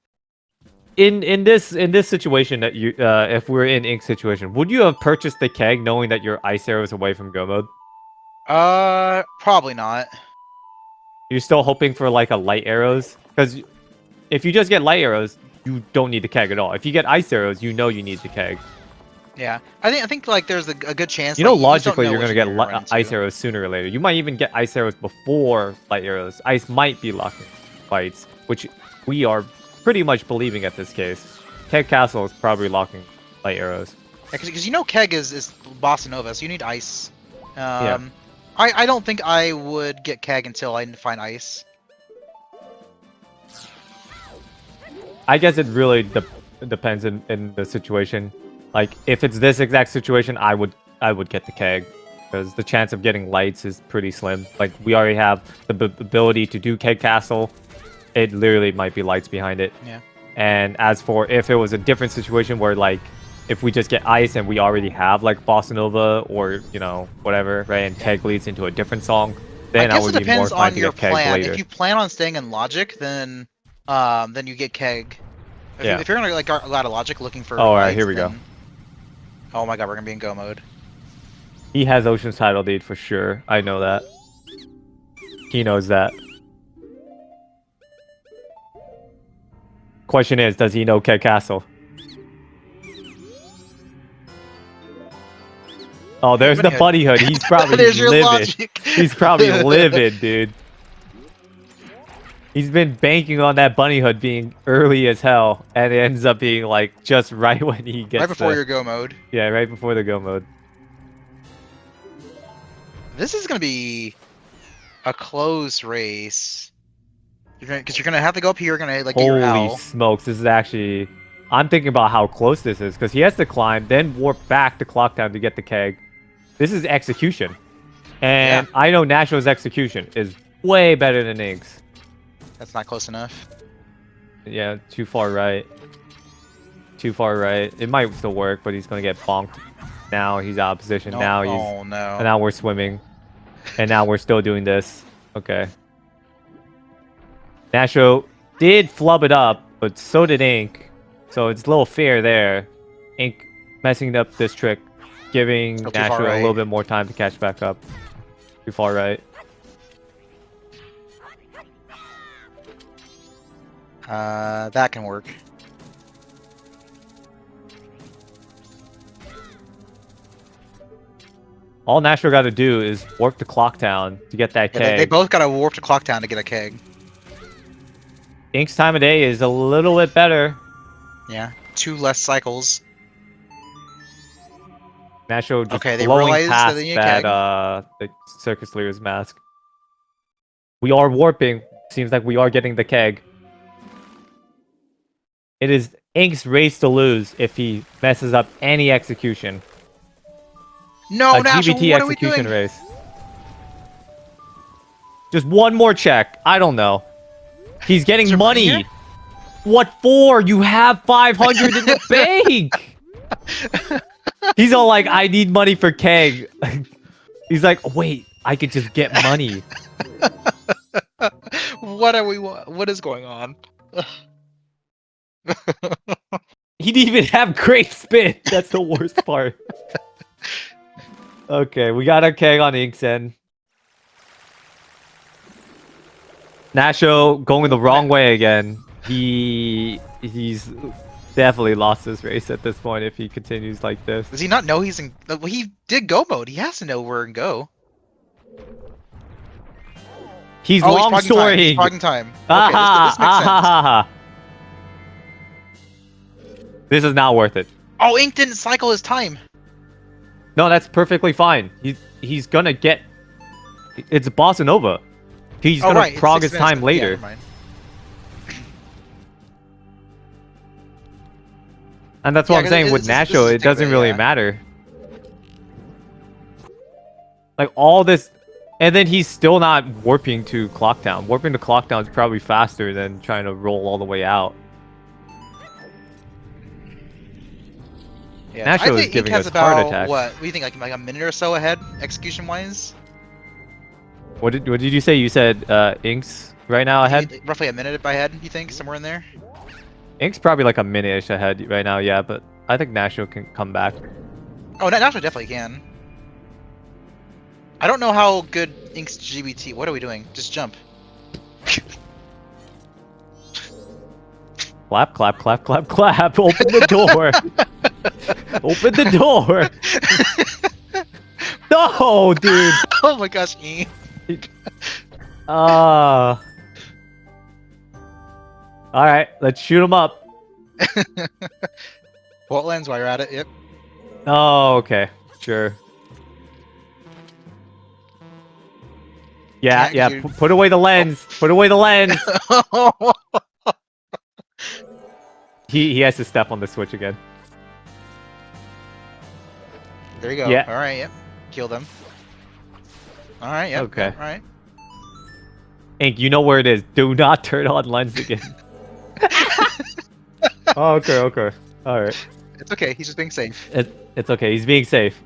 In this situation that you if we're in Ink's situation, would you have purchased the keg knowing that your ice arrow is away from go mode? Probably not. You're still hoping for like a light arrows? Because if you just get light arrows, you don't need the keg at all. If you get ice arrows, you know you need the keg. Yeah, I think like there's a good chance. You know, like, just don't logically, you're what gonna get run into. ice arrows sooner or later. You might even get ice arrows before light arrows. Ice might be locking fights, which we are pretty much believing at this case. Keg Castle is probably locking light arrows. Because you know Keg is Bossa Nova, so you need ice. Yeah. I don't think I would get Keg until I find ice. I guess it really depends in the situation. Like, if it's this exact situation, I would get the keg. Because the chance of getting lights is pretty slim. Like, we already have the ability to do Keg Castle. It literally might be lights behind it. Yeah. And as for if it was a different situation where, like, if we just get ice and we already have, like, Bossa Nova or, you know, whatever, right? And Keg leads into a different song, then I would be more inclined to get Keg later. If you plan on staying in Logic, then you get Keg. If you're gonna like go out of Logic looking for Oh, alright, lights, here we go. then... Oh my god, we're gonna be in go mode. He has Ocean's Title Deed for sure. I know that. He knows that. Question is, does he know Keg Castle? Oh, there's the bunny hood. He's probably There's your livid. logic. He's probably livid, dude. He's been banking on that bunny hood being early as hell, and it ends up being like just right when he gets Right before your go mode. Yeah, right before the go mode. This is gonna be a close race. Because you're gonna have to go up here. You're gonna like get your Holy owl. smokes! This is actually. I'm thinking about how close this is because he has to climb, then warp back to Clocktown to get the keg. This is execution, and I know Nasho's execution is way better than Ink's. That's not close enough. Yeah, too far right. Too far right. It might still work, but he's gonna get bonked. Now he's out of position. No, Now he's. oh no. And now we're swimming, and now we're still doing this. Okay. Nasho did flub it up, but so did Ink. So it's a little fair there. Ink messing up this trick, giving Nasho a little bit more time to catch back up. Too far right. That can work. All Nasho got to do is warp to Clocktown to get that keg. They both got to warp to Clocktown to get a keg. Ink's time of day is a little bit better. Yeah, 2 less cycles. Nasho just they blowing realized that past they need a that keg. the Circus Leader's mask. We are warping. Seems like we are getting the keg. It is Ink's race to lose if he messes up any execution. No, a Nasho, GBT what are we execution doing? race. Just one more check. I don't know. He's getting Is there money money. here? What for? You have 500 in the bank. He's all like, I need money for keg. He's like, wait, I could just get money. What is going on? He didn't even have great spin. That's the worst part. Okay, we got our keg on Inc7. Nasho going the wrong way again. He's definitely lost this race at this point if he continues like this. Does he not know he's in? Well, he did go mode. He has to know we're in go. He's oh, long story. He's pausing time. Okay, this makes sense. This is not worth it. Oh, Ink didn't cycle his time. No, that's perfectly fine. He's gonna get. It's Bossa Nova. He's gonna prog his time later. Yeah, and that's what I'm saying with Nasho. It doesn't really matter. Like all this, and then he's still not warping to clock down. Warping to clock down is probably faster than trying to roll all the way out. Yeah, Nasho is giving us heart attacks. What do you think? Like a minute or so ahead, execution wise. What did you say? You said Ink's right now ahead? Roughly a minute ahead, you think? Somewhere in there? Ink's probably like a minute-ish ahead right now, yeah, but I think Nasho can come back. Oh, Nasho definitely can. I don't know how good Ink's GBT... What are we doing? Just jump. Clap, clap, clap, clap, clap. Open the door. Open the door. No, dude. Oh my gosh, Ink. Alright, let's shoot him up. What lens while you're at it? Yep. Oh, okay. Sure. Yeah, yeah. Put away the lens. Put away the lens. He has to step on the switch again. There you go. Yeah. Alright, yep. Kill them. Alright, yep. Okay. Alright. Ink, you know where it is. Do not turn on lens again. Oh, okay, okay. Alright. It's okay, he's just being safe. It's okay, he's being safe.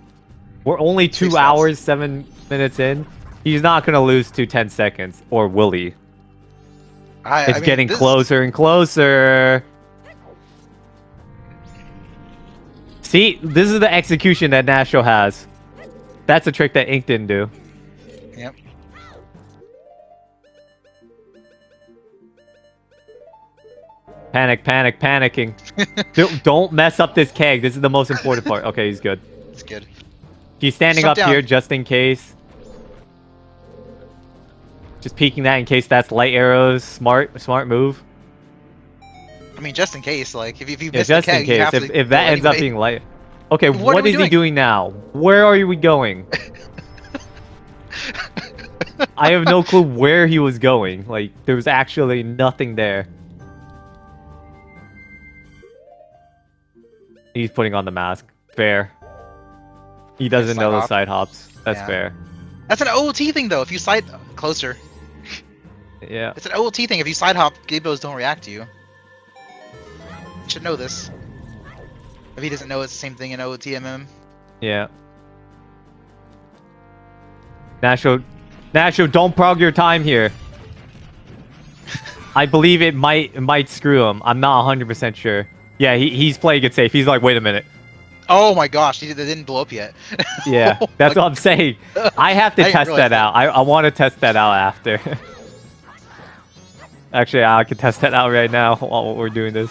We're only 2 hours, 7 minutes in. He's not gonna lose to 10 seconds. Or will he? It's getting closer and closer. See, this is the execution that Nasho has. That's a trick that Ink didn't do. Yep. Panic, panic, panicking. Don't mess up this keg. This is the most important part. Okay, he's good. It's good. He's standing up here just in case. Just peeking that in case that's light arrows. Smart move. I mean, just in case, like, if you Yeah, miss just the keg, in case. you have If that ends up being light. Okay, what is he doing now? Where are we going? I have no clue where he was going. Like, there was actually nothing there. He's putting on the mask. Fair. He doesn't know the side hops. That's fair. That's an OOT thing, though. If you side closer. Yeah. It's an OOT thing. If you side hop, Gabos don't react to you. You should know this. If he doesn't know, it's the same thing in OOTMM. Yeah. Nasho, don't prog your time here. I believe it might screw him. I'm not 100% sure. Yeah, he's playing it safe. He's like, wait a minute. Oh my gosh, they didn't blow up yet. Yeah, that's what I'm saying. I have to test that out. I want to test that out after. Actually, I can test that out right now while we're doing this.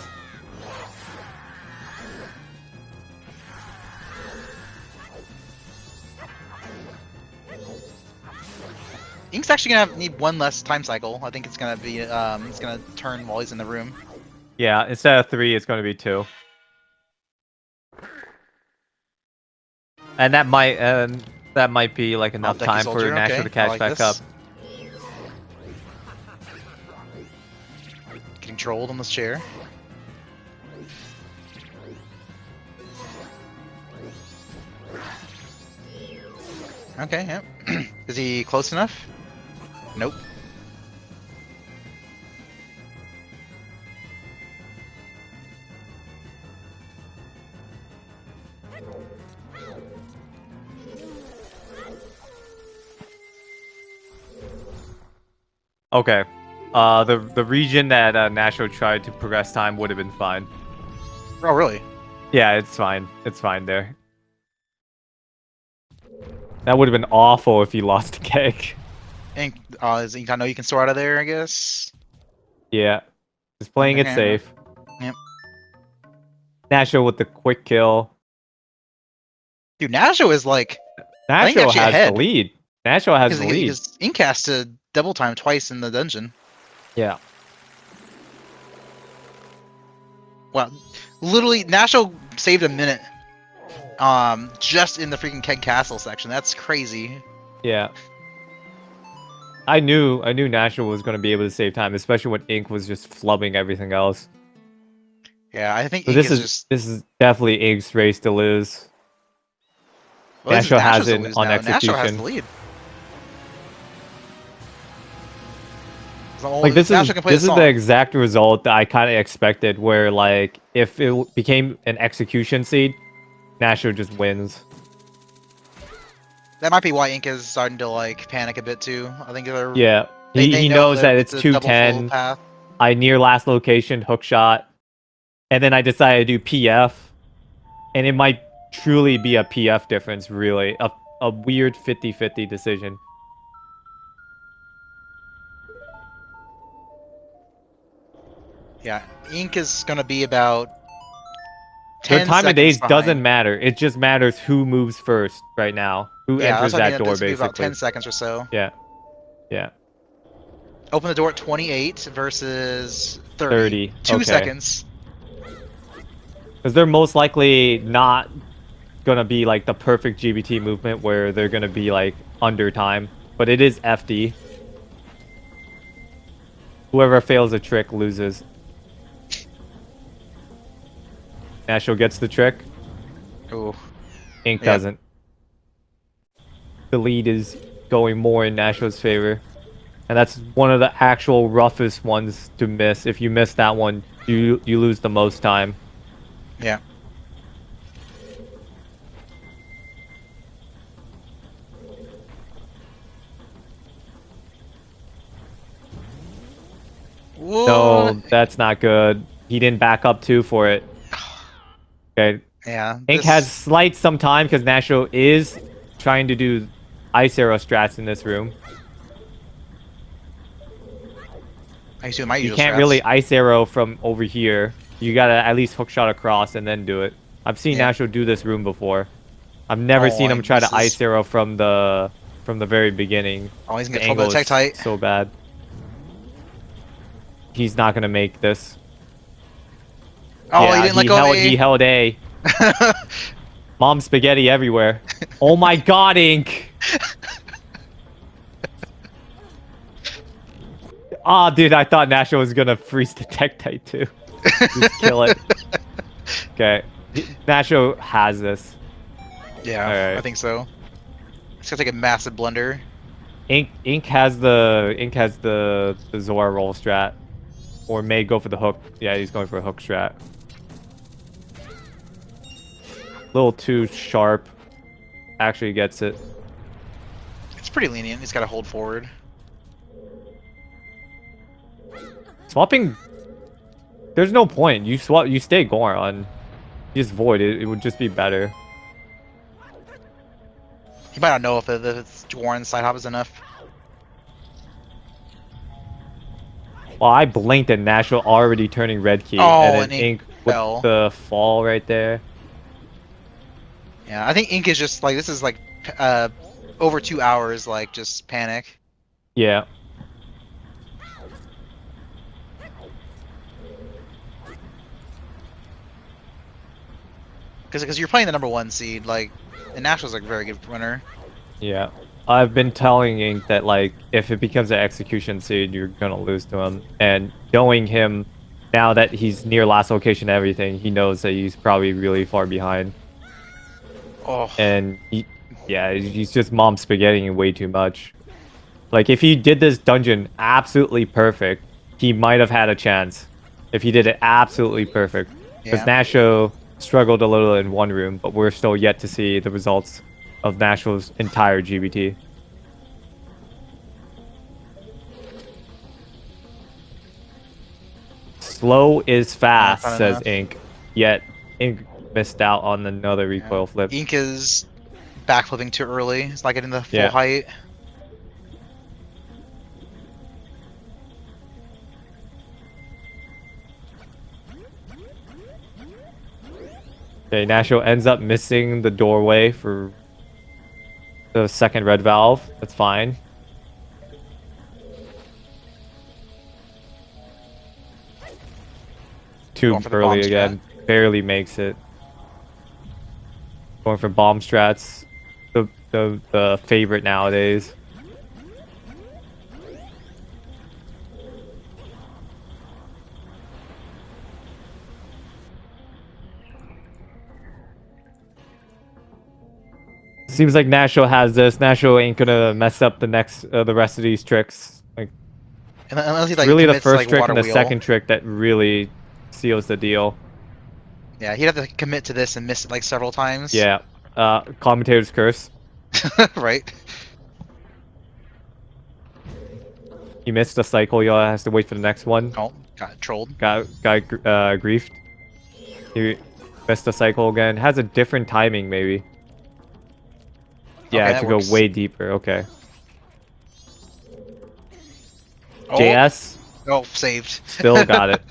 Ink's actually gonna need one less time cycle. I think it's gonna be it's gonna turn while he's in the room. Yeah, instead of 3, it's going to be 2. And that might be like enough time for Nasho to catch back up. Getting trolled on this chair. Okay, yep. Is he close enough? Nope. Okay. The region that Nasho tried to progress time would have been fine. Oh, really? Yeah, it's fine. It's fine there. That would have been awful if he lost a keg. Ink, is Ink, I know you can store out of there, I guess. Yeah. Just playing it Okay, safe. Yep. Nasho with the quick kill. Dude, Nasho is like, I think Nasho actually has ahead. the lead. Nasho has the lead. Because Ink has to double time twice in the dungeon. Yeah. Well, literally, Nasho saved a minute. Just in the freaking Keg Castle section. That's crazy. Yeah. I knew Nasho was going to be able to save time, especially when Ink was just flubbing everything else. Yeah, I think So Ink this is definitely Ink's race to lose. Well, Nasho has Nasho's to it lose on now. Nasho has execution. the lead. Like this is can play the exact result that I kind of expected, where like if it became an execution seed, Nasho just wins. That might be why Ink is starting to like panic a bit too. I think they're Yeah, he know knows that it's a double full 210. path. I near last location hook shot, and then I decided to do PF, and it might truly be a PF difference. Really, a weird 50-50 decision. Yeah, Ink is gonna be about Their 10 time of seconds days behind. doesn't matter. It just matters who moves first right now. Who enters that door, This will be basically. about 10 seconds or so. Yeah. Yeah. Open the door at 28 versus 30. 30. 2 Okay. seconds. Because they're most likely not gonna be like the perfect GBT movement where they're gonna be like under time. But it is FD. Whoever fails a trick loses. Nasho gets the trick. Ooh. Ink doesn't. The lead is going more in Nasho's favor. And that's one of the actual roughest ones to miss. If you miss that one, you lose the most time. Yeah. Whoa. No, that's not good. He didn't back up too for it. Okay. Yeah. Ink has slight some time because Nasho is trying to do ice arrow strats in this room. I used to do my usual You can't strats. really ice arrow from over here. You gotta at least hook shot across and then do it. I've seen Nasho do this room before. I've never seen him try to ice arrow from the very beginning. Oh, he's gonna the get told by the tech tight. So bad. He's not gonna make this. Oh, yeah, he didn't let go of A. He held A. Mom spaghetti everywhere. Oh my god, Ink! Ah, dude, I thought Nasho was gonna freeze the tech tight too. Just kill it. Okay. Nasho has this. Yeah, I think so. It's gonna take a massive blunder. Ink has the Zora roll strat. Or may go for the hook. Yeah, he's going for a hook strat. A little too sharp. Actually gets it. It's pretty lenient. He's got to hold forward. Swapping. There's no point. You swap. You stay Goron. You just void it. It would just be better. He might not know if it's Warren's side hop is enough. Well, I blinked and Nasho already turning red key. Oh, and then Ink with fell. the fall right there. Yeah, I think Ink is just like, this is like over 2 hours, like just panic. Yeah. Because you're playing the #1 seed, like, and Nasho's like a very good runner. Yeah. I've been telling Ink that, like, if it becomes an execution seed, you're gonna lose to him. And knowing him, now that he's near last location and everything, he knows that he's probably really far behind. Oh. And, he's just mom spaghettiing way too much. Like, if he did this dungeon absolutely perfect, he might have had a chance. If he did it absolutely perfect. Because Nasho struggled a little in one room, but we're still yet to see the results of Nasho's entire GBT. Slow is fast, Not says enough. Inc. Yet Inc missed out on another recoil flip. Ink is backflipping too early. It's not getting the full Yeah. height. Okay, Nasho ends up missing the doorway for the second red valve. That's fine. Too early again. Barely makes it. Going for bomb strats. The favorite nowadays. Seems like Nasho has this. Nasho ain't gonna mess up the rest of these tricks. Like, unless he, like, really the commits, first like, trick water and the wheel. second trick that really seals the deal. Yeah, he'd have to commit to this and miss it like several times. Yeah. Commentator's curse. Right. He missed a cycle. He has to wait for the next one. Oh, got trolled. Got griefed. He missed a cycle again. Has a different timing maybe. Yeah, Okay, to works. go way deeper. Okay. Oh. JS. Oh, saved. Still got it.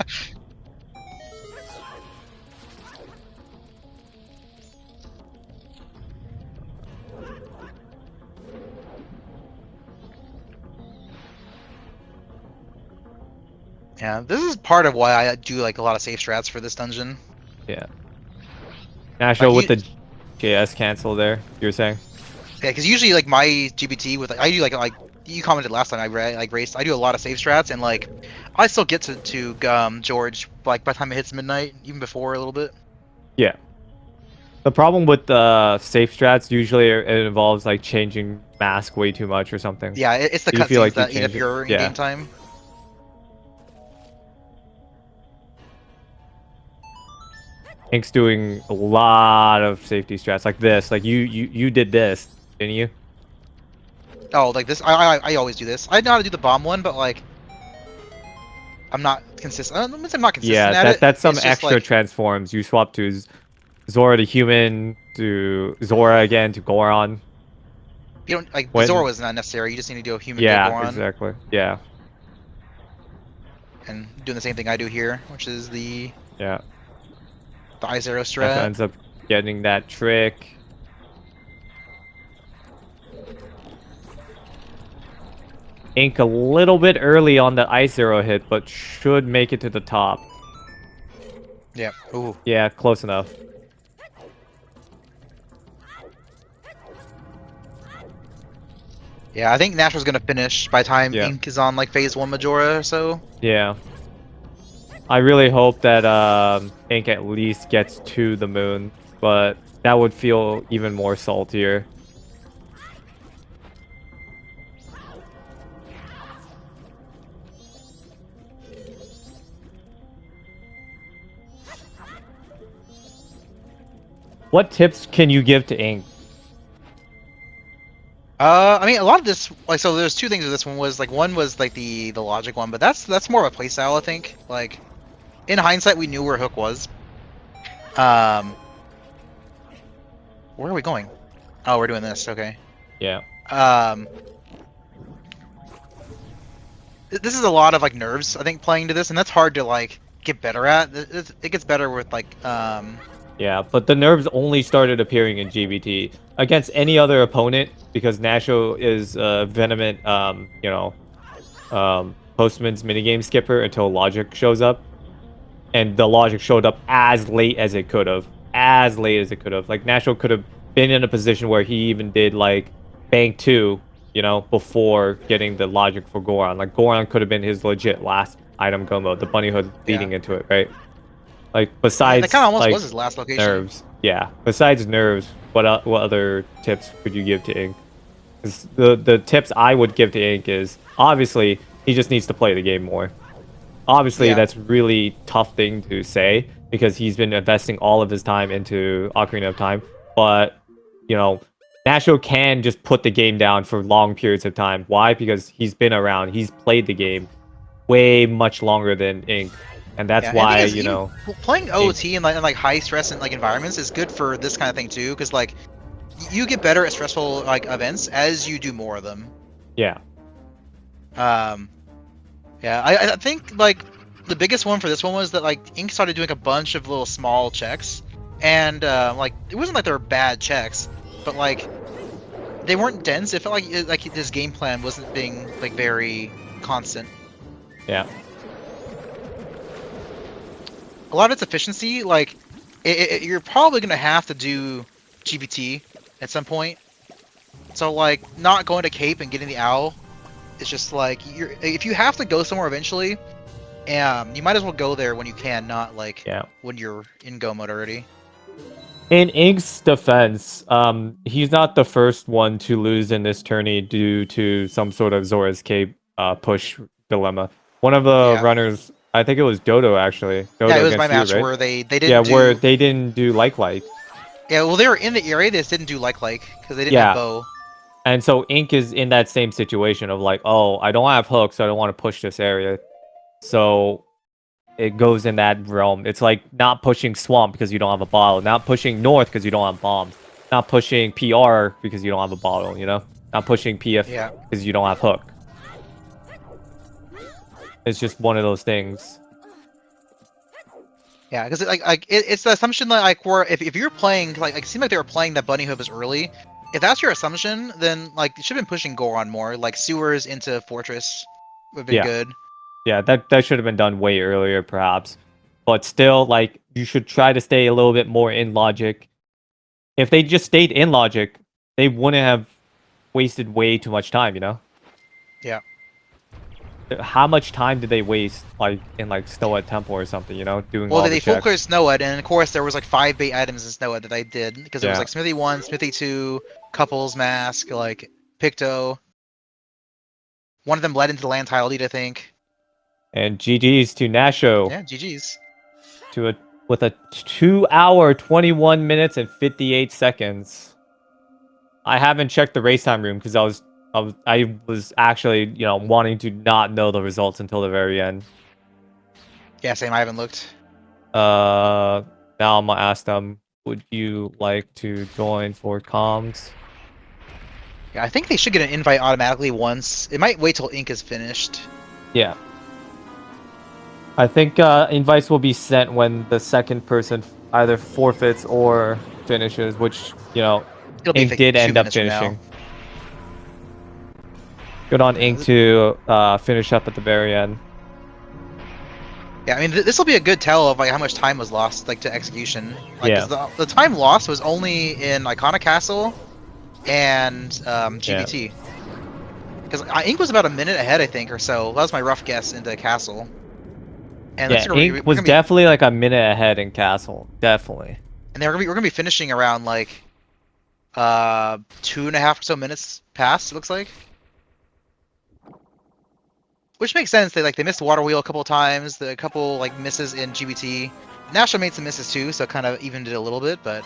Yeah, this is part of why I do like a lot of safe strats for this dungeon. Yeah. Nasho with the JS cancel there, you were saying? Yeah, because usually like my GBT with I do like you commented last time I raced. I do a lot of safe strats and like I still get to George like by the time it hits midnight, even before a little bit. Yeah. The problem with safe strats usually it involves like changing mask way too much or something. Yeah, it's the You feel cutscenes like that eat up your in-game time. Ink's doing a lot of safety strats like this. Like you did this, didn't you? Oh, like this? I always do this. I know how to do the bomb one, but like I'm not consistent. I'm not consistent. Yeah, that's some it's extra like, transforms. You swap to Zora the human, to Zora again, to Goron. You don't like when... Zora was not necessary. You just need to do a human yeah, Goron. Exactly. Yeah. And doing the same thing I do here, which is the I0 strat. ends up getting that trick. Ink a little bit early on the I0 hit, but should make it to the top. Yeah. Ooh. Yeah, close enough. Yeah, I think Nasho's gonna finish by the time Yeah. Ink is on like phase 1 Majora or so. Yeah. I really hope that Ink at least gets to the moon, but that would feel even more saltier. What tips can you give to Ink? I mean, a lot of this, like, so there's two things with this one. Was like one was like the logic one, but that's more of a playstyle, I think. Like, in hindsight, we knew where Hook was. Where are we going? Oh, we're doing this. Okay. Yeah. This is a lot of like nerves, I think, playing to this, and that's hard to like get better at. It gets better with like Yeah, but the nerves only started appearing in GBT against any other opponent because Nasho is a vehement, Postman's minigame skipper until Logic shows up, and the Logic showed up as late as it could have, Like Nasho could have been in a position where he even did like Bank 2, before getting the Logic for Goron. Like Goron could have been his legit last item combo, the bunny hood leading into it, right? Like besides, that kind of almost like, was his last location. Nerves, yeah. Besides nerves, what other tips could you give to Ink? 'Cause the tips I would give to Ink is obviously he just needs to play the game more. obviously Yeah. that's really tough thing to say because he's been investing all of his time into Ocarina of Time. But you know, Nasho can just put the game down for long periods of time. Why? Because he's been around. He's played the game way much longer than Ink, and that's Yeah, and the thing why is, even playing Ink. OT in high stress and like environments is good for this kind of thing too, because like you get better at stressful like events as you do more of them. Yeah. Um, yeah, I think like the biggest one for this one was that like Ink started doing a bunch of little small checks, and like it wasn't like they were bad checks, but like they weren't dense. It felt like his game plan wasn't being like very constant. Yeah. A lot of its efficiency, like you're probably gonna have to do GBT at some point. So like not going to Cape and getting the owl is just like if you have to go somewhere eventually, you might as well go there when you can, not like Yeah. when you're in go mode already. In Ink's defense, he's not the first one to lose in this tourney due to some sort of Zora's Cape push dilemma. One of the Yeah. runners, I think it was Dodo actually. Yeah, Dodo it was my against you, match right? where they Yeah, didn't where do. they didn't do like. Yeah, well, they were in the area. They just didn't do like because they didn't have Yeah, bow. and so Ink is in that same situation of like, oh, I don't have hooks, so I don't want to push this area. So it goes in that realm. It's like not pushing swamp because you don't have a bottle, not pushing north because you don't have bombs, not pushing PR because you don't have a bottle, you know? Not pushing PF Yeah. because you don't have hook. It's just one of those things. Yeah, because it's the assumption that like where if you're playing like it seemed like they were playing that bunny hooves early. If that's your assumption, then like you should have been pushing Goron more, like sewers into fortress would have been Yeah. good. Yeah, that should have been done way earlier perhaps. But still, like, you should try to stay a little bit more in logic. If they just stayed in logic, they wouldn't have wasted way too much time, you know? Yeah. How much time did they waste, like, in, like, Snow at Temple or something, you know? Doing Well, all the they full checks. cleared Snowhead, and of course there was like 5 bait items in Snowhead that I did because it was Yeah. like Smithy 1, Smithy 2, Couples Mask, like Picto. One of them led into the land tile lead, I think. And GG's to Nasho Yeah, GG's. to with a 2 hour, 21 minutes, and 58 seconds. I haven't checked the race time room because I was actually, you know, wanting to not know the results until the very end. Yeah, same. I haven't looked. Now I'm gonna ask them, would you like to join for comms? Yeah, I think they should get an invite automatically once. It might wait till ink is finished. Yeah. I think invites will be sent when the second person either forfeits or finishes, which, you know, It'll be Ink like did 2 end up minutes from now. finishing. Good on Ink to finish up at the very end. Yeah, I mean, this will be a good tell of like how much time was lost like to execution. Like, Yeah. because the time lost was only in Iconic Castle and Yeah. GBT. Because Ink was about a minute ahead, I think, or so. That was my rough guess into Castle. And Yeah, Ink was definitely like a minute ahead in Castle. Definitely. And we're gonna be finishing around like 2.5 or so minutes past. It looks like. Which makes sense. They missed the water wheel a couple of times. A couple like misses in GBT. Nasho made some misses too, so it kind of evened it a little bit. But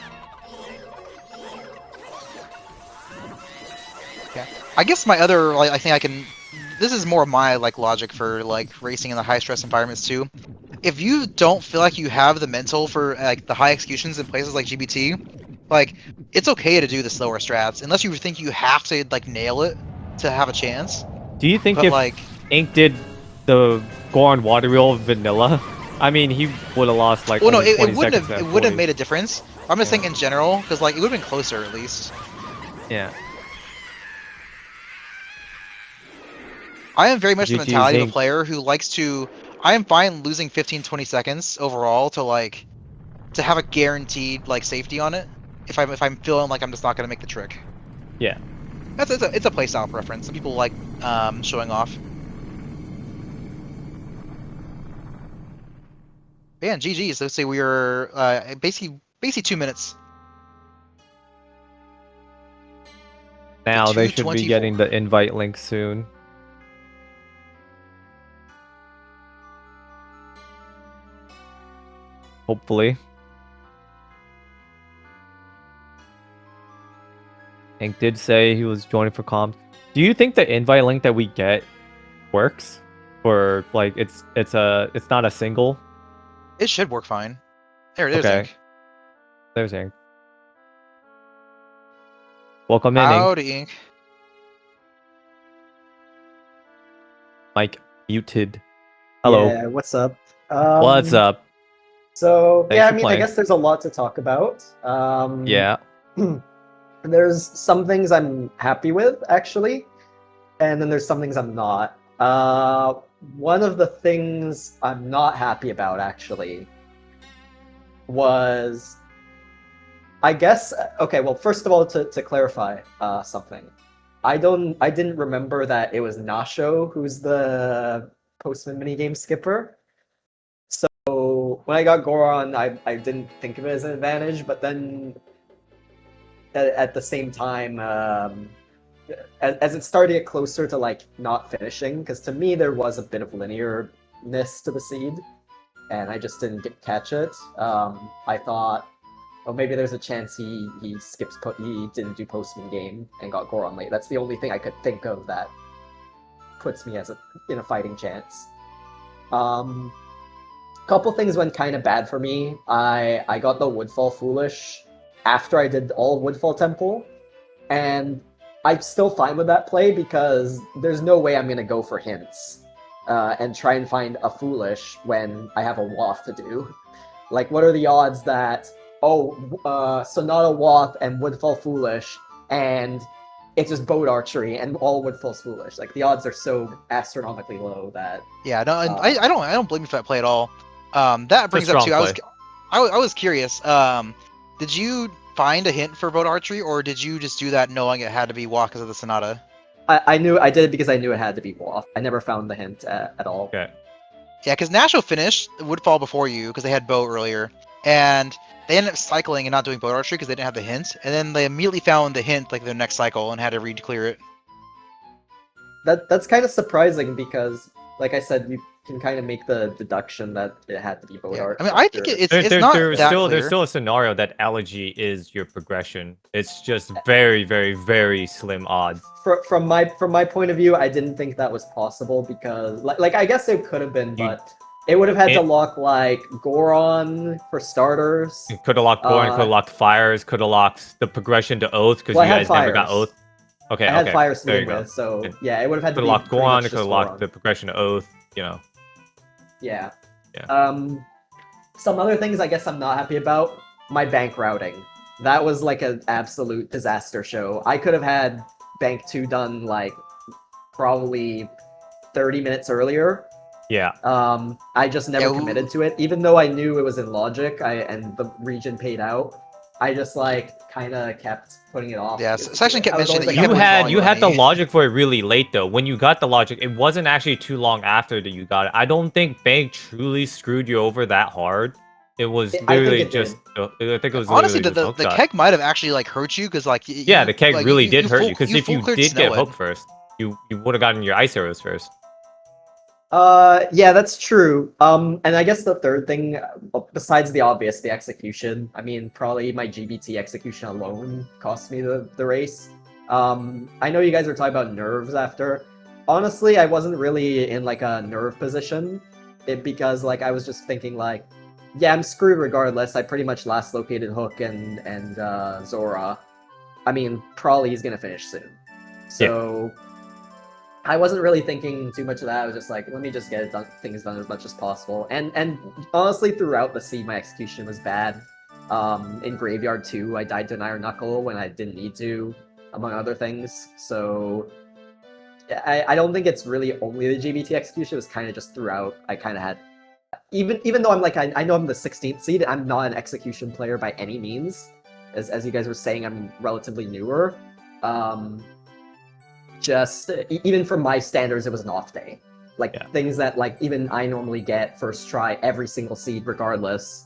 yeah, I guess my other like I think I can. This is more my like logic for like racing in the high stress environments too. If you don't feel like you have the mental for like the high executions in places like GBT, like it's okay to do the slower strats unless you think you have to like nail it to have a chance. Do you think But if like Ink did the Goron water wheel vanilla, I mean, he would have lost like well, no, only 20 seconds it at wouldn't have 40. made a difference. I'm just Yeah. saying in general, because like it would have been closer at least. Yeah. I am very much the GG's mentality of a Ink. player who likes to. I am fine losing 15, 20 seconds overall to have a guaranteed like safety on it. If I'm feeling like I'm just not gonna make the trick. Yeah. It's a playstyle preference. Some people like showing off. But yeah, GG's. Let's say we are basically 2 minutes. Now they should be 2:24. getting the invite link soon. hopefully. Hank did say he was joining for comms. Do you think the invite link that we get works? Or like it's not a single? It should work fine. There's Okay. Ink. There's Ink. Welcome in, Ink. Howdy, Ink. Mic muted. Hello. Yeah, what's up? What's up? So Thanks yeah, for I playing. guess there's a lot to talk about. Yeah. There's some things I'm happy with actually, and then there's some things I'm not. One of the things I'm not happy about actually was, I guess, okay. Well, first of all, to clarify something, I didn't remember that it was Nasho who's the Postman minigame skipper. So when I got Goron, I didn't think of it as an advantage, but then at the same time, as it started to get closer to like not finishing, because to me there was a bit of linearness to the seed, and I just didn't catch it. I thought, oh, maybe there's a chance he didn't do Postman game and got Goron late. That's the only thing I could think of that puts me in a fighting chance. Couple things went kind of bad for me. I got the Woodfall Foolish after I did all of Woodfall Temple, and I'm still fine with that play because there's no way I'm gonna go for hints and try and find a Foolish when I have a Waff to do. Like, what are the odds that Sonata Waff and Woodfall Foolish and it's just boat archery and all Woodfall's Foolish? Like, the odds are so astronomically low that Yeah, no, I don't blame you for that play at all. That brings up too. I was curious. Did you find a hint for boat archery, or did you just do that knowing it had to be Waff because of the Sonata? I did it because I knew it had to be Waff. I never found the hint at all. Okay. Yeah, because Nasho finished Woodfall before you because they had boat earlier, and they ended up cycling and not doing boat archery because they didn't have the hint, and then they immediately found the hint like their next cycle and had to re-clear it. That's kind of surprising because, like I said, you can kind of make the deduction that it had to be boat art. I mean, I think it's not there's that still clear. there's still a scenario that Elegy is your progression. It's just very, very, very slim odds. From my point of view, I didn't think that was possible because, like I guess it could have been, but it would have had to lock like Goron for starters. It could have locked Goron, could have locked Fires, could have locked the progression to Oath because you guys never got Oath. Okay, I had Fires to there you begin go. with, so yeah, it would have had to could be have locked Goron, it could have Goron. locked the progression to Oath. You know. Yeah. Yeah. Some other things I guess I'm not happy about. My bank routing. That was like an absolute disaster show. I could have had Bank 2 done like probably 30 minutes earlier. Yeah. I just never committed to it, even though I knew it was in logic. And the region paid out. I just like kind of kept putting it off. Yeah, Section kept mentioning that you had the logic for it really late though. When you got the logic, it wasn't actually too long after that you got it. I don't think Bank truly screwed you over that hard. It was literally just. I think it was honestly the keg might have actually like hurt you because like the keg like, really did hurt you because if you did get Snowhead. hooked first, you would have gotten your ice arrows first. Yeah, that's true. And I guess the third thing, besides the obvious, the execution. I mean, probably my GBT execution alone cost me the race. I know you guys were talking about nerves after. Honestly, I wasn't really in like a nerve position, because like I was just thinking like, yeah, I'm screwed regardless. I pretty much last located Hook and Zora. I mean, probably he's gonna finish soon. So. Yeah. I wasn't really thinking too much of that. I was just like, let me just get things done as much as possible. And honestly, throughout the seed, my execution was bad. In Graveyard 2, I died to an Iron Knuckle when I didn't need to, among other things. So I don't think it's really only the GBT execution. It was kind of just throughout. I kind of had, even though I'm like, I know I'm the 16th seed, I'm not an execution player by any means. As you guys were saying, I'm relatively newer. Just even from my standards, it was an off day. Like things that like even I normally get first try every single seed regardless.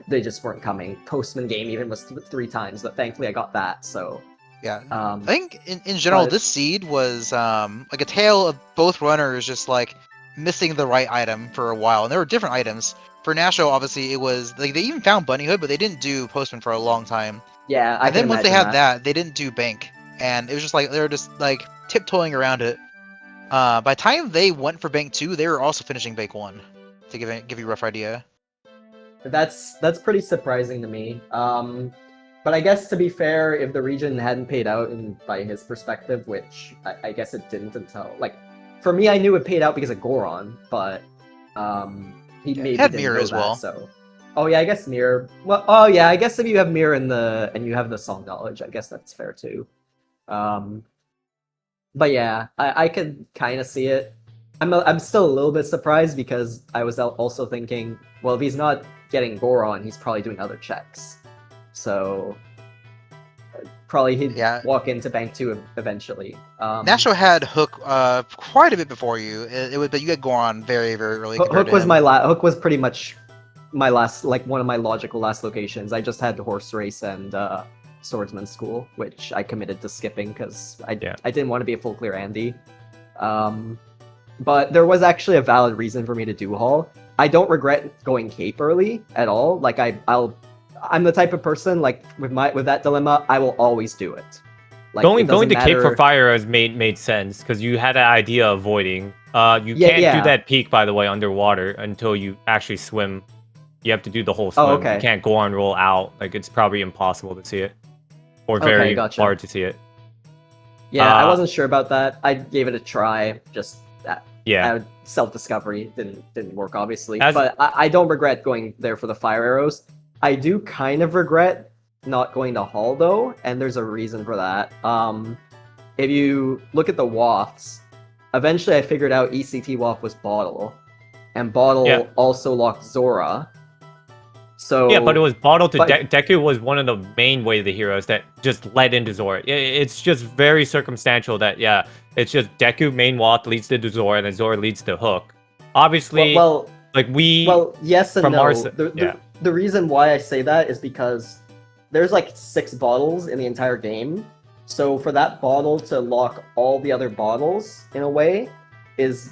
They just weren't coming. Postman game even was 3 times, but thankfully I got that. So yeah, I think in general this seed was like a tale of both runners just like missing the right item for a while, and there were different items. for Nasho, obviously, it was like they even found Bunny Hood, but they didn't do Postman for a long time. Yeah, I And can then once they imagine had that, they didn't do Bank, and it was just like they were just like tiptoeing around it. By the time they went for Bank 2, they were also finishing Bank 1. To give you a rough idea. That's pretty surprising to me. But I guess to be fair, if the region hadn't paid out by his perspective, which I guess it didn't until like for me, I knew it paid out because of Goron, but he maybe had didn't Mirror know as that. well. So, oh yeah, I guess Mirror. Well, oh yeah, I guess if you have Mirror and you have the song knowledge, I guess that's fair too. But yeah, I could kind of see it. I'm still a little bit surprised because I was also thinking, well, if he's not getting Goron, he's probably doing other checks. So probably he'd walk into Bank 2 eventually. Nasho had Hook quite a bit before you. But you had Goron very, very early. Hook was Hook was pretty much my last, like one of my logical last locations. I just had Horse Race and Swordsman School, which I committed to skipping because I didn't want to be a full clear Andy. But there was actually a valid reason for me to do Hall. I don't regret going Cape early at all. Like I'm the type of person like with that dilemma, I will always do it. Like going to Cape for Fire has made sense because you had an idea of avoiding. You can't do that peak, by the way, underwater until you actually swim. You have to do the whole swim. Oh, okay. You can't go on roll out. Like it's probably impossible to see it, or very hard to see it. Yeah, I wasn't sure about that. I gave it a try. Just that. Yeah. Self-discovery didn't work, obviously. But I don't regret going there for the fire arrows. I do kind of regret not going to Hall, though, and there's a reason for that. If you look at the wafts, eventually I figured out ECT waft was Bottle, and Bottle also locked Zora. So yeah, but it was Bottle to Deku was one of the main way of the heroes that just led into Zora. It's just very circumstantial that it's just Deku main waft leads to Zora and then Zora leads to Hook. Obviously, yes and no. The reason why I say that is because there's like 6 bottles in the entire game. So for that bottle to lock all the other bottles in a way it's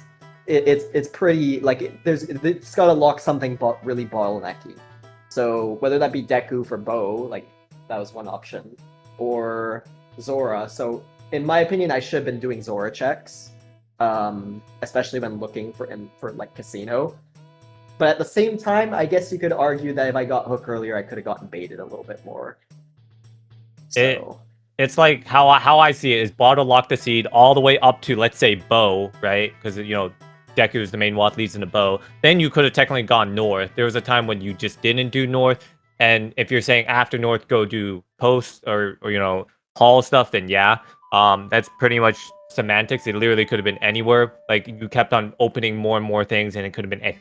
pretty like it's got to lock something really bottlenecky. So whether that be Deku for Bow, like that was one option, or Zora. So in my opinion, I should have been doing Zora checks, especially when looking for like Casino. But at the same time, I guess you could argue that if I got Hook earlier, I could have gotten baited a little bit more. So it's like how I see it is Bottle lock the seed all the way up to, let's say, Bow, right? Because Deku is the main watt leads into Bow. Then you could have technically gone north. There was a time when you just didn't do north. And if you're saying after north go do post or Hall stuff, then that's pretty much semantics. It literally could have been anywhere. Like you kept on opening more and more things, and it could have been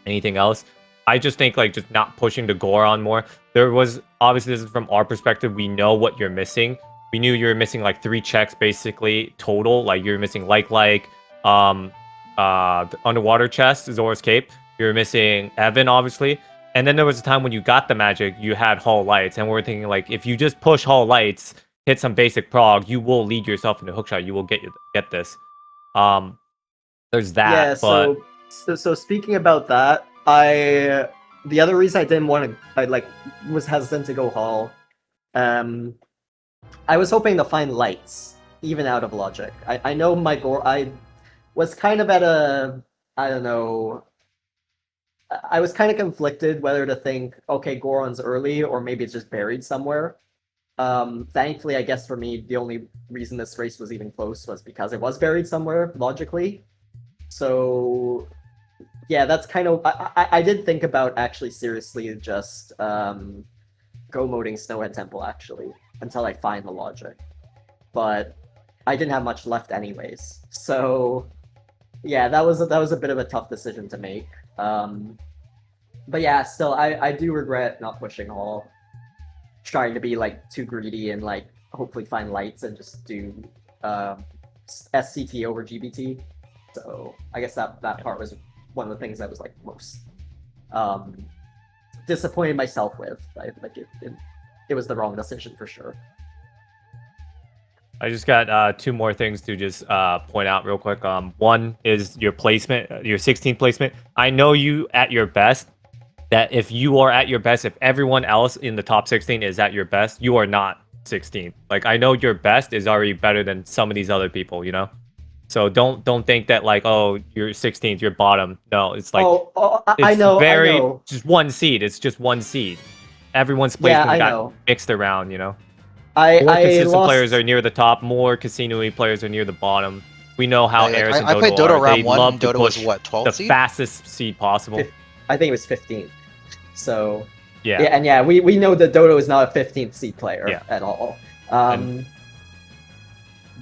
anything else. I just think like just not pushing the Goron more. There was obviously, this is from our perspective, we know what you're missing. We knew you were missing like 3 checks basically total. Like you're missing the underwater chest, Zora's Cape. You're missing Evan, obviously. And then there was a time when you got the magic, you had Hall Lights, and we're thinking like if you just push Hall Lights, hit some basic prog, you will lead yourself into hookshot. You will get this. There's that. Yeah. So speaking about that, the other reason I didn't want to, I was hesitant to go Hall. I was hoping to find lights, even out of logic. I know I was kind of at I don't know. I was kind of conflicted whether to think, okay, Goron's early, or maybe it's just buried somewhere. Thankfully, I guess for me, the only reason this race was even close was because it was buried somewhere, logically. So, yeah, that's kind of... I did think about actually seriously just go moding Snowhead Temple, actually, until I find the logic. But I didn't have much left anyways. So, yeah, that was a bit of a tough decision to make. But yeah, still, I do regret not pushing Hall. Trying to be like too greedy and like hopefully find lights and just do SCT over GBT. So I guess that part was one of the things I was like most disappointed myself with. It was the wrong decision for sure. I just got 2 more things to just point out real quick. One is your placement, your 16th placement. I know you at your best that if you are at your best, if everyone else in the top 16 is at your best, you are not 16th. Like, I know your best is already better than some of these other people, you know? So don't think that like, oh, you're 16th, you're bottom. No, it's like I know, just one seed. It's just one seed. Everyone's Yeah, placement I got know. mixed around, you know? I More consistent lost... players are near the top, more casino-y players are near the bottom. We know how Like, Eris and I Dodo played Dodo are. They round 1, love and to Dodo was push what, 12th the seed? fastest seed possible. I think it was 15th. So Yeah. yeah, and yeah, we know that Dodo is not a 15th seed player at all.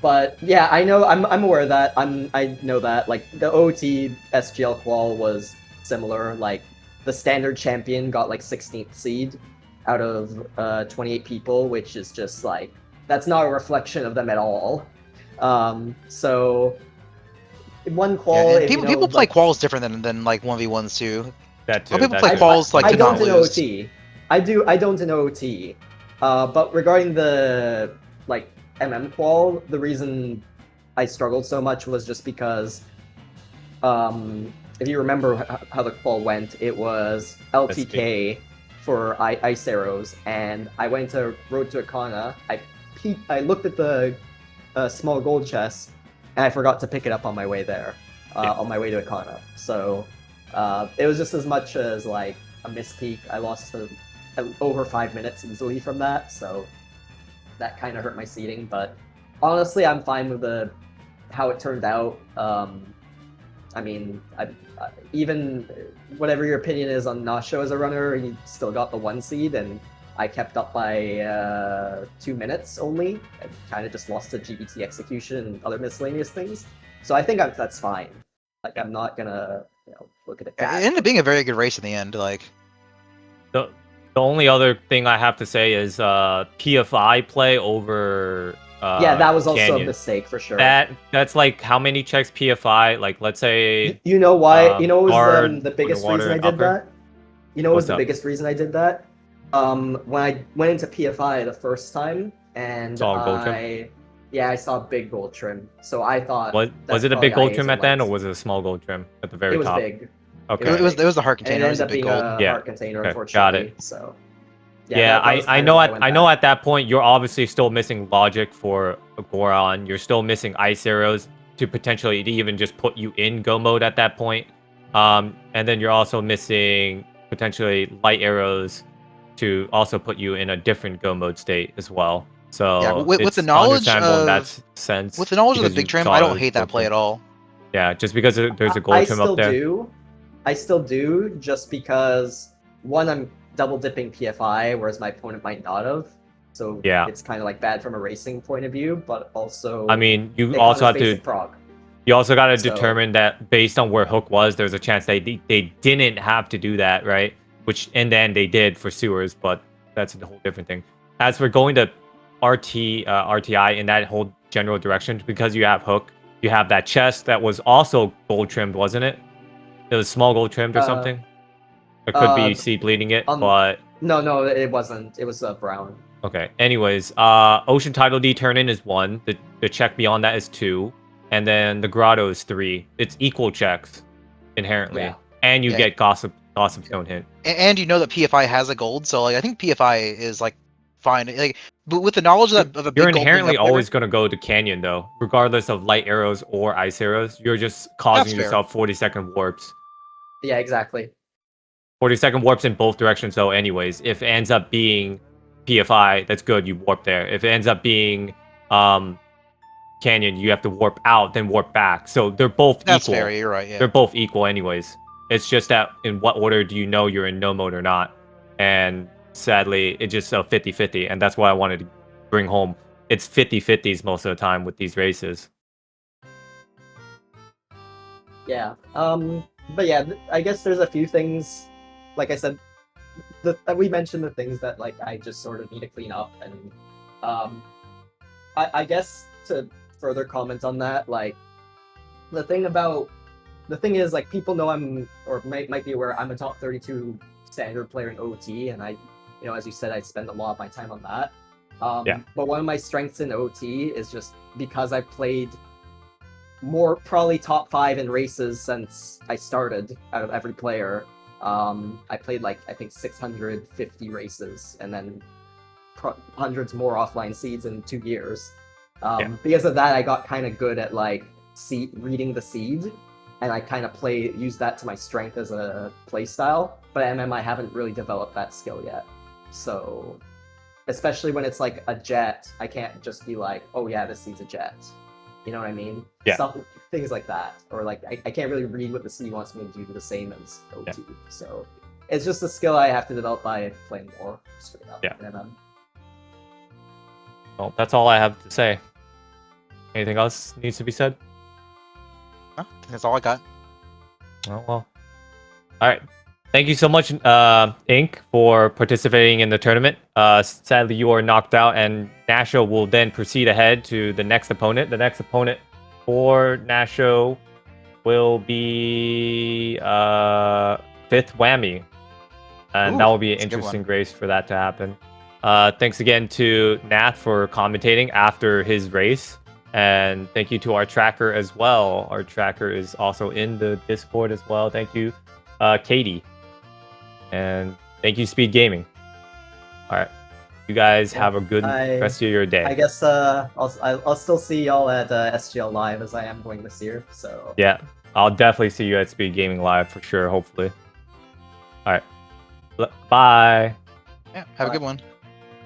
But yeah, I know, I'm aware of that. I know that like the OT SGL qual was similar. Like the standard champion got like 16th seed out of 28 people, which is just like, that's not a reflection of them at all. So one qual, and people play quals different than like 1v1s too. That too. People play quals like I to don't not in lose. OT. I don't in OT. But regarding the like qual, the reason I struggled so much was just because if you remember how the qual went, it was LTK for ice arrows, and I went to Road to Akana. I looked at the small gold chest, and I forgot to pick it up on my way there, on my way to Akana. So it was just as much as like a mispeak. I lost over 5 minutes easily from that, so that kind of hurt my seeding. But honestly, I'm fine with how it turned out. I mean, even whatever your opinion is on Nasho as a runner, he still got the 1 seed, and I kept up by 2 minutes only, and kind of just lost to GBT execution and other miscellaneous things. So I think that's fine. Like, I'm not gonna look at it bad. It ended up being a very good race in the end. Like the only other thing I have to say is PFI play over. Yeah, that was also Canyon. A mistake for sure. That's like how many checks PFI? Like, let's say. You know why? You know what was the biggest underwater, reason I did that? You know what was the up? biggest reason I did that? When I went into PFI the first time, and I saw a big gold trim. So I thought, was it a big gold trim at the end, or was it a small gold trim at the very top? It was big. Okay. It was the heart container. It ended up big being gold. a heart container, unfortunately. Got it. So yeah, I know at that point you're obviously still missing logic for Goron. You're still missing ice arrows to potentially even just put you in go mode at that point. And then you're also missing potentially light arrows to also put you in a different go mode state as well. So yeah, with the knowledge of that sense, with the knowledge of the big trim, I don't hate that play at all. Yeah, just because there's a gold trim up there. I still do, just because one, I'm double dipping PFI, whereas my opponent might not have. So yeah, it's kind of like bad from a racing point of view, but also I mean, you also have to prog. You also got to determine that based on where Hook was, there's a chance they didn't have to do that, right? Which in the end they did for sewers, but that's a whole different thing. As for going to RTI in that whole general direction, because you have Hook, you have that chest that was also gold trimmed, wasn't it? It was small gold trimmed or something. It could be seed bleeding it, but no, it wasn't. It was brown. Okay. Anyways, Ocean Tidal D turn in is 1. The check beyond that is 2. And then the grotto is 3. It's equal checks inherently, and you get gossip stone hint. And you know that PFI has a gold, so like I think PFI is like fine. Like, but with the knowledge of a big you're gold inherently always going to go to Canyon though, regardless of light arrows or ice arrows. You're just causing yourself 40-second warps. Yeah, exactly. 40-second warps in both directions though. Anyways, if it ends up being PFI, that's good. You warp there. If it ends up being Canyon, you have to warp out, then warp back. So they're both equal. That's fair, you're right, yeah. They're both equal anyways. It's just that in what order do you know you're in no mode or not? And sadly, it's just a 50-50, and that's what I wanted to bring home. It's 50-50s most of the time with these races. Yeah. But yeah, I guess there's a few things, like I said, that we mentioned the things that like I just sort of need to clean up, and I guess to further comment on that, like the thing is like people know I'm, or might be aware I'm a top 32 standard player in OT, and I, as you said, I spend a lot of my time on that. But one of my strengths in OT is just because I played more, probably top 5 in races since I started out of every player. I played like I think 650 races, and then hundreds more offline seeds in 2 years. Because of that, I got kind of good at like reading the seed, and I kind of use that to my strength as a play style. But MM, I haven't really developed that skill yet. So, especially when it's like a jet, I can't just be like, oh yeah, this seed's a jet. You know what I mean? Yeah. Some things like that, or like I can't really read what the seed wants me to do the same as OT. Yeah. So it's just a skill I have to develop by playing more straight up. Yeah. In MM. Well, that's all I have to say. Anything else needs to be said? Huh? That's all I got. Oh, well. All right. Thank you so much, Inc, for participating in the tournament. Sadly, you are knocked out, and Nasho will then proceed ahead to the next opponent. The next opponent for Nasho will be Fifth Whammy, and that will be an interesting race for that to happen. Thanks again to Nath for commentating after his race. And thank you to our tracker as well. Our tracker is also in the Discord as well. Thank you, Katie. And thank you, Speed Gaming. All right. You guys have a good rest of your day. I guess I'll still see y'all at SGL Live, as I am going this year. So yeah, I'll definitely see you at Speed Gaming Live for sure, hopefully. All right. Bye. Yeah, have a good one.